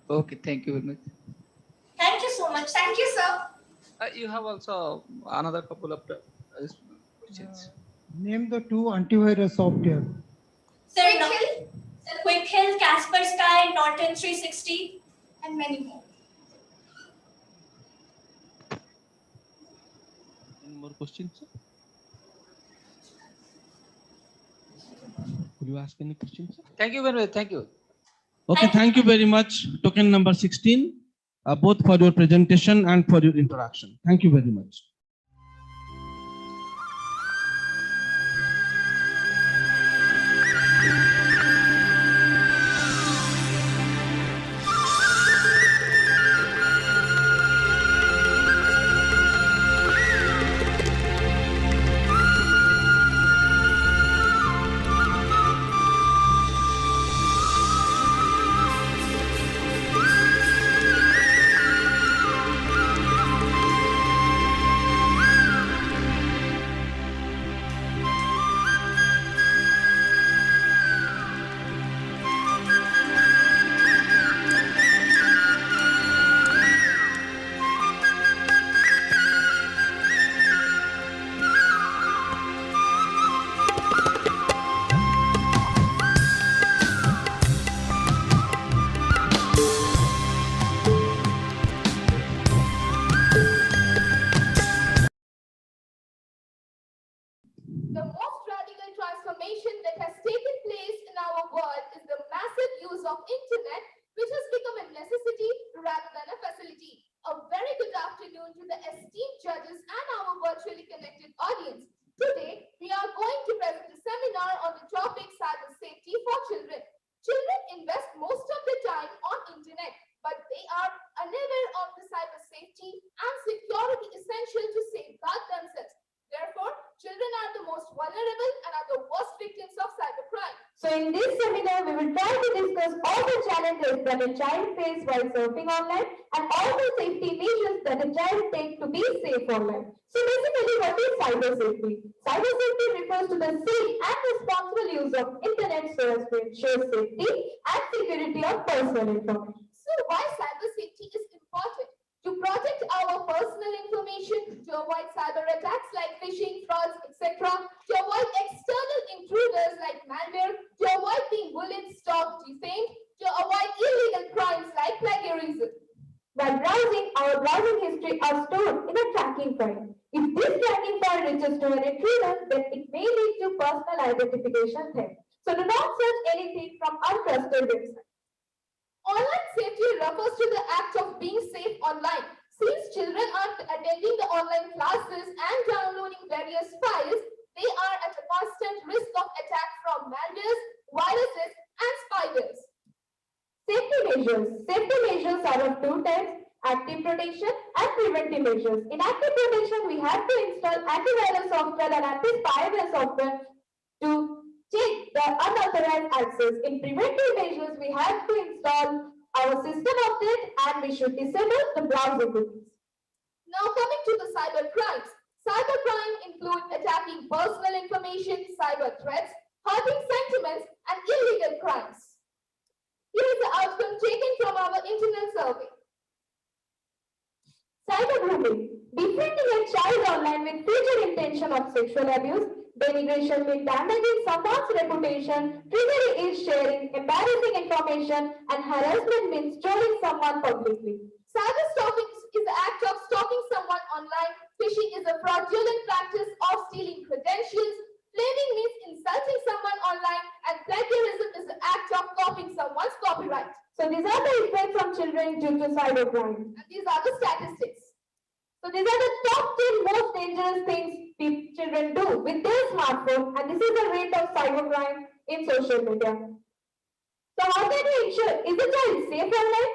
[SPEAKER 5] Okay, thank you very much.
[SPEAKER 12] Thank you so much. Thank you, sir.
[SPEAKER 5] You have also another couple of questions.
[SPEAKER 4] Name the two antivirus software.
[SPEAKER 12] Quick Hill, Quick Hill, Casper Sky, Norton 360, and many more.
[SPEAKER 17] Any more questions, sir? Could you ask any questions, sir?
[SPEAKER 5] Thank you very much. Thank you.
[SPEAKER 17] Okay, thank you very much. Token number 16, both for your presentation and for your interaction. Thank you very much.
[SPEAKER 14] The most radical transformation that has taken place in our world is the massive use of internet, which has become a necessity rather than a facility. A very good afternoon to the esteemed judges and our virtually connected audience. Today, we are going to present a seminar on the topic cyber safety for children. Children invest most of their time on internet, but they are unaware of the cyber safety and security essential to safeguard themselves. Therefore, children are the most vulnerable and are the worst victims of cybercrime.
[SPEAKER 15] So in this seminar, we will try to discuss all the challenges that a child faces while surfing online and all the safety measures that a child takes to be safe online. So basically, what is cyber safety? Cyber safety refers to the safe and responsible use of internet so as to ensure safety and security of personal information.
[SPEAKER 14] So why cyber safety is important? To protect our personal information, to avoid cyber attacks like phishing, frauds, etc., to avoid external intruders like malware, to avoid being bullied, stalked, defamed, to avoid illegal crimes like plagiarism.
[SPEAKER 15] While browsing, our browsing history are stored in a tracking file. If this tracking file reaches to an intruder, then it may lead to personal identification theft. So do not search anything from untrusted websites.
[SPEAKER 14] Online safety refers to the act of being safe online. Since children are attending the online classes and downloading various files, they are at a constant risk of attack from malwares, viruses, and spiders.
[SPEAKER 15] Safety measures. Safety measures are of two types, active protection and preventive measures. In active protection, we have to install antivirus software and anti-spyware software to check the unauthorized access. In preventive measures, we have to install our system update and we should disable the browser cookies.
[SPEAKER 14] Now coming to the cyber crimes. Cybercrime include attacking personal information, cyber threats, hurting sentiments, and illegal crimes. Here is the outcome taken from our internal survey.
[SPEAKER 15] Cyberbullying. Befriending a child online with future intention of sexual abuse. Denigration means damaging someone's reputation. Triggering is sharing embarrassing information. And harassment means trolling someone publicly.
[SPEAKER 14] Cyber stalking is the act of stalking someone online. Phishing is a fraudulent practice of stealing credentials. Flaming means insulting someone online. And plagiarism is the act of copying someone's copyright.
[SPEAKER 15] So these are the effects on children due to cybercrime.
[SPEAKER 14] And these are the statistics.
[SPEAKER 15] So these are the top 10 most dangerous things children do with their smartphone, and this is the rate of cybercrime in social media. So how can we ensure, is the child safe online?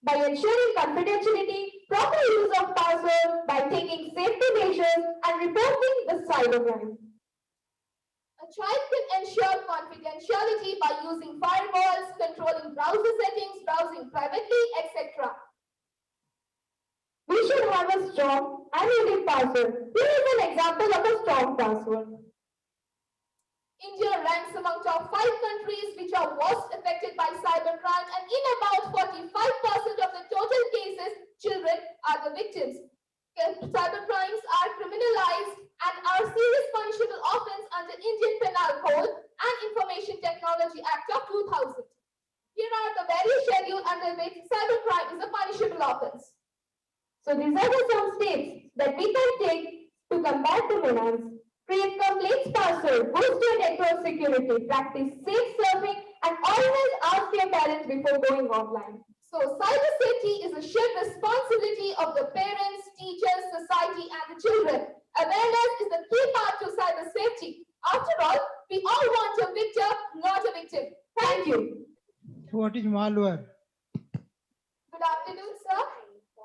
[SPEAKER 15] By ensuring confidentiality, proper use of password, by taking safety measures and reporting the cybercrime.
[SPEAKER 14] A child can ensure confidentiality by using firewalls, controlling browser settings, browsing privately, etc.
[SPEAKER 15] We should have a strong and and unique password. Here is an example of a strong password.
[SPEAKER 12] India ranks among top 5 countries which are most affected by cybercrime, and in about 45% of the total cases, children are the victims. Cybercrimes are criminalized and are serious punishable offense under Indian Penal Code and Information Technology Act of 2000. Here are the various schedules under which cybercrime is a punishable offense.
[SPEAKER 15] So these are the some steps that we can take to combat the menace. Create complete password, boost your network security, practice safe surfing, and always ask your parents before going online.
[SPEAKER 12] So cyber safety is a shared responsibility of the parents, teachers, society, and the children. Awareness is the key part to cyber safety. After all, we all want a victor, not a victim. Thank you.
[SPEAKER 4] What is malware?
[SPEAKER 12] Good afternoon, sir.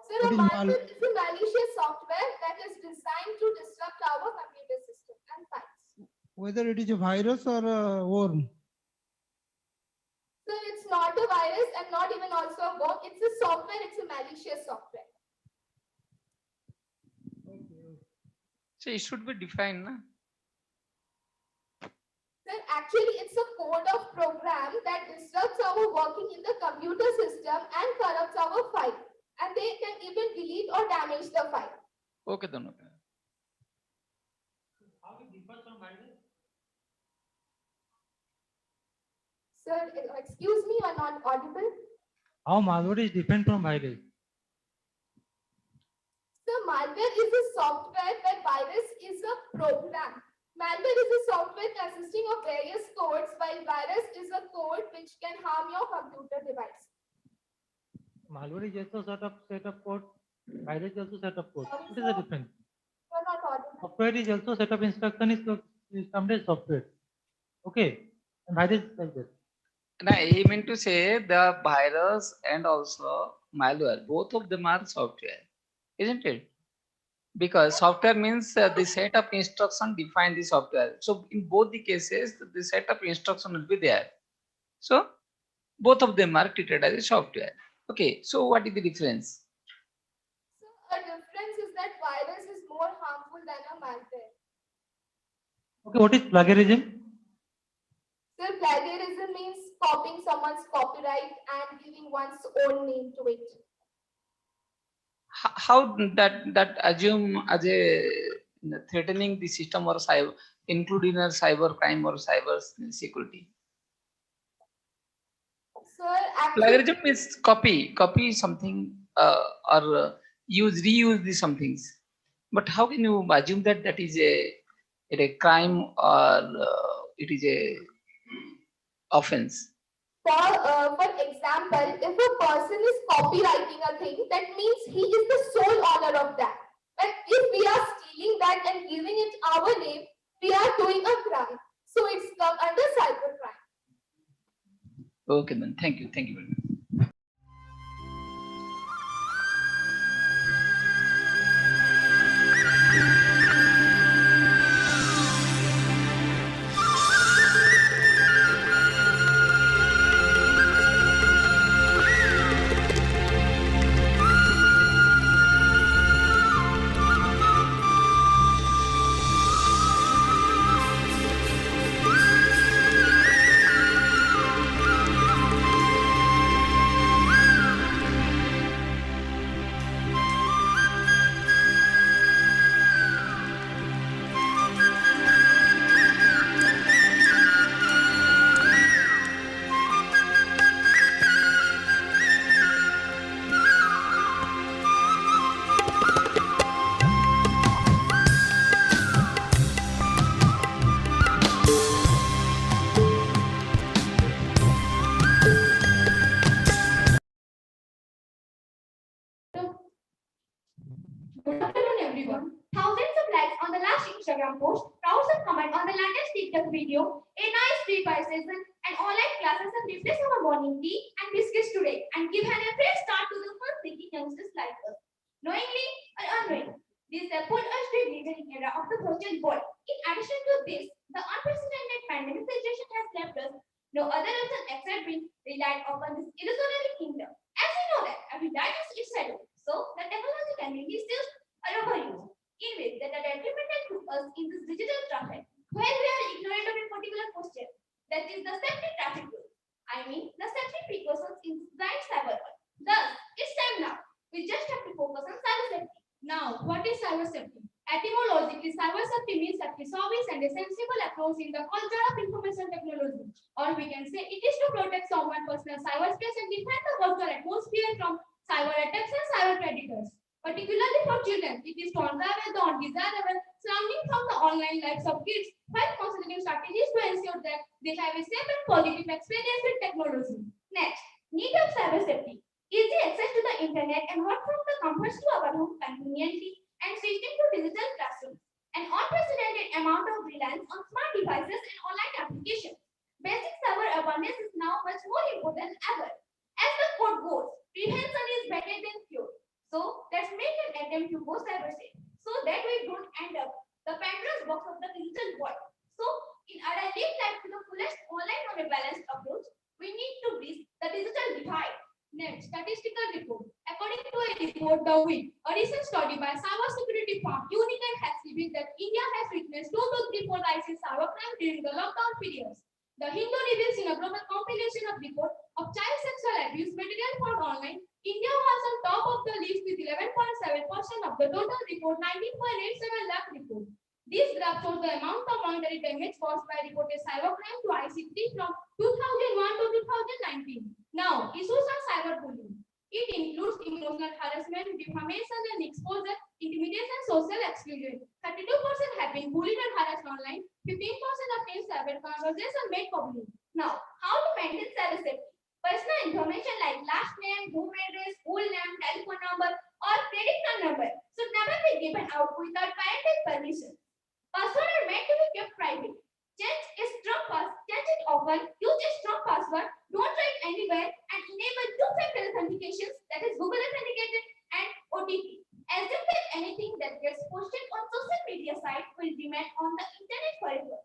[SPEAKER 12] Sir,
[SPEAKER 4] What
[SPEAKER 12] a
[SPEAKER 4] is
[SPEAKER 12] malware is a malicious software that is designed to disrupt our computer system and files.
[SPEAKER 4] Whether it is a virus or a worm?
[SPEAKER 12] Sir, it's not a virus and not even also a worm. It's a software. It's a malicious software.
[SPEAKER 5] So it should be defined, na?
[SPEAKER 12] Sir, actually, it's a code of program that disrupts our working in the computer system and corrupts our file. And they can even delete or damage the file.
[SPEAKER 5] Okay, then. Okay.
[SPEAKER 7] How it differs from virus?
[SPEAKER 12] Sir, excuse me, you are not audible.
[SPEAKER 7] How malware is different from virus?
[SPEAKER 12] So malware is a software where virus is a program. Malware is a software consisting of various codes, while virus is a code which can harm your computer device.
[SPEAKER 7] Malware is also set of code. Virus is also set of code. What is the difference?
[SPEAKER 12] You are not audible.
[SPEAKER 7] Software is also set of instruction is someday software. Okay. And virus is like that.
[SPEAKER 5] And I mean to say the virus and also malware, both of them are software, isn't it? Because software means the set of instruction define the software. So in both the cases, the set of instruction will be there. So both of them are treated as a software. Okay. So what is the difference?
[SPEAKER 12] So a difference is that virus is more harmful than a malware.
[SPEAKER 7] Okay. What is plagiarism?
[SPEAKER 12] So plagiarism means copying someone's copyright and giving one's own name to it.
[SPEAKER 5] How that assume as a threatening the system or cyber, including a cyber crime or cyber security?
[SPEAKER 12] Sir, actually,
[SPEAKER 5] Plagiarism is copy something or reuse the some things. But how can you assume that that is a crime or it is a offense?
[SPEAKER 12] for example, if a person is copywriting a thing, that means he is the sole owner of that. And if we are stealing that and giving it our name, we are doing a crime. So it's come under cybercrime.
[SPEAKER 5] Okay, then. Thank you. Thank you very much.
[SPEAKER 12] Good afternoon, everyone. Thousands of likes on the last Instagram post, crowds of comment on the latest TikTok video, a nice free buy session, and online classes have replaced our morning tea and biscuits today and given a fresh start to the fun-seeking youngsters like us. Knowingly or unknowingly, this has put us to a glittering era of the virtual world. In addition to this, the unprecedented pandemic situation has left us no other option except being relied upon this illusory kingdom. As we know that every life is its shadow, so the technology can be misused or overused. us in this digital traffic where we are ignorant of a particular question, that is the safety traffic rule. I mean the safety precautions in this blind cyber world. Thus, it's time now. We just have to focus on cyber safety. Now, what is cyber safety? Etymologically, cyber safety means safety service and a sensible approach in the culture of information technology. Or we can say it is to protect someone's personal cyberspace and defend the virtual atmosphere from cyber attacks and cyber predators. Particularly for children, it is to unravel the undesirable surrounding from the online lives of kids while considering strategies to ensure that they have a safe and positive experience with technology. Next, need of cyber safety. Easy access to the internet and work from the comforts to our home conveniently and switching to digital classrooms. An unprecedented amount of reliance on smart devices and online applications. Basic cyber awareness is now much more important than ever. As the quote goes, prevention is better than cure. So let's make an attempt to go cyber safe so that we don't end up the Pandora's box of the digital world. So in order to live life to the fullest online on a balanced approach, we need to bridge the digital divide. Next, statistical report. According to a report, the WIT, a recent study by cybersecurity firm Unique has revealed that India has witnessed 2 to 3 fold rise in cybercrime during the lockdown periods. The Hindu reveals in a global compilation of reports of child sexual abuse material found online, India was on top of the list with 11.7% of the total report, 19.87 lakh report. This graph shows the amount of monetary damage caused by reported cybercrime to ICT from 2001 to 2019. Now, issues on cyberbullying. It includes emotional harassment, defamation and exposure, intimidation, social exclusion. 32% have been bullied and harassed online. 15% of teen cyber conversations made public. Now, how to maintain cyber safety? Personal information like last name, home address, school name, telephone number, or credit card number should never be given out without parental permission. Passwords are meant to be kept private. Change it often, use a strong password, don't write anywhere, and enable two-factor authentications, that is Google Authenticated and OTP. Assume that anything that gets posted on social media sites will remain on the internet forever.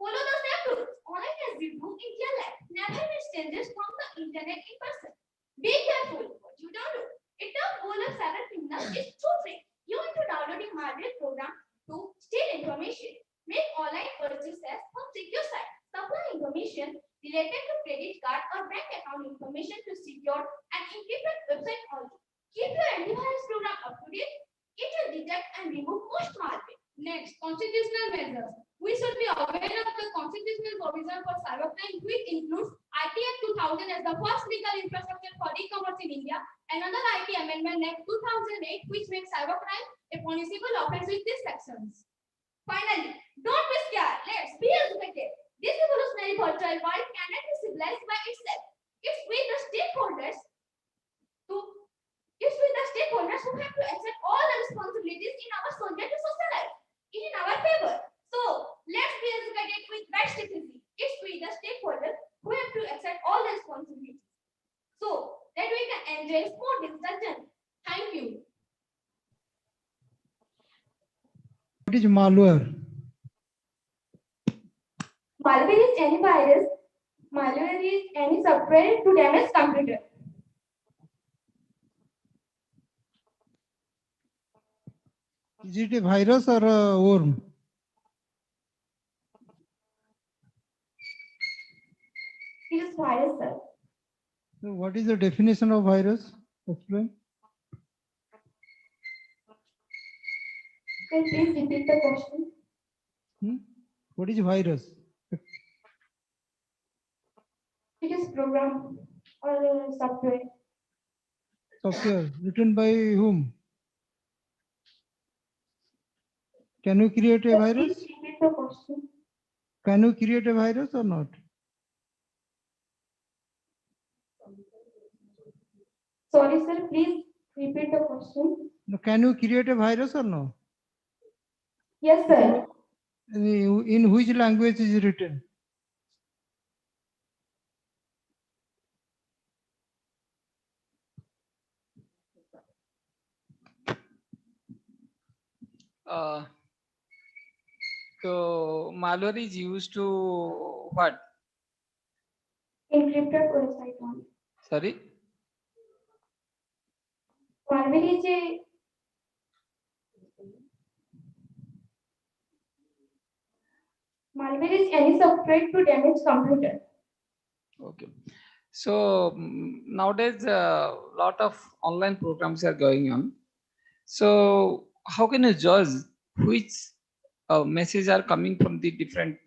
[SPEAKER 12] Follow the same rules online as you do in real life. Never meet strangers from the internet in person. Be careful what you download. A top goal of cyber criminals is to trick you into downloading malware program to steal information. Make online purchases from secure sites. Supply information related to credit card or bank account information to secure and encrypted website only. Keep your antivirus program up to date. It will detect and remove most malware. Next, constitutional measures. We should be aware of the constitutional provision for cybercrime, which includes IT Act 2000 as the first legal infrastructure for e-commerce in India, another IT Amendment Act 2008, which makes cybercrime a punishable offense with these sections. Finally, don't be scared. Let's be educated. This evolutionary virtual world cannot be civilized by itself. It's with the stakeholders to it's with the stakeholders who have to accept all the responsibilities in our soldier to social life in our favor. So let's be educated with best strategy. It's with the stakeholders who have to accept all the responsibilities so that we can enjoy smooth digital journey. Thank you.
[SPEAKER 4] What is malware?
[SPEAKER 12] Malware is any virus. Malware is any software to damage computer.
[SPEAKER 4] Is it a virus or a worm?
[SPEAKER 12] It is virus, sir.
[SPEAKER 4] So what is the definition of virus? Explain.
[SPEAKER 12] Can you please repeat the question?
[SPEAKER 4] What is virus?
[SPEAKER 12] It is program or software.
[SPEAKER 4] Software written by whom? Can you create a virus?
[SPEAKER 12] Please repeat the question.
[SPEAKER 4] Can you create a virus or not?
[SPEAKER 12] Sorry, sir. Please repeat the question.
[SPEAKER 4] No, can you create a virus or no?
[SPEAKER 12] Yes, sir.
[SPEAKER 4] In which language is it written?
[SPEAKER 5] So malware is used to what?
[SPEAKER 12] Encrypted website only.
[SPEAKER 5] Sorry.
[SPEAKER 12] Malware is a
[SPEAKER 10] Malware is any software to damage computer.
[SPEAKER 5] Okay. So nowadays, a lot of online programs are going on. So how can you judge which messages are coming from the different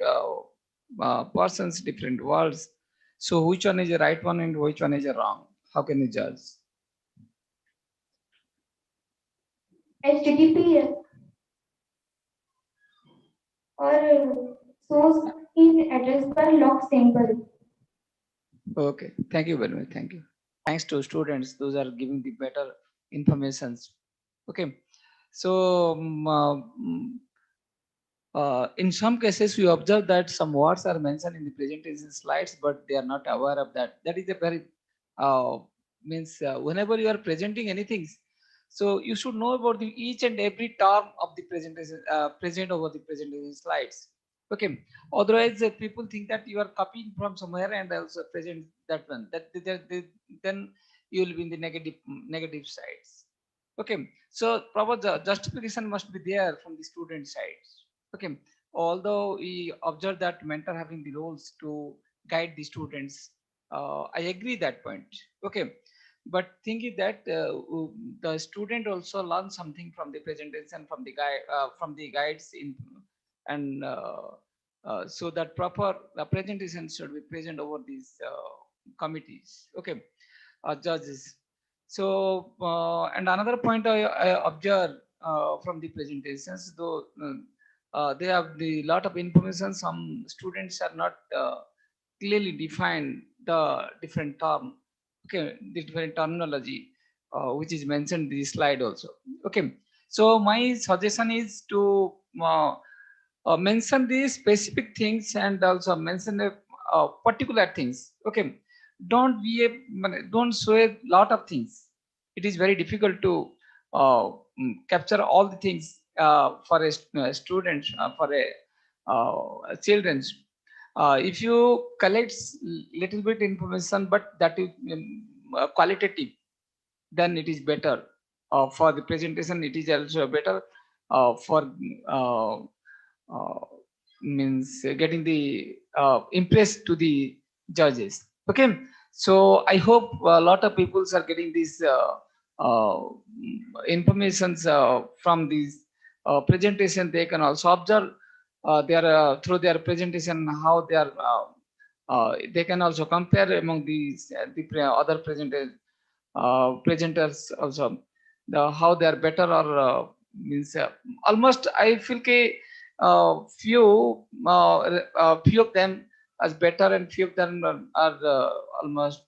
[SPEAKER 5] persons, different worlds? So which one is the right one and which one is the wrong? How can you judge?
[SPEAKER 10] HTTPS or source in address bar lock symbol.
[SPEAKER 5] Okay, thank you very much. Thank you. Thanks to students, those are giving the better informations. Okay, so in some cases, we observe that some words are mentioned in the presentation slides, but they are not aware of that. That is a very means whenever you are presenting anything, so you should know about the each and every term of the presentation present over the presentation slides. Okay. Otherwise, people think that you are copying from somewhere and also present that one. Then you will be in the negative sides. Okay. So proper justification must be there from the student side. Okay. Although we observe that mentor having the roles to guide the students, I agree that point. Okay. But thing is that the student also learns something from the presentation, from the guides in, and so that proper presentation should be present over these committees. Okay, judges. So and another point I observe from the presentations, though they have the lot of information. Some students are not clearly defined the different term, okay, the different terminology which is mentioned in this slide also. Okay, so my suggestion is to mention these specific things and also mention the particular things. Okay, don't show a lot of things. It is very difficult to capture all the things for a student, for a children. If you collect little bit information, but that is qualitative, then it is better. For the presentation, it is also better for uh, means getting the impress to the judges. Okay, so I hope a lot of people are getting these informations from these presentation. They can also observe their through their presentation how they are. They can also compare among these the other presenters also, the how they are better or means almost I feel few of them as better and few of them are almost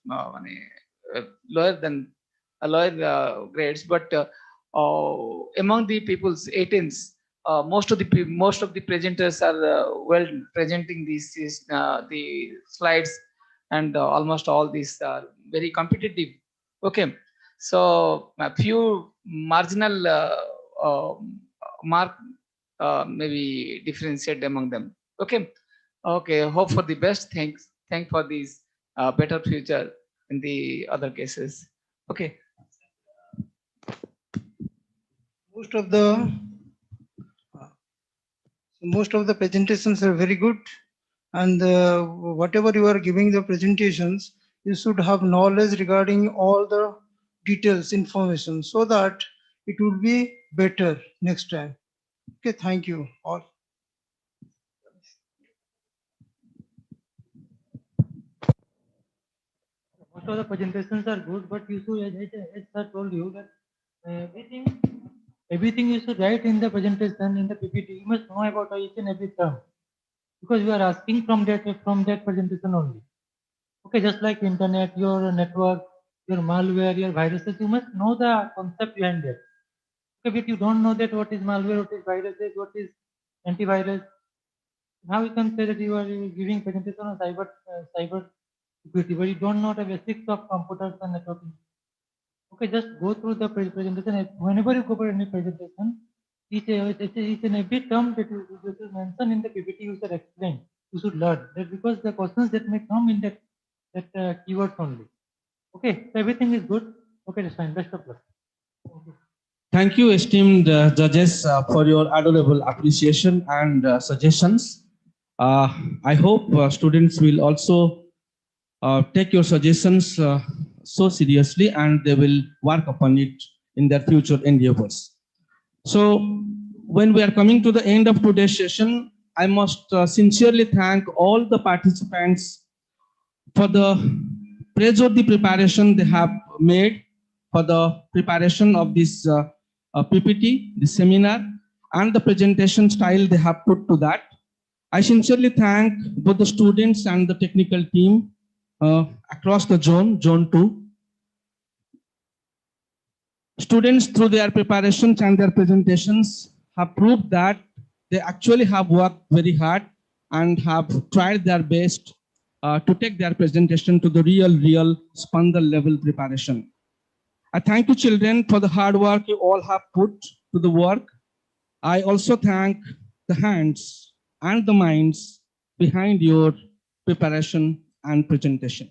[SPEAKER 5] lower than lower grades, but among the people's 18s, most of the presenters are well presenting these the slides, and almost all these are very competitive. Okay, so a few marginal mark maybe differentiate among them. Okay, okay. Hope for the best. Thank for these better future in the other cases. Okay.
[SPEAKER 4] Most of the presentations are very good, and whatever you are giving the presentations, you should have knowledge regarding all the details information, so that it will be better next time. Okay, thank you all.
[SPEAKER 7] Most of the presentations are good, but you should, as I told you, that everything you should write in the presentation, in the PPT. You must know about each and every term, because you are asking from that presentation only. Okay, just like internet, your network, your malware, your viruses, you must know the concept behind it. Okay, if you don't know that what is malware, what is viruses, what is antivirus, how you can say that you are giving presentation on cyber security, but you don't know the basics of computers and networking. Okay, just go through the presentation. Whenever you go for any presentation, each and every term that you should mention in the PPT, you should explain. You should learn that, because the questions that may come in that keywords only. Okay, so everything is good. Okay, that's fine. Best of luck.
[SPEAKER 17] Thank you, esteemed judges, for your adorable appreciation and suggestions. I hope students will also take your suggestions so seriously and they will work upon it in their future endeavors. So when we are coming to the end of today's session, I must sincerely thank all the participants for the praiseworthy preparation they have made for the preparation of this PPT, the seminar, and the presentation style they have put to that. I sincerely thank both the students and the technical team across the zone 2. Students, through their preparations and their presentations, have proved that they actually have worked very hard and have tried their best to take their presentation to the real Spandan level preparation. I thank you, children, for the hard work you all have put to the work. I also thank the hands and the minds behind your preparation and presentation.